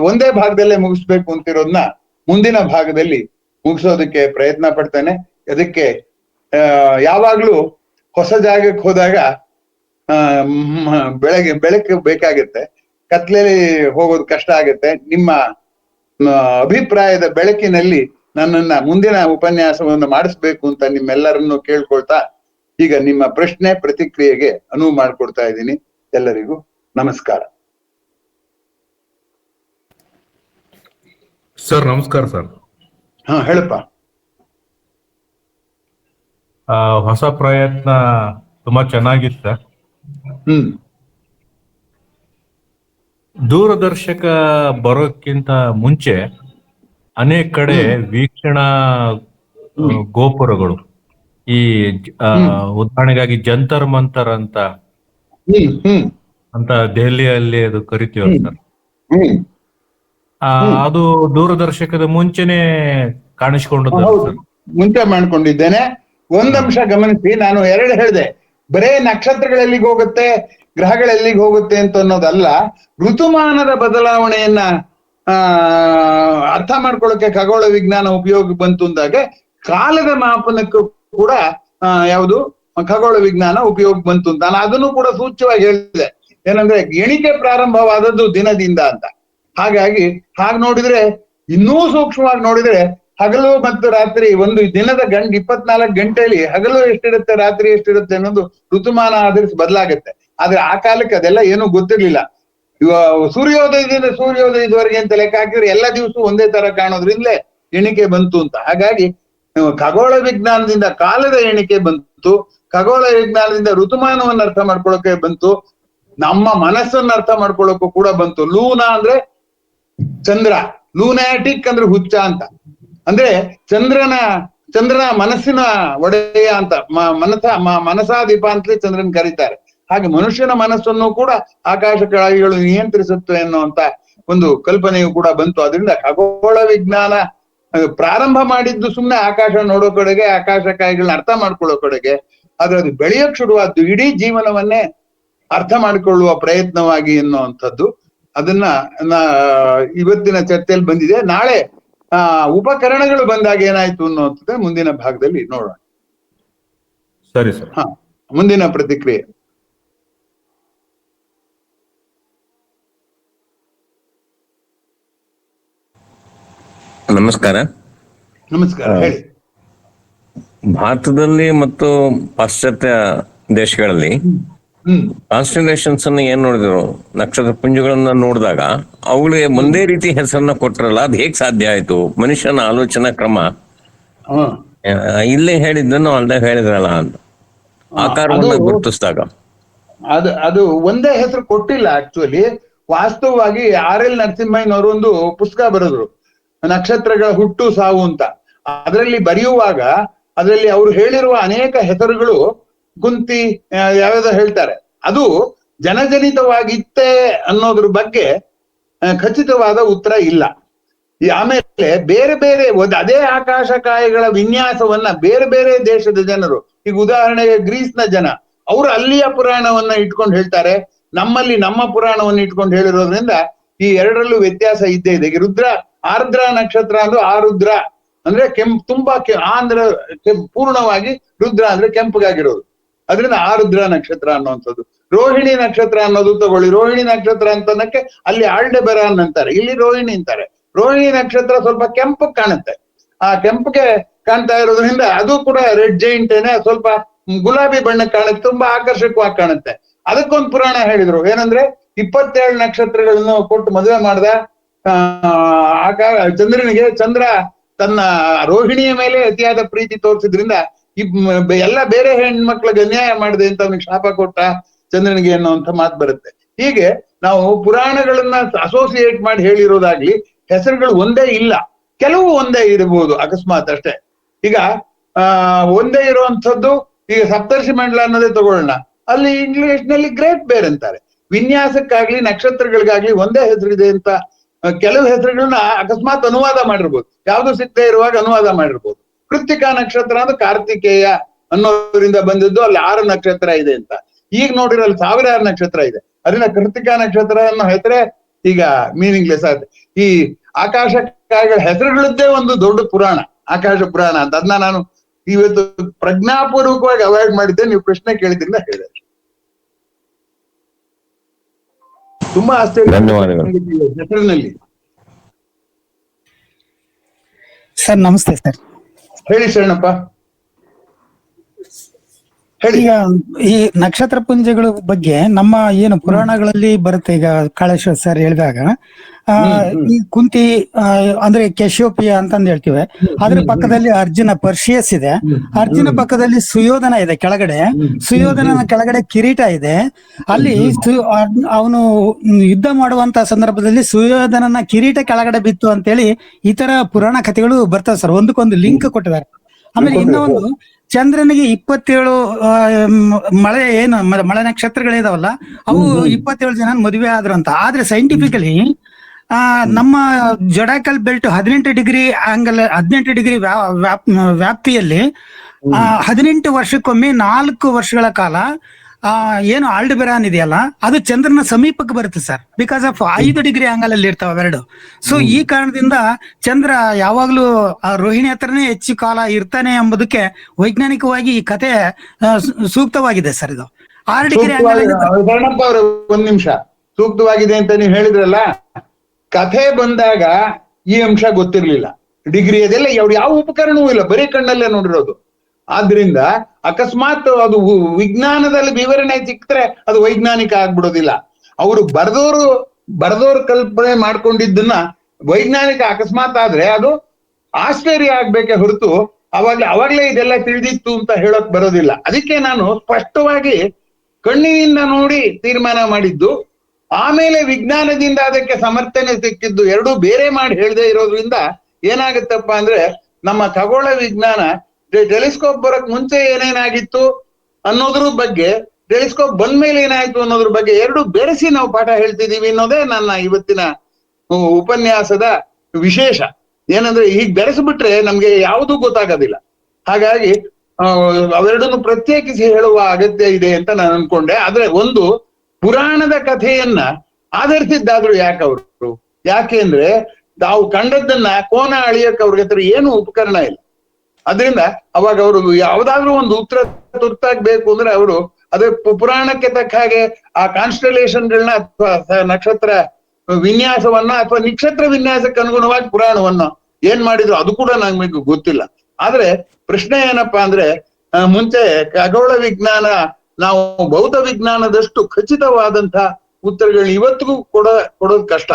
ಒಂದೇ ಭಾಗದಲ್ಲೇ ಮುಗಿಸ್ಬೇಕು ಅಂತಿರೋದನ್ನ ಮುಂದಿನ ಭಾಗದಲ್ಲಿ ಮುಗಿಸೋದಕ್ಕೆ ಪ್ರಯತ್ನ ಪಡ್ತೇನೆ. ಅದಕ್ಕೆ ಯಾವಾಗ್ಲೂ ಹೊಸ ಜಾಗಕ್ಕೆ ಹೋದಾಗ ಬೆಳಕು ಬೇಕಾಗುತ್ತೆ, ಕತ್ಲೆಯಲ್ಲಿ ಹೋಗೋದು ಕಷ್ಟ ಆಗುತ್ತೆ. ನಿಮ್ಮ ಅಭಿಪ್ರಾಯದ ಬೆಳಕಿನಲ್ಲಿ ನನ್ನನ್ನ ಮುಂದಿನ ಉಪನ್ಯಾಸವನ್ನು ಮಾಡಿಸ್ಬೇಕು ಅಂತ ನಿಮ್ಮೆಲ್ಲರನ್ನು ಕೇಳ್ಕೊಳ್ತಾ ಈಗ ನಿಮ್ಮ ಪ್ರಶ್ನೆ ಪ್ರತಿಕ್ರಿಯೆಗೆ ಅನುವು ಮಾಡಿಕೊಡ್ತಾ ಇದ್ದೀನಿ. ಎಲ್ಲರಿಗೂ ನಮಸ್ಕಾರ. ಸರ್ ನಮಸ್ಕಾರ ಸರ್. ಹಾ ಹೇಳಪ್ಪ. ಹೊಸ ಪ್ರಯತ್ನ ತುಂಬಾ ಚೆನ್ನಾಗಿತ್ತು ಸರ್. ದೂರದರ್ಶಕ ಬರೋಕ್ಕಿಂತ ಮುಂಚೆ ಅನೇಕ ಕಡೆ ವೀಕ್ಷಣಾ ಗೋಪುರಗಳು, ಈ ಉದಾಹರಣೆಗಾಗಿ ಜಂತರ್ ಮಂತರ್ ಅಂತ ದೆಹಲಿಯಲ್ಲಿ ಅದು ಕರಿತೀವಲ್ಲ ಸರ್, ಅದು ದೂರದರ್ಶಕದ ಮುಂಚೆನೆ ಕಾಣಿಸ್ಕೊಂಡದ್ದು ಸರ್. ಮುಂಚೆ ಮಾಡ್ಕೊಂಡಿದ್ದೇನೆ. ಒಂದಂಶ ಗಮನಿಸಿ, ನಾನು ಎರಡು ಹೇಳಿದೆ, ಬರೇ ನಕ್ಷತ್ರಗಳೆಲ್ಲಿಗೆ ಹೋಗುತ್ತೆ, ಗ್ರಹಗಳೆಲ್ಲಿಗೆ ಹೋಗುತ್ತೆ ಅಂತ ಅನ್ನೋದಲ್ಲ, ಋತುಮಾನದ ಬದಲಾವಣೆಯನ್ನ ಅರ್ಥ ಮಾಡ್ಕೊಳ್ಳೋಕೆ ಖಗೋಳ ವಿಜ್ಞಾನ ಉಪಯೋಗ ಬಂತು ಅಂದಾಗ ಕಾಲದ ಮಾಪನಕ್ಕೂ ಕೂಡ ಯಾವುದು ಖಗೋಳ ವಿಜ್ಞಾನ ಉಪಯೋಗ ಬಂತು ಅಂತ ನಾನು ಅದನ್ನು ಕೂಡ ಸೂಚ್ಯವಾಗಿ ಹೇಳಿದೆ. ಏನಂದ್ರೆ ಎಣಿಕೆ ಪ್ರಾರಂಭವಾದದ್ದು ದಿನದಿಂದ ಅಂತ. ಹಾಗಾಗಿ ಹಾಗೆ ನೋಡಿದ್ರೆ, ಇನ್ನೂ ಸೂಕ್ಷ್ಮವಾಗಿ ನೋಡಿದ್ರೆ, ಹಗಲು ಮತ್ತು ರಾತ್ರಿ ಒಂದು ದಿನದ 24 ಗಂಟೆಯಲ್ಲಿ ಹಗಲು ಎಷ್ಟಿರುತ್ತೆ, ರಾತ್ರಿ ಎಷ್ಟಿರುತ್ತೆ ಅನ್ನೋದು ಋತುಮಾನ ಆಧರಿಸಿ ಬದಲಾಗುತ್ತೆ. ಆದ್ರೆ ಆ ಕಾಲಕ್ಕೆ ಅದೆಲ್ಲ ಏನೂ ಗೊತ್ತಿರ್ಲಿಲ್ಲ. ಸೂರ್ಯೋದಯದಿಂದ ಸೂರ್ಯೋದಯದವರೆಗೆ ಅಂತ ಲೆಕ್ಕ ಹಾಕಿದ್ರೆ ಎಲ್ಲ ದಿವಸ ಒಂದೇ ತರ ಕಾಣೋದ್ರಿಂದಲೇ ಎಣಿಕೆ ಬಂತು ಅಂತ. ಹಾಗಾಗಿ ಖಗೋಳ ವಿಜ್ಞಾನದಿಂದ ಕಾಲದ ಎಣಿಕೆ ಬಂತು, ಖಗೋಳ ವಿಜ್ಞಾನದಿಂದ ಋತುಮಾನವನ್ನು ಅರ್ಥ ಮಾಡ್ಕೊಳ್ಳೋಕೆ ಬಂತು, ನಮ್ಮ ಮನಸ್ಸನ್ನ ಅರ್ಥ ಮಾಡ್ಕೊಳ್ಳೋಕು ಕೂಡ ಬಂತು. ಲೂನಾ ಅಂದ್ರೆ ಚಂದ್ರ, ಲೂನಾಟಿಕ್ ಅಂದ್ರೆ ಹುಚ್ಚ ಅಂತ, ಅಂದ್ರೆ ಚಂದ್ರನ ಮನಸ್ಸಿನ ಒಡೆಯ ಅಂತ, ಮನಸಾದೀಪ ಅಂತಲೇ ಚಂದ್ರನ್ ಕರೀತಾರೆ. ಹಾಗೆ ಮನುಷ್ಯನ ಮನಸ್ಸನ್ನು ಕೂಡ ಆಕಾಶ ಕಾಯಿಗಳು ನಿಯಂತ್ರಿಸುತ್ತವೆ ಅನ್ನುವಂತ ಒಂದು ಕಲ್ಪನೆಯು ಕೂಡ ಬಂತು. ಅದರಿಂದ ಖಗೋಳ ವಿಜ್ಞಾನ ಪ್ರಾರಂಭ ಮಾಡಿದ್ದು ಸುಮ್ಮನೆ ಆಕಾಶ ನೋಡೋ ಕಡೆಗೆ, ಆಕಾಶ ಕಾಯಿಗಳನ್ನ ಅರ್ಥ ಮಾಡ್ಕೊಳ್ಳೋ ಕಡೆಗೆ, ಆದ್ರೆ ಅದು ಬೆಳೆಯೋಕ್ ಶುರುವಾದ್ದು ಇಡೀ ಜೀವನವನ್ನೇ ಅರ್ಥ ಮಾಡಿಕೊಳ್ಳುವ ಪ್ರಯತ್ನವಾಗಿ ಎನ್ನುವಂಥದ್ದು. ಅದನ್ನ ಇವತ್ತಿನ ಚರ್ಚೆಯಲ್ಲಿ ಬಂದಿದೆ. ನಾಳೆ ಉಪಕರಣಗಳು ಬಂದಾಗ ಏನಾಯ್ತು ಅನ್ನುವಂಥದ್ದು ಮುಂದಿನ ಭಾಗದಲ್ಲಿ ನೋಡೋಣ. ಸರಿ ಸರ್. ಮುಂದಿನ ಪ್ರತಿಕ್ರಿಯೆ. ನಮಸ್ಕಾರ. ನಮಸ್ಕಾರ, ಹೇಳಿ. ಭಾರತದಲ್ಲಿ ಮತ್ತು ಪಾಶ್ಚಾತ್ಯ ದೇಶಗಳಲ್ಲಿ ಕಾನ್ಸ್ಟಲೇಷನ್ಸ್ ಅನ್ನ ಏನ್ ನೋಡಿದ್ರು, ನಕ್ಷತ್ರ ಪುಂಜಗಳನ್ನ ನೋಡಿದಾಗ ಅವುಗಳಿಗೆ ಒಂದೇ ರೀತಿ ಹೆಸರನ್ನ ಕೊಟ್ರಲ್ಲ, ಅದು ಹೇಗ್ ಸಾಧ್ಯ ಆಯ್ತು? ಮನುಷ್ಯನ ಆಲೋಚನಾ ಕ್ರಮ ಇಲ್ಲೇ ಹೇಳಿದ್ದನ್ನು ಅಲ್ಲದೆ ಹೇಳಿದ್ರಲ್ಲ ಅಂತ ಆಕಾರವನ್ನ ಗುರುತಿಸಿದಾಗ ಅದು ಒಂದೇ ಹೆಸರು ಕೊಟ್ಟಿಲ್ಲ. ಆಕ್ಚುಲಿ ವಾಸ್ತವವಾಗಿ RL ನರಸಿಂಹಯ್ಯನವರು ಒಂದು ಪುಸ್ತಕ ಬರೆದ್ರು, ನಕ್ಷತ್ರಗಳ ಹುಟ್ಟು ಸಾವು ಅಂತ. ಅದರಲ್ಲಿ ಬರೆಯುವಾಗ ಅದರಲ್ಲಿ ಅವರು ಹೇಳಿರುವ ಅನೇಕ ಹೆಸರುಗಳು ಕುಂತಿ ಯಾವ್ಯಾವ್ದೋ ಹೇಳ್ತಾರೆ. ಅದು ಜನಜನಿತವಾಗಿತ್ತೆ ಅನ್ನೋದ್ರ ಬಗ್ಗೆ ಖಚಿತವಾದ ಉತ್ತರ ಇಲ್ಲ. ಆಮೇಲೆ ಬೇರೆ ಬೇರೆ ಅದೇ ಆಕಾಶ ಕಾಯಗಳ ವಿನ್ಯಾಸವನ್ನ ಬೇರೆ ಬೇರೆ ದೇಶದ ಜನರು, ಈಗ ಉದಾಹರಣೆಗೆ ಗ್ರೀಸ್ನ ಜನ, ಅವರು ಅಲ್ಲಿಯ ಪುರಾಣವನ್ನ ಇಟ್ಕೊಂಡು ಹೇಳ್ತಾರೆ, ನಮ್ಮಲ್ಲಿ ನಮ್ಮ ಪುರಾಣವನ್ನು ಇಟ್ಕೊಂಡು ಹೇಳಿರೋದ್ರಿಂದ ಈ ಎರಡರಲ್ಲೂ ವ್ಯತ್ಯಾಸ ಇದ್ದೇ ಇದೆ. ಈಗ ಆರ್ದ್ರ ನಕ್ಷತ್ರ ಅಂದ್ರೆ ಆರುದ್ರ ಅಂದ್ರೆ ತುಂಬಾ ಆಂಧ್ರ ಪೂರ್ಣವಾಗಿ, ರುದ್ರ ಅಂದ್ರೆ ಕೆಂಪಗಾಗಿರೋದು, ಅದರಿಂದ ಆರುದ್ರ ನಕ್ಷತ್ರ ಅನ್ನುವಂಥದ್ದು. ರೋಹಿಣಿ ನಕ್ಷತ್ರ ಅನ್ನೋದು ತಗೊಳ್ಳಿ, ರೋಹಿಣಿ ನಕ್ಷತ್ರ ಅಂತನಕ್ಕೆ ಅಲ್ಲಿ ಆಲ್ಡೆಬರಾನ್ ಅಂತಾರೆ, ಇಲ್ಲಿ ರೋಹಿಣಿ ಅಂತಾರೆ. ರೋಹಿಣಿ ನಕ್ಷತ್ರ ಸ್ವಲ್ಪ ಕೆಂಪಗೆ ಕಾಣುತ್ತೆ, ಆ ಕೆಂಪಗೆ ಕಾಣ್ತಾ ಇರೋದ್ರಿಂದ ಅದು ಕೂಡ ರೆಡ್ ಜೈಂಟೇನೆ, ಸ್ವಲ್ಪ ಗುಲಾಬಿ ಬಣ್ಣಕ್ಕೆ ಕಾಣುತ್ತೆ, ತುಂಬಾ ಆಕರ್ಷಕವಾಗಿ ಕಾಣುತ್ತೆ. ಅದಕ್ಕೊಂದು ಪುರಾಣ ಹೇಳಿದ್ರು, ಏನಂದ್ರೆ 27 ನಕ್ಷತ್ರಗಳನ್ನು ಕೊಟ್ಟು ಮದುವೆ ಮಾಡ್ದ ಚಂದ್ರನಿಗೆ. ಚಂದ್ರ ತನ್ನ ರೋಹಿಣಿಯ ಮೇಲೆ ಅತಿಯಾದ ಪ್ರೀತಿ ತೋರಿಸಿದ್ರಿಂದ ಎಲ್ಲ ಬೇರೆ ಹೆಣ್ಮಕ್ಳಿಗೆ ಅನ್ಯಾಯ ಮಾಡಿದೆ ಅಂತ ಅವನಿಗೆ ಶಾಪ ಕೊಟ್ಟ ಚಂದ್ರನಿಗೆ ಅನ್ನುವಂಥ ಮಾತು ಬರುತ್ತೆ. ಹೀಗೆ ನಾವು ಪುರಾಣಗಳನ್ನ ಅಸೋಸಿಯೇಟ್ ಮಾಡಿ ಹೇಳಿರೋದಾಗ್ಲಿ, ಹೆಸರುಗಳು ಒಂದೇ ಇಲ್ಲ, ಕೆಲವು ಒಂದೇ ಇರಬಹುದು ಅಕಸ್ಮಾತ್ ಅಷ್ಟೇ. ಈಗ ಒಂದೇ ಇರುವಂಥದ್ದು, ಈಗ ಸಪ್ತರ್ಷಿ ಮಂಡಲ ಅನ್ನೋದೇ ತಗೊಳ್ಳೋಣ, ಅಲ್ಲಿ ಇಂಗ್ಲಿಷ್ ನಲ್ಲಿ ಗ್ರೇಟ್ ಬೇರ್ ಅಂತಾರೆ. ವಿನ್ಯಾಸಕ್ಕಾಗ್ಲಿ ನಕ್ಷತ್ರಗಳಿಗಾಗ್ಲಿ ಒಂದೇ ಹೆಸರಿದೆ ಅಂತ ಕೆಲವು ಹೆಸರುಗಳನ್ನ ಅಕಸ್ಮಾತ್ ಅನುವಾದ ಮಾಡಿರ್ಬೋದು, ಯಾವ್ದು ಸಿಕ್ಕದೆ ಇರುವಾಗ ಅನುವಾದ ಮಾಡಿರ್ಬೋದು. ಕೃತ್ತಿಕಾ ನಕ್ಷತ್ರ ಅಂದ್ರೆ ಕಾರ್ತಿಕೇಯ ಅನ್ನೋದ್ರಿಂದ ಬಂದಿದ್ದು, ಅಲ್ಲಿ 6 ನಕ್ಷತ್ರ ಇದೆ ಅಂತ. ಈಗ ನೋಡಿದ್ರೆ ಅಲ್ಲಿ 1000 ನಕ್ಷತ್ರ ಇದೆ, ಅದರಿಂದ ಕೃತ್ತಿಕಾ ನಕ್ಷತ್ರ ಅನ್ನೋ ಹೆಸರೇ ಈಗ ಮೀನಿಂಗ್ಲೆಸ್ ಆಗುತ್ತೆ. ಈ ಆಕಾಶ ಕಾಯಿಗಳ ಹೆಸರುಗಳದ್ದೇ ಒಂದು ದೊಡ್ಡ ಪುರಾಣ, ಆಕಾಶ ಪುರಾಣ ಅಂತ. ಅದನ್ನ ನಾನು ಇವತ್ತು ಪ್ರಜ್ಞಾಪೂರ್ವಕವಾಗಿ ಅವಾಯ್ಡ್ ಮಾಡಿದ್ದೆ. ನೀವು ಪ್ರಶ್ನೆ ಕೇಳಿದ್ರಿಂದ ಹೇಳಿದೆ. ತುಂಬಾ ಆಶ್ಚರ್ಯ ಧನ್ಯವಾದಗಳು. ಹೆಸರಿನಲ್ಲಿ. ಸರ್ ನಮಸ್ತೆ ಸರ್. ಹೇಳಿ ಶರಣಪ್ಪ, ಹೇಳಿ. ಈಗ ಈ ನಕ್ಷತ್ರ ಪುಂಜಗಳ ಬಗ್ಗೆ ನಮ್ಮ ಏನು ಪುರಾಣಗಳಲ್ಲಿ ಬರುತ್ತೆ, ಈಗ ಕಾಳೇಶ್ವರ ಸರ್ ಹೇಳಿದಾಗ ಈ ಕುಂತಿ ಅಂದ್ರೆ ಕೆಶೋಪಿಯ ಅಂತಂದ್ ಹೇಳ್ತೀವಿ. ಅದ್ರ ಪಕ್ಕದಲ್ಲಿ ಅರ್ಜುನ ಪರ್ಷಿಯಸ್ ಇದೆ, ಅರ್ಜುನ ಪಕ್ಕದಲ್ಲಿ ಸುಯೋಧನ ಇದೆ ಕೆಳಗಡೆ, ಸುಯೋಧನನ ಕೆಳಗಡೆ ಕಿರೀಟ ಇದೆ. ಅಲ್ಲಿ ಅವನು ಯುದ್ಧ ಮಾಡುವಂತ ಸಂದರ್ಭದಲ್ಲಿ ಸುಯೋಧನನ ಕಿರೀಟ ಕೆಳಗಡೆ ಬಿತ್ತು ಅಂತೇಳಿ ಈ ತರ ಪುರಾಣ ಕಥೆಗಳು ಬರ್ತವೆ ಸರ್. ಒಂದಕ್ಕೊಂದು ಲಿಂಕ್ ಕೊಟ್ಟಿದ್ದಾರೆ. ಆಮೇಲೆ ಇನ್ನೂ ಒಂದು, ಚಂದ್ರನಿಗೆ 27 ಮಳೆ ಮಳೆ ನಕ್ಷತ್ರಗಳಿದಾವಲ್ಲ, ಅವು 27 ಜನ ಮದುವೆ ಆದ್ರು ಅಂತ. ಆದ್ರೆ ಸೈಂಟಿಫಿಕಲಿ ನಮ್ಮ ಜೊಡಾಕಲ್ ಬೆಲ್ಟ್ 18 ಡಿಗ್ರಿ ಆಂಗಲ್, 18 ಡಿಗ್ರಿ ವ್ಯಾಪ್ತಿಯಲ್ಲಿ 18 ವರ್ಷಕ್ಕೊಮ್ಮೆ 4 ವರ್ಷಗಳ ಕಾಲ ಏನು ಆಲ್ಡಬೆರಾನ್ ಇದೆಯಲ್ಲ, ಅದು ಚಂದ್ರನ ಸಮೀಪಕ್ಕೆ ಬರುತ್ತೆ sir. Because of 5 degree angle ಅಲ್ಲಿ ಇರ್ತಾವ ಅವೆರಡು. ಸೊ ಈ ಕಾರಣದಿಂದ ಚಂದ್ರ ಯಾವಾಗ್ಲೂ ರೋಹಿಣಿ ಹತ್ರನೇ ಹೆಚ್ಚು ಕಾಲ ಇರ್ತಾನೆ ಎಂಬುದಕ್ಕೆ ವೈಜ್ಞಾನಿಕವಾಗಿ ಈ ಕತೆ ಸೂಕ್ತವಾಗಿದೆ ಸರ್. ಇದು 6 ಡಿಗ್ರಿ ಆಂಗಲ್. ಶರಣಪ್ಪ ಅವ್ರ ಒಂದ್ ನಿಮಿಷ, ಸೂಕ್ತವಾಗಿದೆ ಅಂತ ನೀವು ಹೇಳಿದ್ರಲ್ಲ, ಕಥೆ ಬಂದಾಗ ಈ ಅಂಶ ಗೊತ್ತಿರ್ಲಿಲ್ಲ. ಡಿಗ್ರಿ ಅದೆಲ್ಲ ಯಾವ ಉಪಕರಣವೂ ಇಲ್ಲ, ಬರೀ ಕಣ್ಣಲ್ಲೇ ನೋಡಿರೋದು. ಆದ್ರಿಂದ ಅಕಸ್ಮಾತ್ ಅದು ವಿಜ್ಞಾನದಲ್ಲಿ ವಿವರಣೆ ಸಿಕ್ತರೆ ಅದು ವೈಜ್ಞಾನಿಕ ಆಗ್ಬಿಡೋದಿಲ್ಲ. ಅವರು ಬರೆದೋರು ಕಲ್ಪನೆ ಮಾಡ್ಕೊಂಡಿದ್ದನ್ನ ವೈಜ್ಞಾನಿಕ ಅಕಸ್ಮಾತ್ ಆದ್ರೆ ಅದು ಆಶ್ಚರ್ಯ ಆಗ್ಬೇಕೆ ಹೊರತು ಅವಾಗ್ಲೇ ಇದೆಲ್ಲ ತಿಳಿದಿತ್ತು ಅಂತ ಹೇಳೋಕ್ ಬರೋದಿಲ್ಲ. ಅದಕ್ಕೆ ನಾನು ಸ್ಪಷ್ಟವಾಗಿ ಕಣ್ಣಿನಿಂದ ನೋಡಿ ತೀರ್ಮಾನ ಮಾಡಿದ್ದು, ಆಮೇಲೆ ವಿಜ್ಞಾನದಿಂದ ಅದಕ್ಕೆ ಸಮರ್ಥನೆ ಸಿಕ್ಕಿದ್ದು, ಎರಡೂ ಬೇರೆ ಮಾಡಿ ಹೇಳದೆ ಇರೋದ್ರಿಂದ ಏನಾಗುತ್ತಪ್ಪ ಅಂದ್ರೆ, ನಮ್ಮ ಖಗೋಳ ವಿಜ್ಞಾನ ಟೆಲಿಸ್ಕೋಪ್ ಬರೋಕ್ ಮುಂಚೆ ಏನೇನಾಗಿತ್ತು ಅನ್ನೋದ್ರ ಬಗ್ಗೆ, ಟೆಲಿಸ್ಕೋಪ್ ಬಂದ್ಮೇಲೆ ಏನಾಯ್ತು ಅನ್ನೋದ್ರ ಬಗ್ಗೆ ಎರಡು ಬೆರೆಸಿ ನಾವು ಪಾಠ ಹೇಳ್ತಿದೀವಿ ಅನ್ನೋದೇ ನನ್ನ ಇವತ್ತಿನ ಉಪನ್ಯಾಸದ ವಿಶೇಷ. ಏನಂದ್ರೆ ಹೀಗ್ ಬೆರೆಸ್ಬಿಟ್ರೆ ನಮ್ಗೆ ಯಾವುದೂ ಗೊತ್ತಾಗೋದಿಲ್ಲ. ಹಾಗಾಗಿ ಅವೆರಡನ್ನು ಪ್ರತ್ಯೇಕಿಸಿ ಹೇಳುವ ಅಗತ್ಯ ಇದೆ ಅಂತ ನಾನು ಅನ್ಕೊಂಡೆ. ಆದ್ರೆ ಒಂದು ಪುರಾಣದ ಕಥೆಯನ್ನ ಆಧರಿಸಿದ್ದಾದ್ರು ಯಾಕೆ ಅಂದ್ರೆ ತಾವು ಕಂಡದ್ದನ್ನ ಕೋನ ಅಳಿಯಕ್ಕೆ ಅವ್ರಿಗೆ ಹತ್ರ ಏನು ಉಪಕರಣ ಇಲ್ಲ. ಅದರಿಂದ ಅವಾಗ ಅವರು ಯಾವ್ದಾದ್ರು ಒಂದು ಉತ್ತರ ತುರ್ತಾಗ್ಬೇಕು ಅಂದ್ರೆ ಅವರು ಅದೇ ಪುರಾಣಕ್ಕೆ ತಕ್ಕ ಹಾಗೆ ಆ ಕಾನ್ಸ್ಟಲೇಷನ್ಗಳನ್ನ ಅಥವಾ ನಕ್ಷತ್ರ ವಿನ್ಯಾಸವನ್ನ ಅಥವಾ ನಕ್ಷತ್ರ ವಿನ್ಯಾಸಕ್ಕೆ ಅನುಗುಣವಾಗಿ ಪುರಾಣವನ್ನ ಏನ್ ಮಾಡಿದ್ರು ಅದು ಕೂಡ ನಮ್ಗೆ ಗೊತ್ತಿಲ್ಲ. ಆದ್ರೆ ಪ್ರಶ್ನೆ ಏನಪ್ಪಾ ಅಂದ್ರೆ, ಮುಂಚೆ ಖಗೋಳ ವಿಜ್ಞಾನ ನಾವು ಭೌತ ವಿಜ್ಞಾನದಷ್ಟು ಖಚಿತವಾದಂತಹ ಉತ್ತರಗಳನ್ನ ಇವತ್ತಿಗೂ ಕೊಡೋದು ಕಷ್ಟ.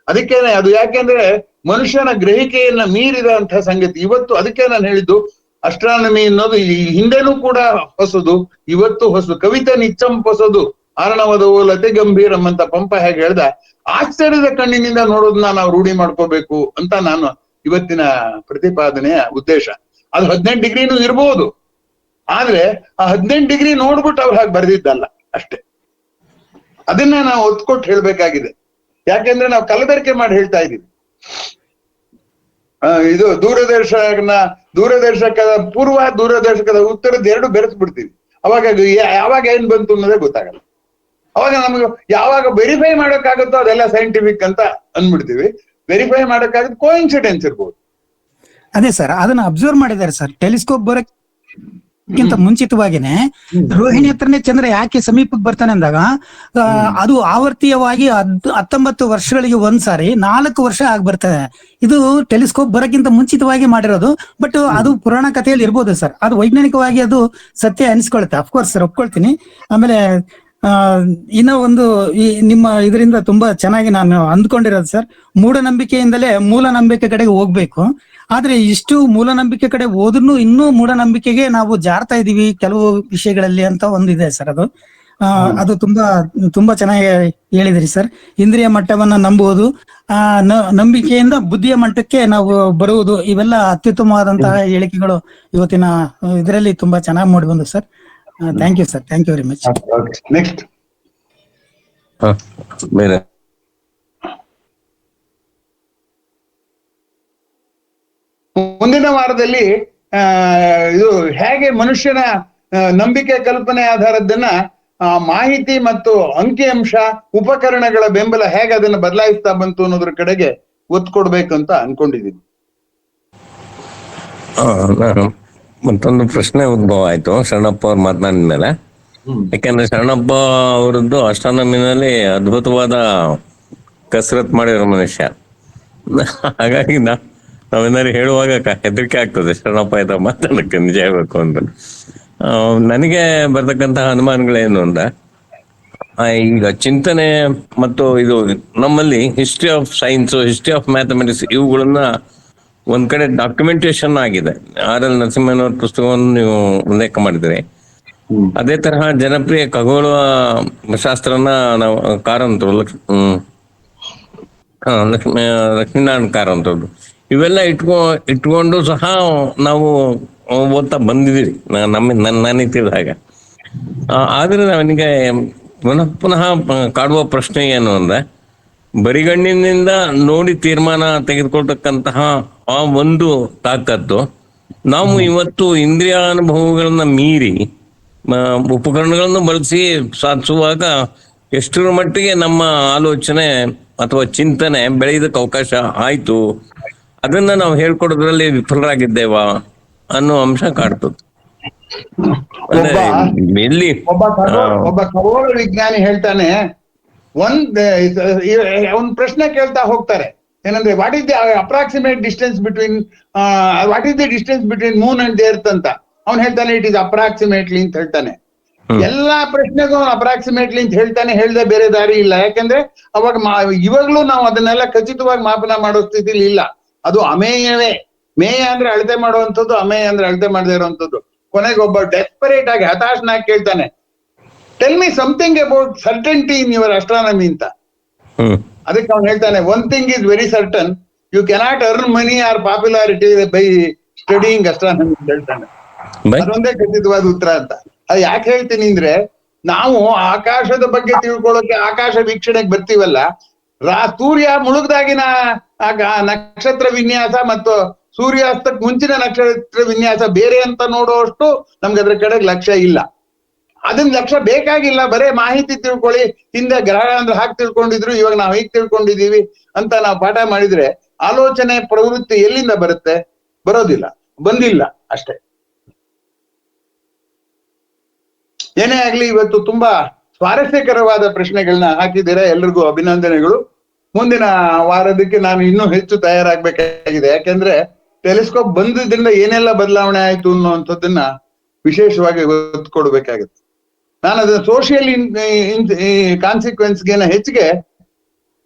ಅದಕ್ಕೇನೆ ಅದು ಯಾಕೆಂದ್ರೆ ಮನುಷ್ಯನ ಗ್ರಹಿಕೆಯನ್ನ ಮೀರಿದಂತಹ ಸಂಗತಿ ಇವತ್ತು. ಅದಕ್ಕೆ ನಾನು ಹೇಳಿದ್ದು ಅಸ್ಟ್ರಾನಮಿ ಅನ್ನೋದು ಈ ಹಿಂದೆನೂ ಕೂಡ ಹೊಸದು, ಇವತ್ತು ಹೊಸದು. ಕವಿತೆ ನಿಚ್ಚಂ ಹೊಸದು, ಆರಣವದವು ಲತೆ ಗಂಭೀರಂ ಅಂತ ಪಂಪ ಹೇಗೆ ಹೇಳ್ದ, ಆಶ್ಚರ್ಯದ ಕಣ್ಣಿನಿಂದ ನೋಡೋದನ್ನ ನಾವು ರೂಢಿ ಮಾಡ್ಕೋಬೇಕು ಅಂತ ನಾನು ಇವತ್ತಿನ ಪ್ರತಿಪಾದನೆಯ ಉದ್ದೇಶ. ಅದು 18 ಡಿಗ್ರಿನೂ ಇರ್ಬೋದು, ಆದ್ರೆ ಆ 18 ಡಿಗ್ರಿ ನೋಡ್ಬಿಟ್ಟು ಅವ್ರು ಹಾಗೆ ಬರ್ದಿದ್ದಲ್ಲ ಅಷ್ಟೇ. ಅದನ್ನ ನಾವು ಒತ್ಕೊಟ್ಟು ಹೇಳ್ಬೇಕಾಗಿದೆ. ಯಾಕೆಂದ್ರೆ ನಾವು ಕಲಬೆರಕೆ ಮಾಡಿ ಹೇಳ್ತಾ ಇದೀವಿ. ಇದು ದೂರದರ್ಶಕದ ಪೂರ್ವ, ದೂರದರ್ಶಕದ ಉತ್ತರದ ಎರಡು ಬೆರೆಸ್ಬಿಡ್ತೀವಿ. ಯಾವಾಗ ಏನ್ ಬಂತು ಅನ್ನೋದೇ ಗೊತ್ತಾಗಲ್ಲ. ಅವಾಗ ನಮ್ಗೆ ಯಾವಾಗ ವೆರಿಫೈ ಮಾಡೋಕ್ಕಾಗುತ್ತೋ ಅದೆಲ್ಲ ಸೈಂಟಿಫಿಕ್ ಅಂತ ಅಂದ್ಬಿಡ್ತೀವಿ. ವೆರಿಫೈ ಮಾಡೋಕ್ಕಾಗುತ್ತೆ ಕೋಇನ್ಸಿಡೆನ್ಸ್ ಇರ್ಬೋದು. ಅದೇ ಸರ್, ಅದನ್ನ ಅಬ್ಸರ್ವ್ ಮಾಡಿದ್ದಾರೆ ಸರ್. ಟೆಲಿಸ್ಕೋಪ್ ಬರೋಕ್ಕಿಂತ ಮುಂಚಿತವಾಗಿನೇ ರೋಹಿಣಿ ಹತ್ರನೇ ಚಂದ್ರ ಯಾಕೆ ಸಮೀಪಕ್ಕೆ ಬರ್ತಾನೆ ಅಂದಾಗ, ಅದು ಆವರ್ತೀಯವಾಗಿ 19 ವರ್ಷಗಳಿಗೆ ಒಂದ್ಸಾರಿ 4 ವರ್ಷ ಆಗಿ ಬರ್ತದೆ. ಇದು ಟೆಲಿಸ್ಕೋಪ್ ಬರೋಕ್ಕಿಂತ ಮುಂಚಿತವಾಗಿ ಮಾಡಿರೋದು. ಬಟ್ ಅದು ಪುರಾಣ ಕಥೆಯಲ್ಲಿ ಇರ್ಬೋದು ಸರ್. ಅದು ವೈಜ್ಞಾನಿಕವಾಗಿ ಅದು ಸತ್ಯ ಅನಿಸ್ಕೊಳುತ್ತೆ. Of course sir, ಒಪ್ಕೊಳ್ತೀನಿ. ಆಮೇಲೆ ಇನ್ನೂ ಒಂದು, ಈ ನಿಮ್ಮ ಇದರಿಂದ ತುಂಬಾ ಚೆನ್ನಾಗಿ ನಾನು ಅಂದ್ಕೊಂಡಿರೋದು ಸರ್, ಮೂಢನಂಬಿಕೆಯಿಂದಲೇ ಮೂಢನಂಬಿಕೆ ಕಡೆಗೆ ಹೋಗ್ಬೇಕು. ಆದ್ರೆ ಇಷ್ಟು ಮೂಢನಂಬಿಕೆ ಕಡೆ ಹೋದ್ರೂ ಇನ್ನೂ ಮೂಢನಂಬಿಕೆಗೆ ನಾವು ಜಾರ್ತಾ ಇದೀವಿ ಕೆಲವು ವಿಷಯಗಳಲ್ಲಿ ಅಂತ ಒಂದಿದೆ ಸರ್. ಅದು ತುಂಬಾ ಚೆನ್ನಾಗಿ ಹೇಳಿದ್ರಿ ಸರ್. ಇಂದ್ರಿಯ ಮಟ್ಟವನ್ನ ನಂಬುವುದು, ನಂಬಿಕೆಯಿಂದ ಬುದ್ಧಿಯ ಮಟ್ಟಕ್ಕೆ ನಾವು ಬರುವುದು, ಇವೆಲ್ಲ ಅತ್ಯುತ್ತಮವಾದಂತಹ ಹೇಳಿಕೆಗಳು ಇವತ್ತಿನ ಇದರಲ್ಲಿ ತುಂಬಾ ಚೆನ್ನಾಗಿ ಮೂಡಿ ಬಂದು sir. Thank you sir, thank you very much. Next ಬೇರೆ ಮುಂದಿನ ವಾರದಲ್ಲಿ ಇದು ಹೇಗೆ ಮನುಷ್ಯನ ನಂಬಿಕೆ ಕಲ್ಪನೆ ಆಧಾರದನ್ನ ಮಾಹಿತಿ ಮತ್ತು ಅಂಕಿಅಂಶ ಉಪಕರಣಗಳ ಬೆಂಬಲ ಹೇಗೆ ಅದನ್ನ ಬದಲಾಯಿಸ್ತಾ ಬಂತು ಅನ್ನೋದ್ರ ಕಡೆಗೆ ಒತ್ತು ಕೊಡ್ಬೇಕಂತ ಅನ್ಕೊಂಡಿದ್ದೀನಿ. ನಾನು ಮತ್ತೊಂದು ಪ್ರಶ್ನೆ ಉದ್ಭವ ಆಯ್ತು ಶರಣಪ್ಪ ಅವ್ರು ಮಾತನಾಡಿದ ಮೇಲೆ. ಯಾಕಂದ್ರೆ ಶರಣಪ್ಪ ಅವರದ್ದು ಅಸ್ಟ್ರಾನಮಿನಲ್ಲಿ ಅದ್ಭುತವಾದ ಕಸರತ್ ಮಾಡಿರೋ ಮನುಷ್ಯ. ಹಾಗಾಗಿ ನಾವೇನಾದ್ರು ಹೇಳುವಾಗ ಹೆದರಿಕೆ ಆಗ್ತದೆ ಶರಣಪ್ಪ ಇದ್ದ ಮಾತಾಡಕ್ಕೆ, ನಿಜ ಹೇಳ್ಬೇಕು ಅಂತ. ನನಗೆ ಬರ್ತಕ್ಕಂತಹ ಅನುಮಾನಗಳೇನು ಅಂದ್ರೆ, ಈಗ ಚಿಂತನೆ ಮತ್ತು ಇದು ನಮ್ಮಲ್ಲಿ history of science, history of mathematics ಇವುಗಳನ್ನ ಒಂದ್ ಕಡೆ ಡಾಕ್ಯುಮೆಂಟೇಶನ್ ಆಗಿದೆ. R.L. ನರಸಿಂಹನವ್ರ ಪುಸ್ತಕವನ್ನು ನೀವು ಉಲ್ಲೇಖ ಮಾಡಿದ್ರಿ. ಅದೇ ತರಹ ಜನಪ್ರಿಯ ಖಗೋಳ ಶಾಸ್ತ್ರನ ನಾವು ಕಾರಂತರು ಲಕ್ಷ್ಮೀನಾರಾಯಣ ಕಾರಂತರು ಇವೆಲ್ಲ ಇಟ್ಕೊಂಡು ಸಹ ನಾವು ಓದ್ತಾ ಬಂದಿದ್ದೀರಿ ನನ್ನ ತಿಳಿದಾಗ. ಆದ್ರೆ ನನಗೆ ಪುನಃ ಕಾಡುವ ಪ್ರಶ್ನೆ ಏನು ಅಂದ್ರೆ, ಬರಿಗಣ್ಣಿನಿಂದ ನೋಡಿ ತೀರ್ಮಾನ ತೆಗೆದುಕೊಳ್ತಕ್ಕಂತಹ ಆ ಒಂದು ತಾಕತ್ತು ನಾವು ಇವತ್ತು ಇಂದ್ರಿಯ ಅನುಭವಗಳನ್ನ ಮೀರಿ ಉಪಕರಣಗಳನ್ನು ಬಳಸಿ ಸಾಧಿಸುವಾಗ ಎಷ್ಟರ ಮಟ್ಟಿಗೆ ನಮ್ಮ ಆಲೋಚನೆ ಅಥವಾ ಚಿಂತನೆ ಬೆಳೆಯೋದಕ್ಕೆ ಅವಕಾಶ ಆಯ್ತು, ಅದನ್ನ ನಾವು ಹೇಳ್ಕೊಡೋದ್ರಲ್ಲಿ ವಿಫಲರಾಗಿದ್ದೇವಾ ಅನ್ನೋ ಅಂಶ ಕಾಡ್ತದೆ. ಎಲ್ಲಿ ಒಬ್ಬ ಖಗೋಳ ವಿಜ್ಞಾನಿ ಹೇಳ್ತಾನೆ, ಒಂದ್ ಪ್ರಶ್ನೆ ಕೇಳ್ತಾ ಹೋಗ್ತಾರೆ, ಏನಂದ್ರೆ what is the approximate distance between Moon and the earth ಅಂತ. ಅವ್ನು ಹೇಳ್ತಾನೆ ಇಟ್ ಇಸ್ ಅಪ್ರಾಕ್ಸಿಮೇಟ್ಲಿ ಅಂತ ಹೇಳ್ತಾನೆ. ಎಲ್ಲಾ ಪ್ರಶ್ನೆಗೂ ಅಪ್ರಾಕ್ಸಿಮೇಟ್ಲಿ ಅಂತ ಹೇಳ್ದೆ ಬೇರೆ ದಾರಿ ಇಲ್ಲ. ಯಾಕಂದ್ರೆ ಅವಾಗ ಇವಾಗ್ಲೂ ನಾವು ಅದನ್ನೆಲ್ಲ ಖಚಿತವಾಗಿ ಮಾಪನ ಮಾಡೋ ಸ್ಥಿತಿಲಿ ಇಲ್ಲ. ಅದು ಅಮೇಯವೇ. ಮೇಯ ಅಂದ್ರೆ ಅಳತೆ ಮಾಡುವಂಥದ್ದು, ಅಮೇಯ ಅಂದ್ರೆ ಅಳತೆ ಮಾಡದೇ ಇರುವಂತದ್ದು. ಕೊನೆಗೆ ಒಬ್ಬ ಡೆಸ್ಪರೇಟ್ ಆಗಿ ಹತಾಶನಾಗಿ ಕೇಳ್ತಾನೆ, tell me something about certainty in your astronomy ಅಂತ. ಅದಕ್ಕೆ ಅವ್ನು ಹೇಳ್ತಾನೆ, one thing is very certain, you cannot earn money or popularity by studying astronomy ಅಂತ ಹೇಳ್ತಾನೆ. ಅದೊಂದೇ ಖಚಿತವಾದ ಉತ್ತರ ಅಂತ. ಅದು ಯಾಕೆ ಹೇಳ್ತೀನಿ ಅಂದ್ರೆ, ನಾವು ಆಕಾಶದ ಬಗ್ಗೆ ತಿಳ್ಕೊಳ್ಳೋಕೆ ಆಕಾಶ ವೀಕ್ಷಣೆಗೆ ಬರ್ತೀವಲ್ಲ, ಸೂರ್ಯ ಮುಳುಗ್ದಾಗಿನ ನಕ್ಷತ್ರ ವಿನ್ಯಾಸ ಮತ್ತು ಸೂರ್ಯಾಸ್ತಕ್ ಮುಂಚಿನ ನಕ್ಷತ್ರ ವಿನ್ಯಾಸ ಬೇರೆ ಅಂತ ನೋಡುವಷ್ಟು ನಮ್ಗೆ ಅದ್ರ ಕಡೆಗೆ ಲಕ್ಷ್ಯ ಇಲ್ಲ. ಅದನ್ನ ಲಕ್ಷ್ಯ ಬೇಕಾಗಿಲ್ಲ, ಬರೇ ಮಾಹಿತಿ ತಿಳ್ಕೊಳ್ಳಿ. ಹಿಂದೆ ಗ್ರಹ ಅಂದ್ರೆ ಹಾಗೆ ತಿಳ್ಕೊಂಡಿದ್ರು, ಇವಾಗ ನಾವು ಹೀಗೆ ತಿಳ್ಕೊಂಡಿದೀವಿ ಅಂತ ನಾವು ಪಾಠ ಮಾಡಿದ್ರೆ ಆಲೋಚನೆ ಪ್ರವೃತ್ತಿ ಎಲ್ಲಿಂದ ಬರುತ್ತೆ? ಬರೋದಿಲ್ಲ, ಬಂದಿಲ್ಲ ಅಷ್ಟೇ. ಏನೇ ಆಗ್ಲಿ, ಇವತ್ತು ತುಂಬಾ ಸ್ವಾರಸ್ಯಕರವಾದ ಪ್ರಶ್ನೆಗಳನ್ನ ಹಾಕಿದ್ದೀರಾ. ಎಲ್ರಿಗೂ ಅಭಿನಂದನೆಗಳು. ಮುಂದಿನ ವಾರದಕ್ಕೆ ನಾನು ಇನ್ನೂ ಹೆಚ್ಚು ತಯಾರಾಗಬೇಕಾಗಿದೆ. ಯಾಕೆಂದ್ರೆ ಟೆಲಿಸ್ಕೋಪ್ ಬಂದಿದ್ರಿಂದ ಏನೆಲ್ಲ ಬದಲಾವಣೆ ಆಯ್ತು ಅನ್ನುವಂಥದ್ದನ್ನ ವಿಶೇಷವಾಗಿ ಒತ್ತು ಕೊಡ್ಬೇಕಾಗುತ್ತೆ. ನಾನು ಅದನ್ನ ಸೋಷಿಯಲ್ ಕಾನ್ಸಿಕ್ವೆನ್ಸ್ಗೆನ ಹೆಚ್ಚಿಗೆ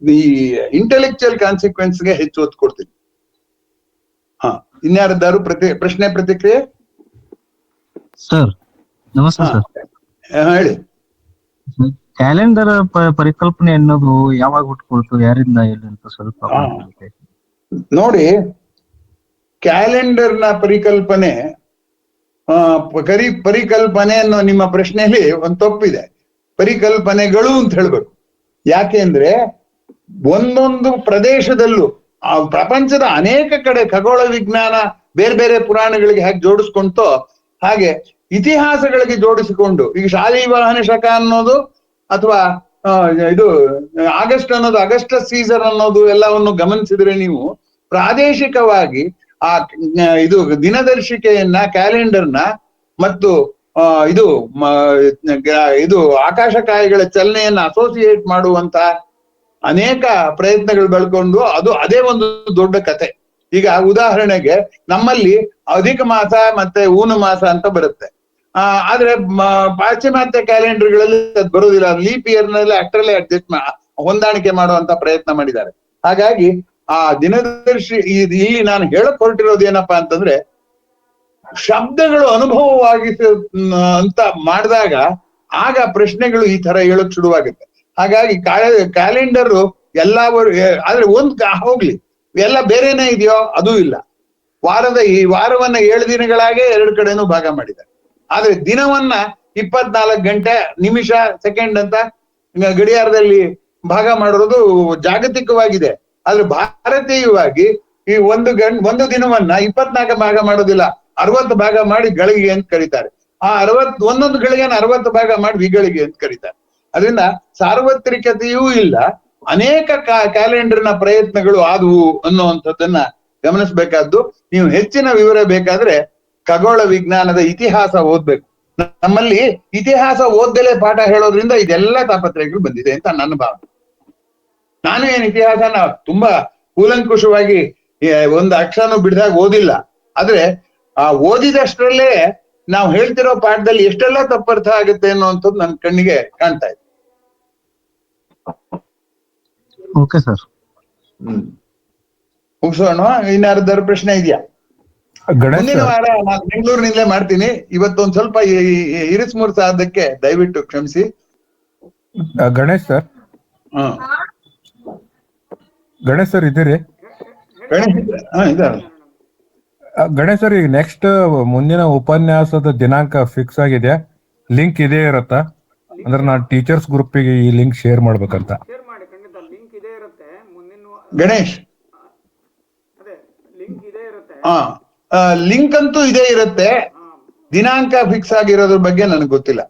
ಈ ಇಂಟೆಲೆಕ್ಚುಯಲ್ ಕಾನ್ಸಿಕ್ವೆನ್ಸ್ಗೆ ಹೆಚ್ಚು ಒತ್ತು ಕೊಡ್ತೀನಿ. ಇನ್ಯಾರದ್ದಾರು ಪ್ರಶ್ನೆ ಪ್ರತಿಕ್ರಿಯೆ? ಸರ್ ನಮಸ್ತೆ ಸರ್. ಹೇಳಿ. ಕ್ಯಾಲೆಂಡರ್ ಪರಿಕಲ್ಪನೆ ಅನ್ನೋದು ಯಾವಾಗ ಹುಟ್ಕೊಳ್ತು, ಯಾರಿಂದ ಎಲ್ಲಿ ಅಂತ ಸ್ವಲ್ಪ ನೋಡಿ. ಕ್ಯಾಲೆಂಡರ್ನ ಪರಿಕಲ್ಪನೆ ಪರಿಕಲ್ಪನೆ ಅನ್ನೋ ನಿಮ್ಮ ಪ್ರಶ್ನೆಯಲ್ಲಿ ಒಂದು ತಪ್ಪಿದೆ. ಪರಿಕಲ್ಪನೆಗಳು ಅಂತ ಹೇಳ್ಬೇಕು. ಯಾಕೆ ಅಂದ್ರೆ ಒಂದೊಂದು ಪ್ರದೇಶದಲ್ಲೂ ಪ್ರಪಂಚದ ಅನೇಕ ಕಡೆ ಖಗೋಳ ವಿಜ್ಞಾನ ಬೇರೆ ಬೇರೆ ಪುರಾಣಗಳಿಗೆ ಹೇಗೆ ಜೋಡಿಸ್ಕೊಂತೋ ಹಾಗೆ ಇತಿಹಾಸಗಳಿಗೆ ಜೋಡಿಸಿಕೊಂಡು, ಈಗ ಶಾಲಿವಾಹನ ಶಕ ಅನ್ನೋದು ಅಥವಾ ಇದು ಆಗಸ್ಟ್ ಅನ್ನೋದು, ಆಗಸ್ಟಸ್ ಸೀಸರ್ ಅನ್ನೋದು ಎಲ್ಲವನ್ನು ಗಮನಿಸಿದ್ರೆ ನೀವು ಪ್ರಾದೇಶಿಕವಾಗಿ ಆ ಇದು ದಿನದರ್ಶಿಕೆಯನ್ನ, ಕ್ಯಾಲೆಂಡರ್ನ ಮತ್ತು ಇದು ಆಕಾಶಕಾಯಿಗಳ ಚಲನೆಯನ್ನ ಅಸೋಸಿಯೇಟ್ ಮಾಡುವಂತ ಅನೇಕ ಪ್ರಯತ್ನಗಳು ಬೆಳ್ಕೊಂಡು ಅದೇ ಒಂದು ದೊಡ್ಡ ಕತೆ. ಈಗ ಉದಾಹರಣೆಗೆ ನಮ್ಮಲ್ಲಿ ಅಧಿಕ ಮಾಸ ಮತ್ತೆ ಊನು ಮಾಸ ಅಂತ ಬರುತ್ತೆ. ಆದ್ರೆ ಪಾಶ್ಚಿಮಾತ್ಯ ಕ್ಯಾಲೆಂಡರ್ಗಳಲ್ಲಿ ಅದು ಬರೋದಿಲ್ಲ. ಲೀಪ್ ಇಯರ್ ನಲ್ಲಿ ಅಷ್ಟರಲ್ಲೇ ಹೊಂದಾಣಿಕೆ ಮಾಡುವಂತ ಪ್ರಯತ್ನ ಮಾಡಿದ್ದಾರೆ. ಹಾಗಾಗಿ ಆ ದಿನದರ್ಶಿ ಇಲ್ಲಿ ನಾನು ಹೇಳಕ್ ಹೊರಟಿರೋದು ಏನಪ್ಪಾ ಅಂತಂದ್ರೆ, ಶಬ್ದಗಳು ಅನುಭವವಾಗಿ ಅಂತ ಮಾಡಿದಾಗ ಆಗ ಪ್ರಶ್ನೆಗಳು ಈ ತರ ಹೇಳಕ್ ಶುರುವಾಗುತ್ತೆ. ಹಾಗಾಗಿ ಕ್ಯಾಲೆಂಡರ್ ಆದ್ರೆ ಹೋಗ್ಲಿ, ಎಲ್ಲ ಬೇರೆನೇ ಇದೆಯೋ ಅದೂ ಇಲ್ಲ. ಈ ವಾರವನ್ನ 7 ದಿನಗಳಾಗೆ 2 ಕಡೆನೂ ಭಾಗ ಮಾಡಿದ್ದಾರೆ. ಆದ್ರೆ ದಿನವನ್ನ 24 ಗಂಟೆ ನಿಮಿಷ ಸೆಕೆಂಡ್ ಅಂತ ಗಡಿಯಾರದಲ್ಲಿ ಭಾಗ ಮಾಡಿರೋದು ಜಾಗತಿಕವಾಗಿದೆ. ಆದ್ರೆ ಭಾರತೀಯವಾಗಿ ಈ ಒಂದು ದಿನವನ್ನ 24 ಭಾಗ ಮಾಡೋದಿಲ್ಲ, 60 ಭಾಗ ಮಾಡಿ ಗಳಿಗೆ ಅಂತ ಕರೀತಾರೆ. ಆ ಒಂದೊಂದು ಗಳಿಗೆನ 60 ಭಾಗ ಮಾಡಿ ವಿಗಳಿಗೆ ಅಂತ ಕರೀತಾರೆ. ಅದರಿಂದ ಸಾರ್ವತ್ರಿಕತೆಯೂ ಇಲ್ಲ. ಅನೇಕ ಕ್ಯಾಲೆಂಡರ್ನ ಪ್ರಯತ್ನಗಳು ಆದವು ಅನ್ನುವಂಥದ್ದನ್ನ ಗಮನಿಸಬೇಕಾದ್ದು. ನೀವು ಹೆಚ್ಚಿನ ವಿವರ ಬೇಕಾದ್ರೆ ಖಗೋಳ ವಿಜ್ಞಾನದ ಇತಿಹಾಸ ಓದ್ಬೇಕು. ನಮ್ಮಲ್ಲಿ ಇತಿಹಾಸ ಓದ್ದಲೇ ಪಾಠ ಹೇಳೋದ್ರಿಂದ ಇದೆಲ್ಲ ತಾಪತ್ರಯಗಳು ಬಂದಿದೆ ಅಂತ ನನ್ನ ಭಾವನೆ. ನಾನು ಏನ್ ಇತಿಹಾಸನ ತುಂಬಾ ಕೂಲಂಕುಷವಾಗಿ ಒಂದು ಅಕ್ಷರನೂ ಬಿಡದಾಗ ಓದಿಲ್ಲ. ಆದ್ರೆ ಆ ಓದಿದಷ್ಟರಲ್ಲೇ ನಾವು ಹೇಳ್ತಿರೋ ಪಾಠದಲ್ಲಿ ಎಷ್ಟೆಲ್ಲ ತಪ್ಪರ್ಥ ಆಗುತ್ತೆ ಅನ್ನುವಂಥದ್ದು ನನ್ನ ಕಣ್ಣಿಗೆ ಕಾಣ್ತಾ ಇದೆ. Okay sir. ಮುಗಿಸೋಣ. ಇನ್ನಾರ್ದಾರ ಪ್ರಶ್ನೆ ಇದೆಯಾ? ಗಣೇಶ್ ಮುಂದಿನ ವಾರ ನಾನು ಬೆಂಗಳೂರಿನಿಂದಲೇ ಮಾಡ್ತೀನಿ. ಇವತ್ತೊಂದ್ ಸ್ವಲ್ಪ ಇರಿಸ್ಮುರ್ಸ ಆದಕ್ಕೆ ದಯವಿಟ್ಟು ಕ್ಷಮಿಸಿ. ಗಣೇಶ್ ಸರ್, ಹ ಗಣೇಶ್ ಸರ್ ಇದ್ದೀರಿ? ಗಣೇಶ್ ಇದ್ದಾರೆ. ಗಣೇಶ್ ಸರ್, ಈಗ ನೆಕ್ಸ್ಟ್ ಮುಂದಿನ ಉಪನ್ಯಾಸದ ದಿನಾಂಕ ಫಿಕ್ಸ್ ಆಗಿದೆ, ಲಿಂಕ್ ಇದೇ ಇರತ್ತಾ? ಅಂದ್ರೆ ನಾನು ಟೀಚರ್ಸ್ ಗ್ರೂಪಿಗೆ ಈ ಲಿಂಕ್ ಶೇರ್ ಮಾಡ್ಬೇಕಂತ. ಶೇರ್ ಮಾಡಿ, ಖಂಡಿತ ಲಿಂಕ್ ಇದೇ ಇರುತ್ತೆ. ಮುಂದಿನ ಗಣೇಶ್ ಅದೇ ಲಿಂಕ್ ಇದೇ ಇರುತ್ತೆ. ಲಿಂಕ್ ಅಂತೂ ಇದೇ ಇರುತ್ತೆ. ದಿನಾಂಕ ಫಿಕ್ಸ್ ಆಗಿರೋದ್ರ ಬಗ್ಗೆ ನನಗೆ ಗೊತ್ತಿಲ್ಲ.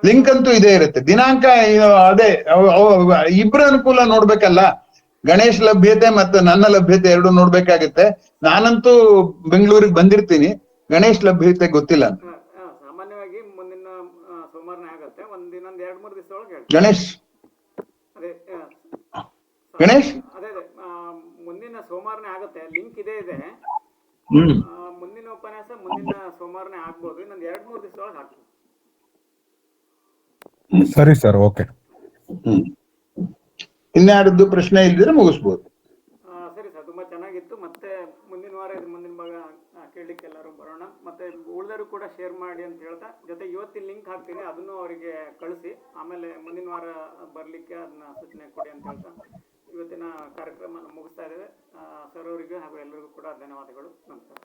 ಲಿಂಕ್ ಅಂತೂ ಇದೇ ಇರುತ್ತೆ. ದಿನಾಂಕ ಅದೇ ಇಬ್ರ ಅನುಕೂಲ ನೋಡ್ಬೇಕಲ್ಲ. ಗಣೇಶ್ ಲಭ್ಯತೆ ಮತ್ತು ನನ್ನ ಲಭ್ಯತೆ ಎರಡು ನೋಡ್ಬೇಕಾಗತ್ತೆ. ನಾನಂತೂ ಬೆಂಗಳೂರಿಗೆ ಬಂದಿರ್ತೀನಿ, ಗಣೇಶ್ ಲಭ್ಯತೆ ಗೊತ್ತಿಲ್ಲ. ಸಾಮಾನ್ಯವಾಗಿ ಮುಂದಿನ ಸೋಮವಾರನೇ ಆಗತ್ತೆ. ಇನ್ನೊಂದ್ 2-3 ದಿವಸದೊಳಗೆ ಗಣೇಶ್ ಅದೇ ಗಣೇಶ್ ಅದೇ ಮುಂದಿನ ಸೋಮವಾರನೇ ಆಗತ್ತೆ. ಲಿಂಕ್ ಇದೆ. ಮುಂದಿನ ಉಪನ್ಯಾಸ ಮುಂದಿನ ಸೋಮವಾರನೇ ಆಗ್ಬೋದು. ಇನ್ನೊಂದ್ 2-3 ದಿವಸದೊಳಗೆ ಆಗ್ತದೆ. ಸರಿ ಸರ್, ಓಕೆ. ಇನ್ಯಾರದ್ದು ಪ್ರಶ್ನೆ ಇಲ್ದಿದ್ರೆ ಮುಗಿಸ್ಬೋದು. ಸರಿ ಸರ್, ತುಂಬಾ ಚೆನ್ನಾಗಿತ್ತು. ಮತ್ತೆ ಮುಂದಿನ ವಾರ ಮುಂದಿನ ಭಾಗ ಕೇಳಲಿಕ್ಕೆ ಎಲ್ಲರೂ ಬರೋಣ. ಮತ್ತೆ ಉಳಿದರೂ ಕೂಡ ಶೇರ್ ಮಾಡಿ ಅಂತ ಹೇಳ್ತಾ, ಜೊತೆ ಇವತ್ತಿನ ಲಿಂಕ್ ಹಾಕ್ತೀನಿ, ಅದನ್ನು ಅವರಿಗೆ ಕಳಿಸಿ. ಆಮೇಲೆ ಮುಂದಿನ ವಾರ ಬರ್ಲಿಕ್ಕೆ ಅದನ್ನ ಸೂಚನೆ ಕೊಡಿ ಅಂತ ಹೇಳ್ತಾ ಇವತ್ತಿನ ಕಾರ್ಯಕ್ರಮ ಮುಗಿಸ್ತಾ ಇದ್ದೇವೆ. ಸರ್ ಅವರಿಗೆ ಹಾಗೂ ಎಲ್ಲರಿಗೂ ಕೂಡ ಧನ್ಯವಾದಗಳು. ನಮಸ್ಕಾರ.